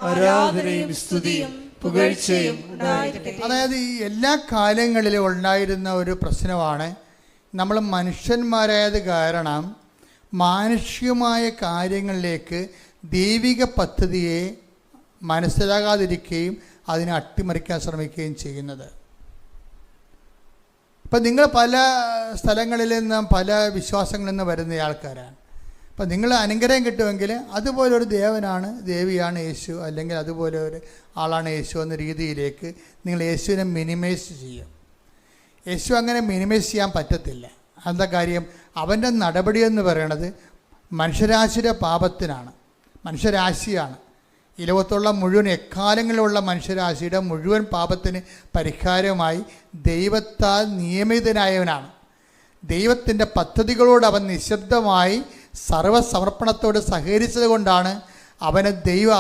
ആരാധനയും സ്തുതിയും പുകഴ്ചയും ഉണ്ടായിരിക്കട്ടെ. അതായത് ഈ എല്ലാ കാലങ്ങളിലും ഉണ്ടായിരുന്ന ഒരു പ്രശ്നമാണ്, നമ്മൾ മനുഷ്യന്മാരായത് കാരണം മാനുഷികമായ കാര്യങ്ങളിലേക്ക് ദൈവിക പദ്ധതിയെ മനസ്സിലാകാതിരിക്കുകയും അതിനെ അട്ടിമറിക്കാൻ ശ്രമിക്കുകയും ചെയ്യുന്നത്. ഇപ്പം നിങ്ങൾ പല സ്ഥലങ്ങളിൽ നിന്നും പല വിശ്വാസങ്ങളിൽ നിന്ന് വരുന്ന ആൾക്കാരാണ്. അപ്പം നിങ്ങൾ അനുഗ്രഹം കിട്ടുമെങ്കിൽ അതുപോലൊരു ദേവനാണ്, ദേവിയാണ് യേശു, അല്ലെങ്കിൽ അതുപോലെ ഒരു ആളാണ് യേശു എന്ന രീതിയിലേക്ക് നിങ്ങൾ യേശുവിനെ മിനിമൈസ് ചെയ്യും. യേശു അങ്ങനെ മിനിമൈസ് ചെയ്യാൻ പറ്റത്തില്ല. എന്താ കാര്യം? അവൻ്റെ നടപടി എന്ന് പറയണത് മനുഷ്യരാശിയുടെ പാപത്തിനാണ്, മനുഷ്യരാശിയാണ്. ഈ ലോകത്തുള്ള മുഴുവൻ എക്കാലങ്ങളിലുള്ള മനുഷ്യരാശിയുടെ മുഴുവൻ പാപത്തിന് പരിഹാരമായി ദൈവത്താൽ നിയമിതനായവനാണ്. ദൈവത്തിൻ്റെ പദ്ധതികളോട് അവൻ നിശബ്ദമായി സർവ്വസമർപ്പണത്തോട് സഹകരിച്ചത് കൊണ്ടാണ് അവനെ ദൈവം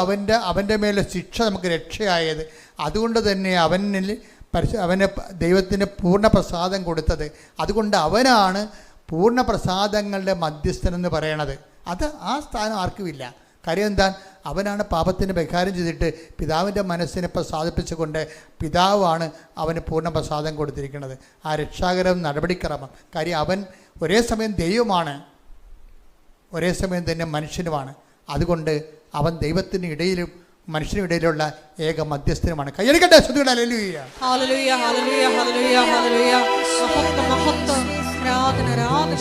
അവൻ്റെ മേലെ ശിക്ഷ നമുക്ക് രക്ഷയായത്. അതുകൊണ്ട് തന്നെ അവന് ദൈവത്തിന് പൂർണ്ണ പ്രസാദം കൊടുത്തത്. അതുകൊണ്ട് അവനാണ് പൂർണ്ണ പ്രസാദങ്ങളുടെ മധ്യസ്ഥനെന്ന് പറയണത്. അത് ആ സ്ഥാനം ആർക്കുമില്ല. കാര്യം എന്താ? അവനാണ് പാപത്തിന് പരിഹാരം ചെയ്തിട്ട് പിതാവിൻ്റെ മനസ്സിനെ പ്രസാദിപ്പിച്ചുകൊണ്ട് പിതാവാണ് അവന് പൂർണ്ണ പ്രസാദം കൊടുത്തിരിക്കുന്നത്. ആ രക്ഷാകരം നടപടിക്രമം. കാര്യം അവൻ ഒരേ സമയം ദൈവമാണ്, ഒരേ സമയം തന്നെ മനുഷ്യനുമാണ്. അതുകൊണ്ട് അവൻ ദൈവത്തിന് ഇടയിലും മനുഷ്യനും ഇടയിലുള്ള ഏക മധ്യസ്ഥനുമാണ്. കയ്യടിക്കട്ടെ, ശ്രുതിയുടെ ഹല്ലേലൂയ. ഹല്ലേലൂയ, ഹല്ലേലൂയ, ഹല്ലേലൂയ, ഹല്ലേലൂയ. മഹത്വം, മഹത്വം, ആരാധന, ആരാധന.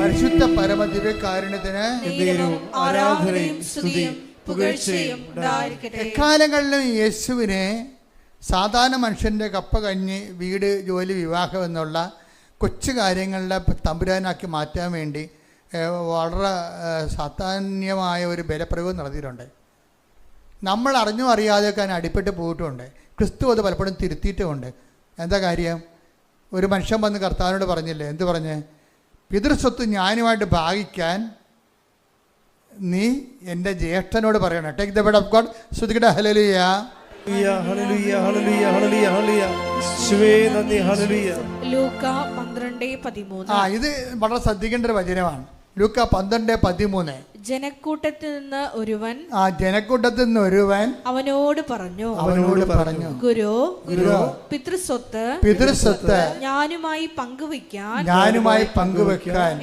പരിശുദ്ധ പരമദിവ്യകാരുണ്യത്തിന് ആരാധനയും സ്തുതിയും പുകഴ്ചയും ഉണ്ടായിരിക്കട്ടെ. എക്കാലങ്ങളിലും യേശുവിനെ സാധാരണ മനുഷ്യൻ്റെ കപ്പ കഞ്ഞി വീട് ജോലി വിവാഹം എന്നുള്ള കൊച്ചു കാര്യങ്ങളുടെ തമ്പുരാനാക്കി മാറ്റാൻ വേണ്ടി വളരെ സാധാന്യമായ ഒരു ബലപ്രയോഗം നടത്തിയിട്ടുണ്ട്. നമ്മൾ അറിഞ്ഞോ അറിയാതെയൊക്കെ അതിന് അടിപ്പെട്ട് പോയിട്ടുമുണ്ട്. ക്രിസ്തു അത് പലപ്പോഴും തിരുത്തിയിട്ടുമുണ്ട്. എന്താ കാര്യം? ഒരു മനുഷ്യൻ വന്ന് കർത്താവിനോട് പറഞ്ഞില്ലേ, എന്ത് പറഞ്ഞ്? പിതൃസ്വത്ത് ഞാനുമായിട്ട് ഭാഗിക്കാൻ നീ എൻ്റെ ജ്യേഷ്ഠനോട് പറയണം. Take the word of God. ശ്രുതികട ഹല്ലേലൂയ. ഹല്ലേലൂയ ഹല്ലേലൂയ ഹല്ലേലൂയ ഹല്ലേലൂയ. യേശുവേ നന്ദി. ഹല്ലേലൂയ. ലൂക്ക 12:13. ഇത് വളരെ ശ്രദ്ധിക്കേണ്ട ഒരു വചനമാണ്. ലൂക്ക 12:13. ജനക്കൂട്ടത്തിൽ നിന്ന് ഒരുവൻ അവനോട് പറഞ്ഞു, ഗുരു, പിതൃസ്വത്ത് ഞാനുമായി പങ്കുവെക്കാൻ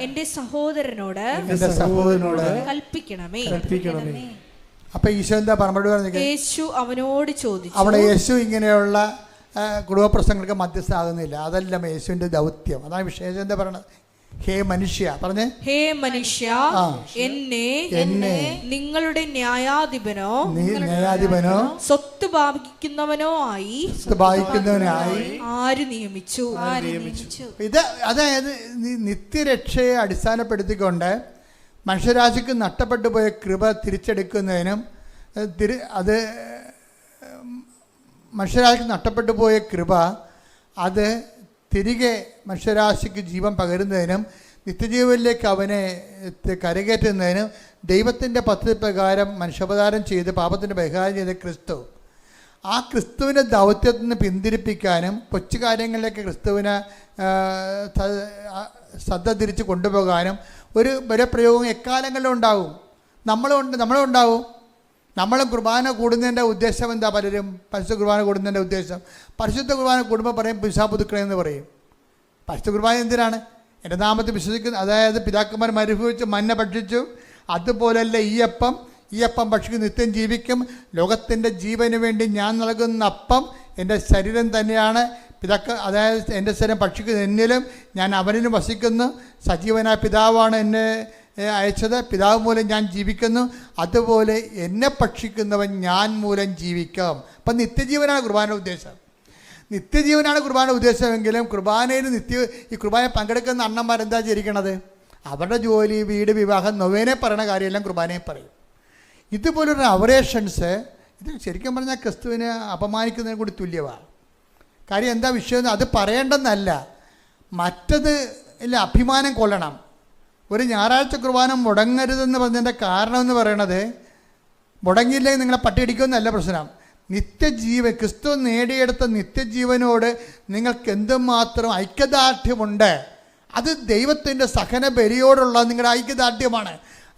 എന്റെ സഹോദരനോട് കൽപ്പിക്കണമേ. അപ്പൊ ഈശോ എന്താ പറഞ്ഞു? യേശു അവനോട് ചോദിച്ചു. അവിടെ യേശു ഇങ്ങനെയുള്ള കുടുംബ പ്രശ്നങ്ങൾക്ക് മധ്യസ്ഥാകുന്നില്ല. അതല്ല യേശുവിന്റെ ദൗത്യം. അതാണ് വിശേഷം. എന്താ പറയണത്? ഹേ മനുഷ്യ, പറഞ്ഞേ, ഹേ മനുഷ്യ, എന്നെ നിങ്ങളുടെ ന്യായാധിപനോ സ്വത്ത് ഭാഗിക്കുന്നവനോ ആയി ആര് നിയമിച്ചു? ഇത് അതായത് നിത്യരക്ഷയെ അടിസ്ഥാനപ്പെടുത്തിക്കൊണ്ട് മനുഷ്യരാശിക്ക് നഷ്ടപ്പെട്ടു പോയ കൃപ തിരിച്ചെടുക്കുന്നതിനും അത് മനുഷ്യരാശിക്ക് നഷ്ടപ്പെട്ടു പോയ കൃപ അത് തിരികെ മനുഷ്യരാശിക്ക് ജീവൻ പകരുന്നതിനും നിത്യജീവനിലേക്ക് അവനെ കരകയറ്റുന്നതിനും ദൈവത്തിൻ്റെ പദ്ധതി പ്രകാരം മനുഷ്യാവതാരം ചെയ്ത് പാപത്തിൻ്റെ പരിഹാരം ചെയ്ത ക്രിസ്തു, ആ ക്രിസ്തുവിൻ്റെ ദൗത്യത്തിൽ നിന്ന് പിന്തിരിപ്പിക്കാനും കൊച്ചു കാര്യങ്ങളിലേക്ക് ക്രിസ്തുവിനെ ശ്രദ്ധ തിരിച്ച് കൊണ്ടുപോകാനും ഒരു ബലപ്രയോഗം എക്കാലങ്ങളിലും ഉണ്ടാവും. നമ്മളും ഉണ്ടാവും. നമ്മളും കുർബാന കൂടുന്നതിൻ്റെ ഉദ്ദേശം എന്താ? പലരും പരിശുദ്ധ കുർബാന കൂടുന്നതിൻ്റെ ഉദ്ദേശം, പരിശുദ്ധ കുർബാന കൂടുമ്പോൾ പറയും പിശാപുതുക്കളെന്ന് പറയും. പരിശുദ്ധ കുർബാന എന്തിനാണ്? എൻ്റെ നാമത്തിൽ വിശ്വസിക്കുന്ന, അതായത് പിതാക്കന്മാർ മരുഭവിച്ച് മന്ന ഭക്ഷിച്ചു, അതുപോലല്ല ഈ അപ്പം ഭക്ഷിക്കും നിത്യം ജീവിക്കും. ലോകത്തിൻ്റെ ജീവന് വേണ്ടി ഞാൻ നൽകുന്ന അപ്പം എൻ്റെ ശരീരം തന്നെയാണ്. അതായത് എൻ്റെ ശരീരം ഭക്ഷിക്കുന്ന എന്നിലും ഞാൻ അവനിലും വസിക്കുന്നു. സജീവനായ പിതാവാണ് എന്നെ അയച്ചത്. പിതാവ് മൂലം ഞാൻ ജീവിക്കുന്നു. അതുപോലെ എന്നെ ഭക്ഷിക്കുന്നവൻ ഞാൻ മൂലം ജീവിക്കാം. അപ്പം നിത്യജീവനാണ് കുർബാന ഉദ്ദേശം. നിത്യജീവനാണ് കുർബാന ഉദ്ദേശമെങ്കിലും കുർബാനയിൽ ഈ കുർബാന പങ്കെടുക്കുന്ന അണ്ണന്മാരെന്താ ചെയ്തിരിക്കണത്? അവരുടെ ജോലി, വീട്, വിവാഹം, നൊവേനെ പറയുന്ന കാര്യമെല്ലാം കുർബാനയെ പറയും. ഇതുപോലൊരു അവറേഷൻസ് ഇത് ശരിക്കും പറഞ്ഞാൽ ക്രിസ്തുവിനെ അപമാനിക്കുന്നതിന് കൂടി തുല്യമാണ്. കാര്യം എന്താ വിഷയം? അത് പറയേണ്ടെന്നല്ല, മറ്റത് ഇല്ല, അഭിമാനം കൊള്ളണം. ഒരു ഞായറാഴ്ച കുർബാന മുടങ്ങരുതെന്ന് പറഞ്ഞതിൻ്റെ കാരണം എന്ന് പറയണത്, മുടങ്ങിയില്ലെങ്കിൽ നിങ്ങളെ പട്ടിയടിക്കുമെന്നല്ല പ്രശ്നം. നിത്യജീവൻ, ക്രിസ്തു നേടിയെടുത്ത നിത്യജീവനോട് നിങ്ങൾക്ക് എന്തുമാത്രം ഐക്യദാർഢ്യമുണ്ട്. അത് ദൈവത്തിൻ്റെ സഹന ബലിയോടുള്ള നിങ്ങളുടെ ഐക്യദാർഢ്യമാണ്.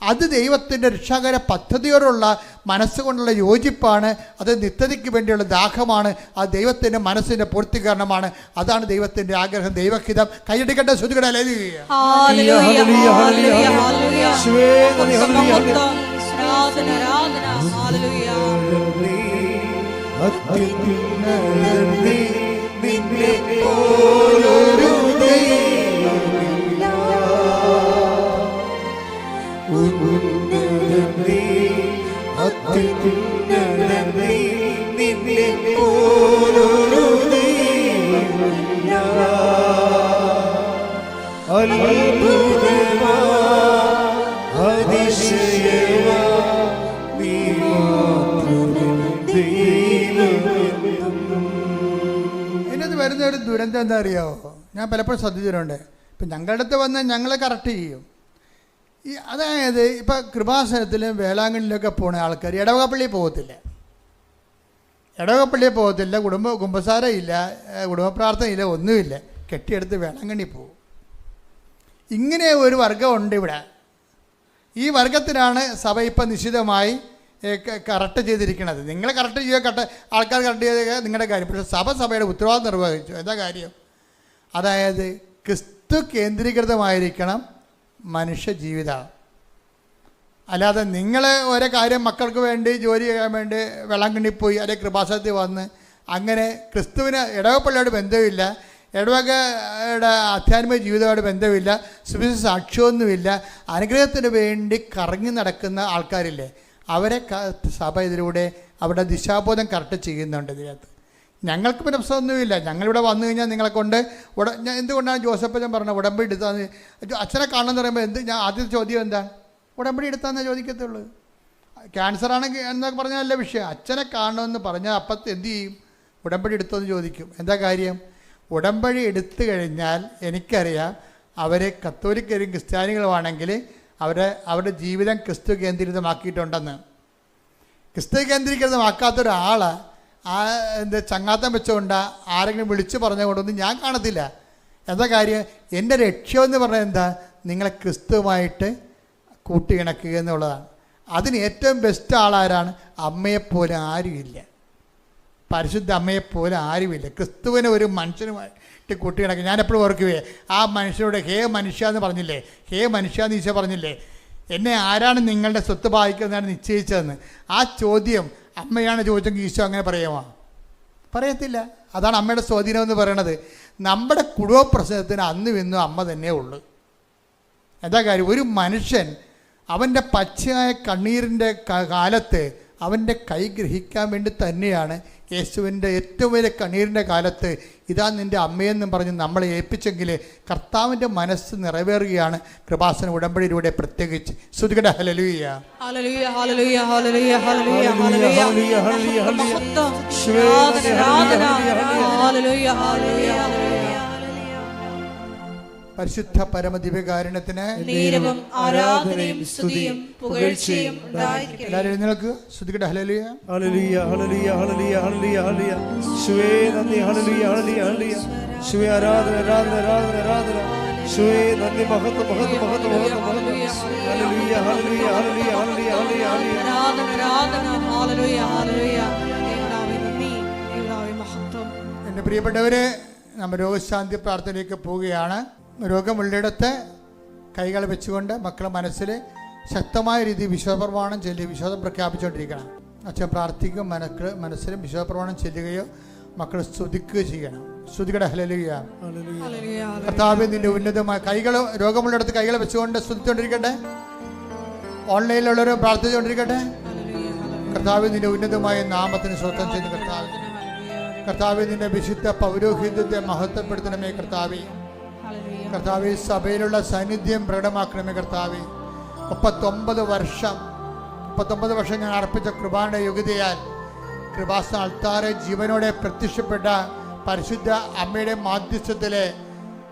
അത് ദൈവത്തിൻ്റെ രക്ഷാകര പദ്ധതിയോടുള്ള മനസ്സുകൊണ്ടുള്ള യോജിപ്പാണ്. അത് നിത്യതയ്ക്ക് വേണ്ടിയുള്ള ദാഹമാണ്. അത് ദൈവത്തിൻ്റെ മനസ്സിൻ്റെ പൂർത്തീകരണമാണ്. അതാണ് ദൈവത്തിൻ്റെ ആഗ്രഹം, ദൈവഹിതം. കൈയടിക്കട്ടെ, ശ്രുതികട. ഇതിനകത്ത് വരുന്ന ഒരു ദുരന്തം എന്താ അറിയാമോ? ഞാൻ പലപ്പോഴും ശ്രദ്ധിച്ചിട്ടുണ്ട്. ഇപ്പം ഞങ്ങളുടെ അടുത്ത് വന്ന് ഞങ്ങളെ കറക്റ്റ് ചെയ്യും. അതായത് ഇപ്പം കൃപാസനത്തിലും വേളാങ്കണ്ണിലൊക്കെ പോണ ആൾക്കാർ ഇടവകപ്പള്ളിയിൽ പോകത്തില്ല, കുമ്പസാരമില്ല, കുടുംബ പ്രാർത്ഥനയില്ല, ഒന്നുമില്ല. കെട്ടിയെടുത്ത് വേളാങ്കണ്ണി പോകും. ഇങ്ങനെ ഒരു വർഗമുണ്ട് ഇവിടെ. ഈ വർഗത്തിനാണ് സഭ ഇപ്പം നിശ്ചിതമായി കറക്റ്റ് ചെയ്തിരിക്കുന്നത്. നിങ്ങൾ കറക്റ്റ് ചെയ്യുക, ആൾക്കാർ കറക്റ്റ് ചെയ്ത നിങ്ങളുടെ കാര്യം. പക്ഷേ സഭയുടെ ഉത്തരവാദിത്വം നിർവഹിച്ചു. എന്താ കാര്യം? അതായത് ക്രിസ്തു കേന്ദ്രീകൃതമായിരിക്കണം മനുഷ്യ ജീവിതം. അല്ലാതെ നിങ്ങൾ ഓരോ കാര്യം മക്കൾക്ക് വേണ്ടി, ജോലി ചെയ്യാൻ വേണ്ടി വെള്ളാങ്കണ്ണി പോയി അല്ലെങ്കിൽ കൃപാസനത്തിൽ വന്ന് അങ്ങനെ ക്രിസ്തുവിന് ഇടവപ്പള്ളിയോട് ബന്ധമില്ല, ഇടവകയുടെ ആധ്യാത്മിക ജീവിതമായിട്ട് ബന്ധമില്ല, സുവിശേഷ സാക്ഷ്യമൊന്നുമില്ല, അനുഗ്രഹത്തിന് വേണ്ടി കറങ്ങി നടക്കുന്ന ആൾക്കാരില്ലേ, അവരെ സഭ ഇതിലൂടെ അവരുടെ ദിശാബോധം കറക്റ്റ് ചെയ്യുന്നുണ്ട് ഇതിനകത്ത്. ഞങ്ങൾക്ക് പിന്നെ പ്രശ്നമൊന്നുമില്ല. ഞങ്ങളിവിടെ വന്നു കഴിഞ്ഞാൽ നിങ്ങളെ കൊണ്ട് ഞാൻ എന്തുകൊണ്ടാണ് ജോസഫ് ഞാൻ പറഞ്ഞത് ഉടമ്പടി എടുത്താന്ന് അച്ഛനെ കാണണമെന്ന് പറയുമ്പോൾ ഞാൻ ആദ്യത്തെ ചോദ്യം എന്താണ്? ഉടമ്പടി എടുത്താന്നേ ചോദിക്കത്തുള്ളൂ. ക്യാൻസർ ആണെങ്കിൽ എന്നൊക്കെ പറഞ്ഞാൽ നല്ല വിഷയം. അച്ഛനെ കാണണമെന്ന് പറഞ്ഞാൽ അപ്പം എന്ത് ചെയ്യും? ഉടമ്പടി എടുത്തോന്ന് ചോദിക്കും. എന്താ കാര്യം? ഉടമ്പടി എടുത്തു കഴിഞ്ഞാൽ എനിക്കറിയാം അവർ കത്തോലിക്കരും ക്രിസ്ത്യാനികളുമാണെങ്കിൽ അവരുടെ ജീവിതം ക്രിസ്തു കേന്ദ്രീകൃതമാക്കിയിട്ടുണ്ടെന്ന്. ക്രിസ്തു കേന്ദ്രീകൃതമാക്കാത്തൊരാൾ ചങ്ങാത്തം വെച്ചുകൊണ്ട് ആരെങ്കിലും വിളിച്ചു പറഞ്ഞുകൊണ്ടൊന്നും ഞാൻ കാണത്തില്ല. എന്താ കാര്യം? എൻ്റെ ലക്ഷ്യമെന്ന് പറഞ്ഞാൽ എന്താ? നിങ്ങളെ ക്രിസ്തുവുമായിട്ട് കൂട്ടിയിണക്കുക എന്നുള്ളതാണ്. അതിന് ഏറ്റവും ബെസ്റ്റ് ആളാരാണ്? അമ്മയെപ്പോലെ ആരുമില്ല. പരിശുദ്ധ അമ്മയെപ്പോലെ ആരുമില്ല. ക്രിസ്തുവിനെ ഒരു മനുഷ്യനുമായിട്ട് കൂട്ടിയിണക്കുക. ഞാനെപ്പോഴും ഓർക്കുവേ, ആ മനുഷ്യനോട് ഹേ മനുഷ്യ എന്ന് പറഞ്ഞില്ലേ, ഹേ മനുഷ്യ എന്ന് ഈശോ പറഞ്ഞില്ലേ, എന്നെ ആരാണ് നിങ്ങളുടെ സ്വത്ത് ബാധിക്കുന്നതാണ് നിശ്ചയിച്ചതെന്ന്. ആ ചോദ്യം അമ്മയാണ് ചോദിച്ചെങ്കിൽ ഈശോ അങ്ങനെ പറയുമോ? പറയത്തില്ല. അതാണ് അമ്മയുടെ സ്വാധീനം എന്ന് പറയണത്. നമ്മുടെ കുടുംബ പ്രശ്നത്തിന് അന്നും ഇന്നും അമ്മ തന്നെ ഉള്ളു. എന്താ കാര്യം? ഒരു മനുഷ്യൻ അവൻ്റെ പച്ചയായ കണ്ണീരിൻ്റെ കാലത്ത് അവൻ്റെ കൈ ഗ്രഹിക്കാൻ വേണ്ടി തന്നെയാണ് യേശുവിൻ്റെ ഏറ്റവും വലിയ കണ്ണീരിൻ്റെ കാലത്ത് ഇതാ നിൻ്റെ അമ്മയെന്നും പറഞ്ഞ് നമ്മളെ ഏൽപ്പിച്ചെങ്കിൽ കർത്താവിൻ്റെ മനസ്സ് നിറവേറുകയാണ് കൃപാസന ഉടമ്പടിയിലൂടെ. പ്രത്യേകിച്ച് ശ്രുതികട ഹല്ലേലൂയ. ഹല്ലേലൂയ ഹല്ലേലൂയ ഹല്ലേലൂയ ഹല്ലേലൂയ ഹല്ലേലൂയ ഹല്ലേലൂയ ഹല്ലേലൂയ. പരിശുദ്ധ പരമദിവ്യകാരുണ്യത്തിന് നീരവും ആരാധനയും സ്തുതിയും പുകഴ്ചയും ഉണ്ടായിരിക്കട്ടെ. എല്ലാവരും എഴുന്നേൽക്കുക. ശ്രുതികട ഹല്ലേലൂയ. ഹല്ലേലൂയ ഹല്ലേലൂയ ഹല്ലേലൂയ ഹല്ലേലൂയ ഹല്ലേലൂയ. യേശുവേ നന്ദി. ഹല്ലേലൂയ ഹല്ലേലൂയ ഹല്ലേലൂയ. യേശുവേ ആരാധന ആരാധന ആരാധന ആരാധന. യേശുവേ നന്ദി. മഹത്വം മഹത്വം മഹത്വം മഹത്വം മഹത്വം. ഹല്ലേലൂയ ഹല്ലേലൂയ ഹല്ലേലൂയ ഹല്ലേലൂയ ഹല്ലേലൂയ. ആരാധന ആരാധന. ഹല്ലേലൂയ ഹല്ലേലൂയ. യേശുവേ നന്ദി. യേശുവേ മഹത്വം. എൻ്റെ പ്രിയപ്പെട്ടവരെ, നമ്മൾ രോഗശാന്തി പ്രാർത്ഥനയിലേക്ക് പോവുകയാണ്. രോഗമുള്ളിടത്ത് കൈകൾ വെച്ചുകൊണ്ട് മക്കളുടെ മനസ്സിൽ ശക്തമായ രീതിയിൽ വിശ്വാസപ്രമാണം ചൊല്ലി വിശ്വാസം പ്രഖ്യാപിച്ചുകൊണ്ടിരിക്കണം. അച്ഛൻ പ്രാർത്ഥിക്കും, മനസ്സിലും വിശ്വാസപ്രമാണം ചെല്ലുകയോ മക്കൾ സ്തുതിക്കുകയോ ചെയ്യണം. സ്തുതികട ഹല്ലേലൂയ. കർത്താവേ നിന്റെ ഉന്നതമായ കൈകൾ രോഗമുള്ളിടത്ത് കൈകൾ വെച്ചുകൊണ്ട് സ്തുതിച്ചുകൊണ്ടിരിക്കട്ടെ. ഓൺലൈനിലുള്ളവരും പ്രാർത്ഥിച്ചുകൊണ്ടിരിക്കട്ടെ. കർത്താവേ നിന്റെ ഉന്നതമായ നാമത്തിന് സ്വസ്ഥം ചെയ്ത് കർത്താവേ നിന്റെ വിശുദ്ധ പൗരോഹിത്യത്തെ മഹത്വപ്പെടുത്തണമേ. കർത്താവേ സഭയിലുള്ള സാന്നിധ്യം പ്രകടമാക്കണമേ. കർത്താവേ 39 വർഷം ഞാൻ അർപ്പിച്ച കൃപാന്റെ യോഗ്യതയാൽ കൃപാസന അൾത്താറെ ജീവനോടെ പ്രത്യക്ഷപ്പെട്ട പരിശുദ്ധ അമ്മയുടെ മാധ്യസ്ഥത്തിലെ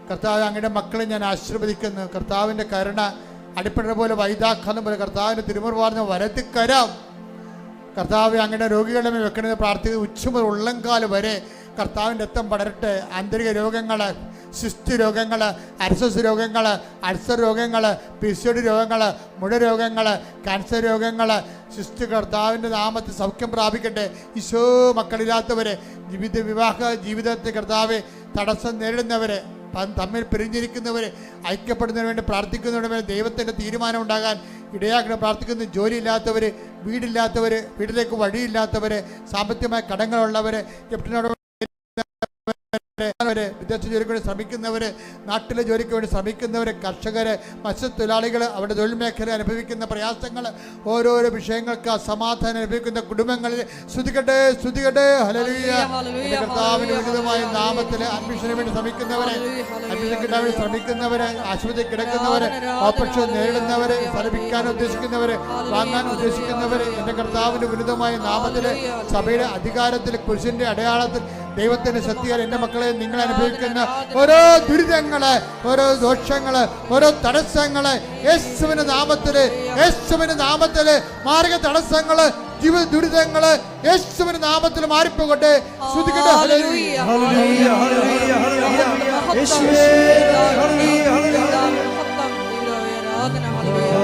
കർത്താവ് അങ്ങയുടെ മക്കളെ ഞാൻ ആശീർവദിക്കുന്നു. കർത്താവിൻ്റെ കരുണ അടിപ്പണ പോലെ വൈദാഖാനം പോലെ കർത്താവിൻ്റെ തിരുമുറുവാർന്ന വരത്തിക്കരം കർത്താവ് അങ്ങയുടെ രോഗികളുടെ മേൽ വെക്കണമെന്ന് പ്രാർത്ഥിക്കുന്നത്. ഉച്ചമുതൽ ഉള്ളംകാല് വരെ കർത്താവിൻ്റെ രക്തം പടരട്ടെ. ആന്തരിക രോഗങ്ങൾ, സിസ്റ്റ് രോഗങ്ങൾ, അർസസ് രോഗങ്ങൾ, അൾസർ രോഗങ്ങൾ, PCOD രോഗങ്ങൾ, മുഴ രോഗങ്ങൾ, ക്യാൻസർ രോഗങ്ങൾ, സിസ്റ്റ് കർത്താവിൻ്റെ നാമത്തിൽ സൗഖ്യം പ്രാപിക്കട്ടെ. ഈശോ മക്കളില്ലാത്തവരെ, വിവാഹ ജീവിതത്തിൽ കർത്താവ് തടസ്സം നേരിടുന്നവരെ, തമ്മിൽ പിരിഞ്ഞിരിക്കുന്നവരെ ഐക്യപ്പെടുന്നതിന് വേണ്ടി പ്രാർത്ഥിക്കുന്നതിന് വേണ്ടി ദൈവത്തിൻ്റെ തീരുമാനം ഉണ്ടാകാൻ ഇടയാക്കണം പ്രാർത്ഥിക്കുന്നു. ജോലിയില്ലാത്തവർ, വീടില്ലാത്തവർ, വീട്ടിലേക്ക് വഴിയില്ലാത്തവർ, സാമ്പത്തികമായ കടങ്ങളുള്ളവർ, ക്യാപ്റ്റനോട് വിദേശ ജോലിക്ക് വേണ്ടി ശ്രമിക്കുന്നവർ, നാട്ടിലെ ജോലിക്ക് വേണ്ടി ശ്രമിക്കുന്നവർ, കർഷകർ, മത്സ്യത്തൊഴിലാളികൾ, അവരുടെ തൊഴിൽ മേഖല അനുഭവിക്കുന്ന പ്രയാസങ്ങൾ, ഓരോരോ വിഷയങ്ങൾക്ക് അസമാധാനം അനുഭവിക്കുന്ന കുടുംബങ്ങളിൽ സ്തുതിക്കട്ടെ. ഹല്ലേലൂയ. കർത്താവിന്റെ ഉന്നതമായ നാമത്തിൽ അഡ്മിഷന് വേണ്ടി ശ്രമിക്കുന്നവരെ, അഡ്മിഷൻ കിട്ടാൻ വേണ്ടി ശ്രമിക്കുന്നവരെ, ആശുപത്രി കിടക്കുന്നവരെ, ഓപ്പറേഷൻ നേരിടുന്നവരെ, സ്ഥലപിക്കാൻ ഉദ്ദേശിക്കുന്നവരെ, വാങ്ങാൻ ഉദ്ദേശിക്കുന്നവരെ, എൻ്റെ കർത്താവിന്റെ ഉന്നതമായ നാമത്തിൽ സഭയുടെ അധികാരത്തിൽ കുരിശിന്റെ അടയാളത്തിൽ ദൈവത്തിന്റെ ശക്തിയാൽ എൻ്റെ മക്കളെ നിങ്ങൾ അനുഭവിക്കുന്ന ഓരോ ദുരിതങ്ങള്, ഓരോ ദോഷങ്ങള്, ഓരോ തടസ്സങ്ങള് യേശുവിന്റെ നാമത്തില് മാർഗ തടസ്സങ്ങള്, ജീവിത ദുരിതങ്ങള് യേശുവിന്റെ നാമത്തിൽ മാറിപ്പോകട്ടെ. ശ്രുതികട്ടെ. ഹല്ലേലൂയ. ഹല്ലേലൂയ ഹല്ലേലൂയ ഹല്ലേലൂയ. യേശുവേ ഹല്ലേലൂയ ഹല്ലേലൂയ. ആരാധന. ഹല്ലേലൂയ.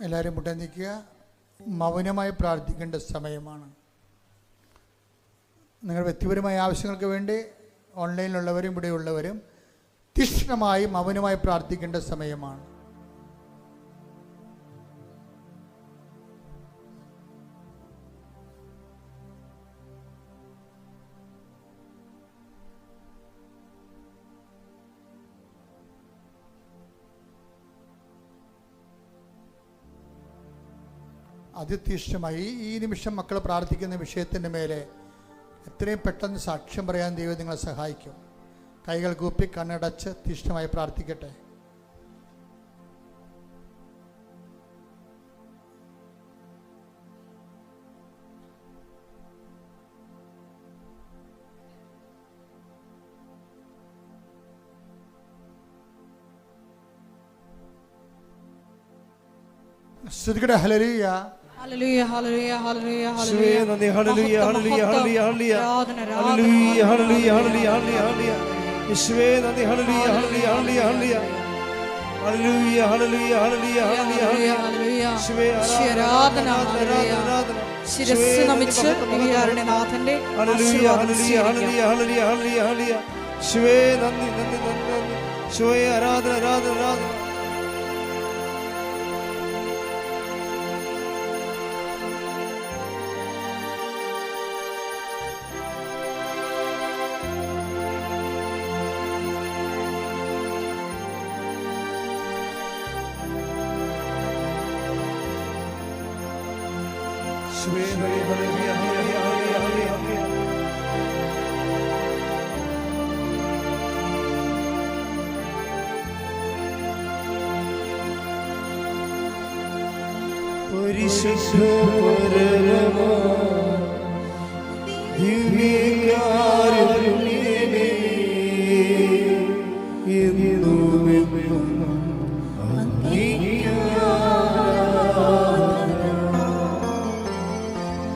എല്ലാവരും മുട്ട നിൽക്കുക. മൗനമായി പ്രാർത്ഥിക്കേണ്ട സമയമാണ്. നിങ്ങളുടെ വ്യക്തിപരമായ ആവശ്യങ്ങൾക്ക് വേണ്ടി ഓൺലൈനിലുള്ളവരും ഇവിടെയുള്ളവരും തീക്ഷ്ണമായി മൗനമായി പ്രാർത്ഥിക്കേണ്ട സമയമാണ്. അതിതീക്ഷ്ണമായി ഈ നിമിഷം മക്കൾ പ്രാർത്ഥിക്കുന്ന വിഷയത്തിൻ്റെ മേലെ എത്രയും പെട്ടെന്ന് സാക്ഷ്യം പറയാൻ ദൈവം നിങ്ങളെ സഹായിക്കും. കൈകൾ കൂപ്പി കണ്ണടച്ച് തീക്ഷ്ണമായി പ്രാർത്ഥിക്കട്ടെ. ശ്രുതികട ഹല്ലേലൂയ. ഹല്ലേലൂയ ഹല്ലേലൂയ ഹല്ലേലൂയ യേശുവേ നന്ദി. ഹല്ലേലൂയ ഹല്ലേലൂയ ഹല്ലേലൂയ ഹല്ലേലൂയ ഹല്ലേലൂയ ഹല്ലേലൂയ ഹല്ലേലൂയ ഹല്ലേലൂയ. യേശുവേ നന്ദി. ഹല്ലേലൂയ ഹല്ലേലൂയ ഹല്ലേലൂയ ഹല്ലേലൂയ ഹല്ലേലൂയ ഹല്ലേലൂയ ഹല്ലേലൂയ ഹല്ലേലൂയ. യേശുവേ ആരാധന ആരാധന. ശിരസ്സ് നമിച്ച് ദിവ്യകാരുണ്യനാഥന്റെ ഹല്ലേലൂയ ഹല്ലേലൂയ ഹല്ലേലൂയ ഹല്ലേലൂയ ഹല്ലേലൂയ ഹല്ലേലൂയ. യേശുവേ നന്ദി നന്ദി നന്ദി നന്ദി. യേശുവേ ആരാധന ആരാധന ആരാധന. പരിശുദ്ധ പരമ ദിവ്യകാരുണ്യമേ എന്നുമെന്നും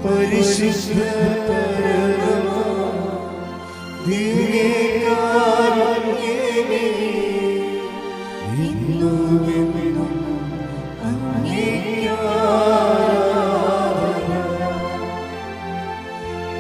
പരിശുദ്ധ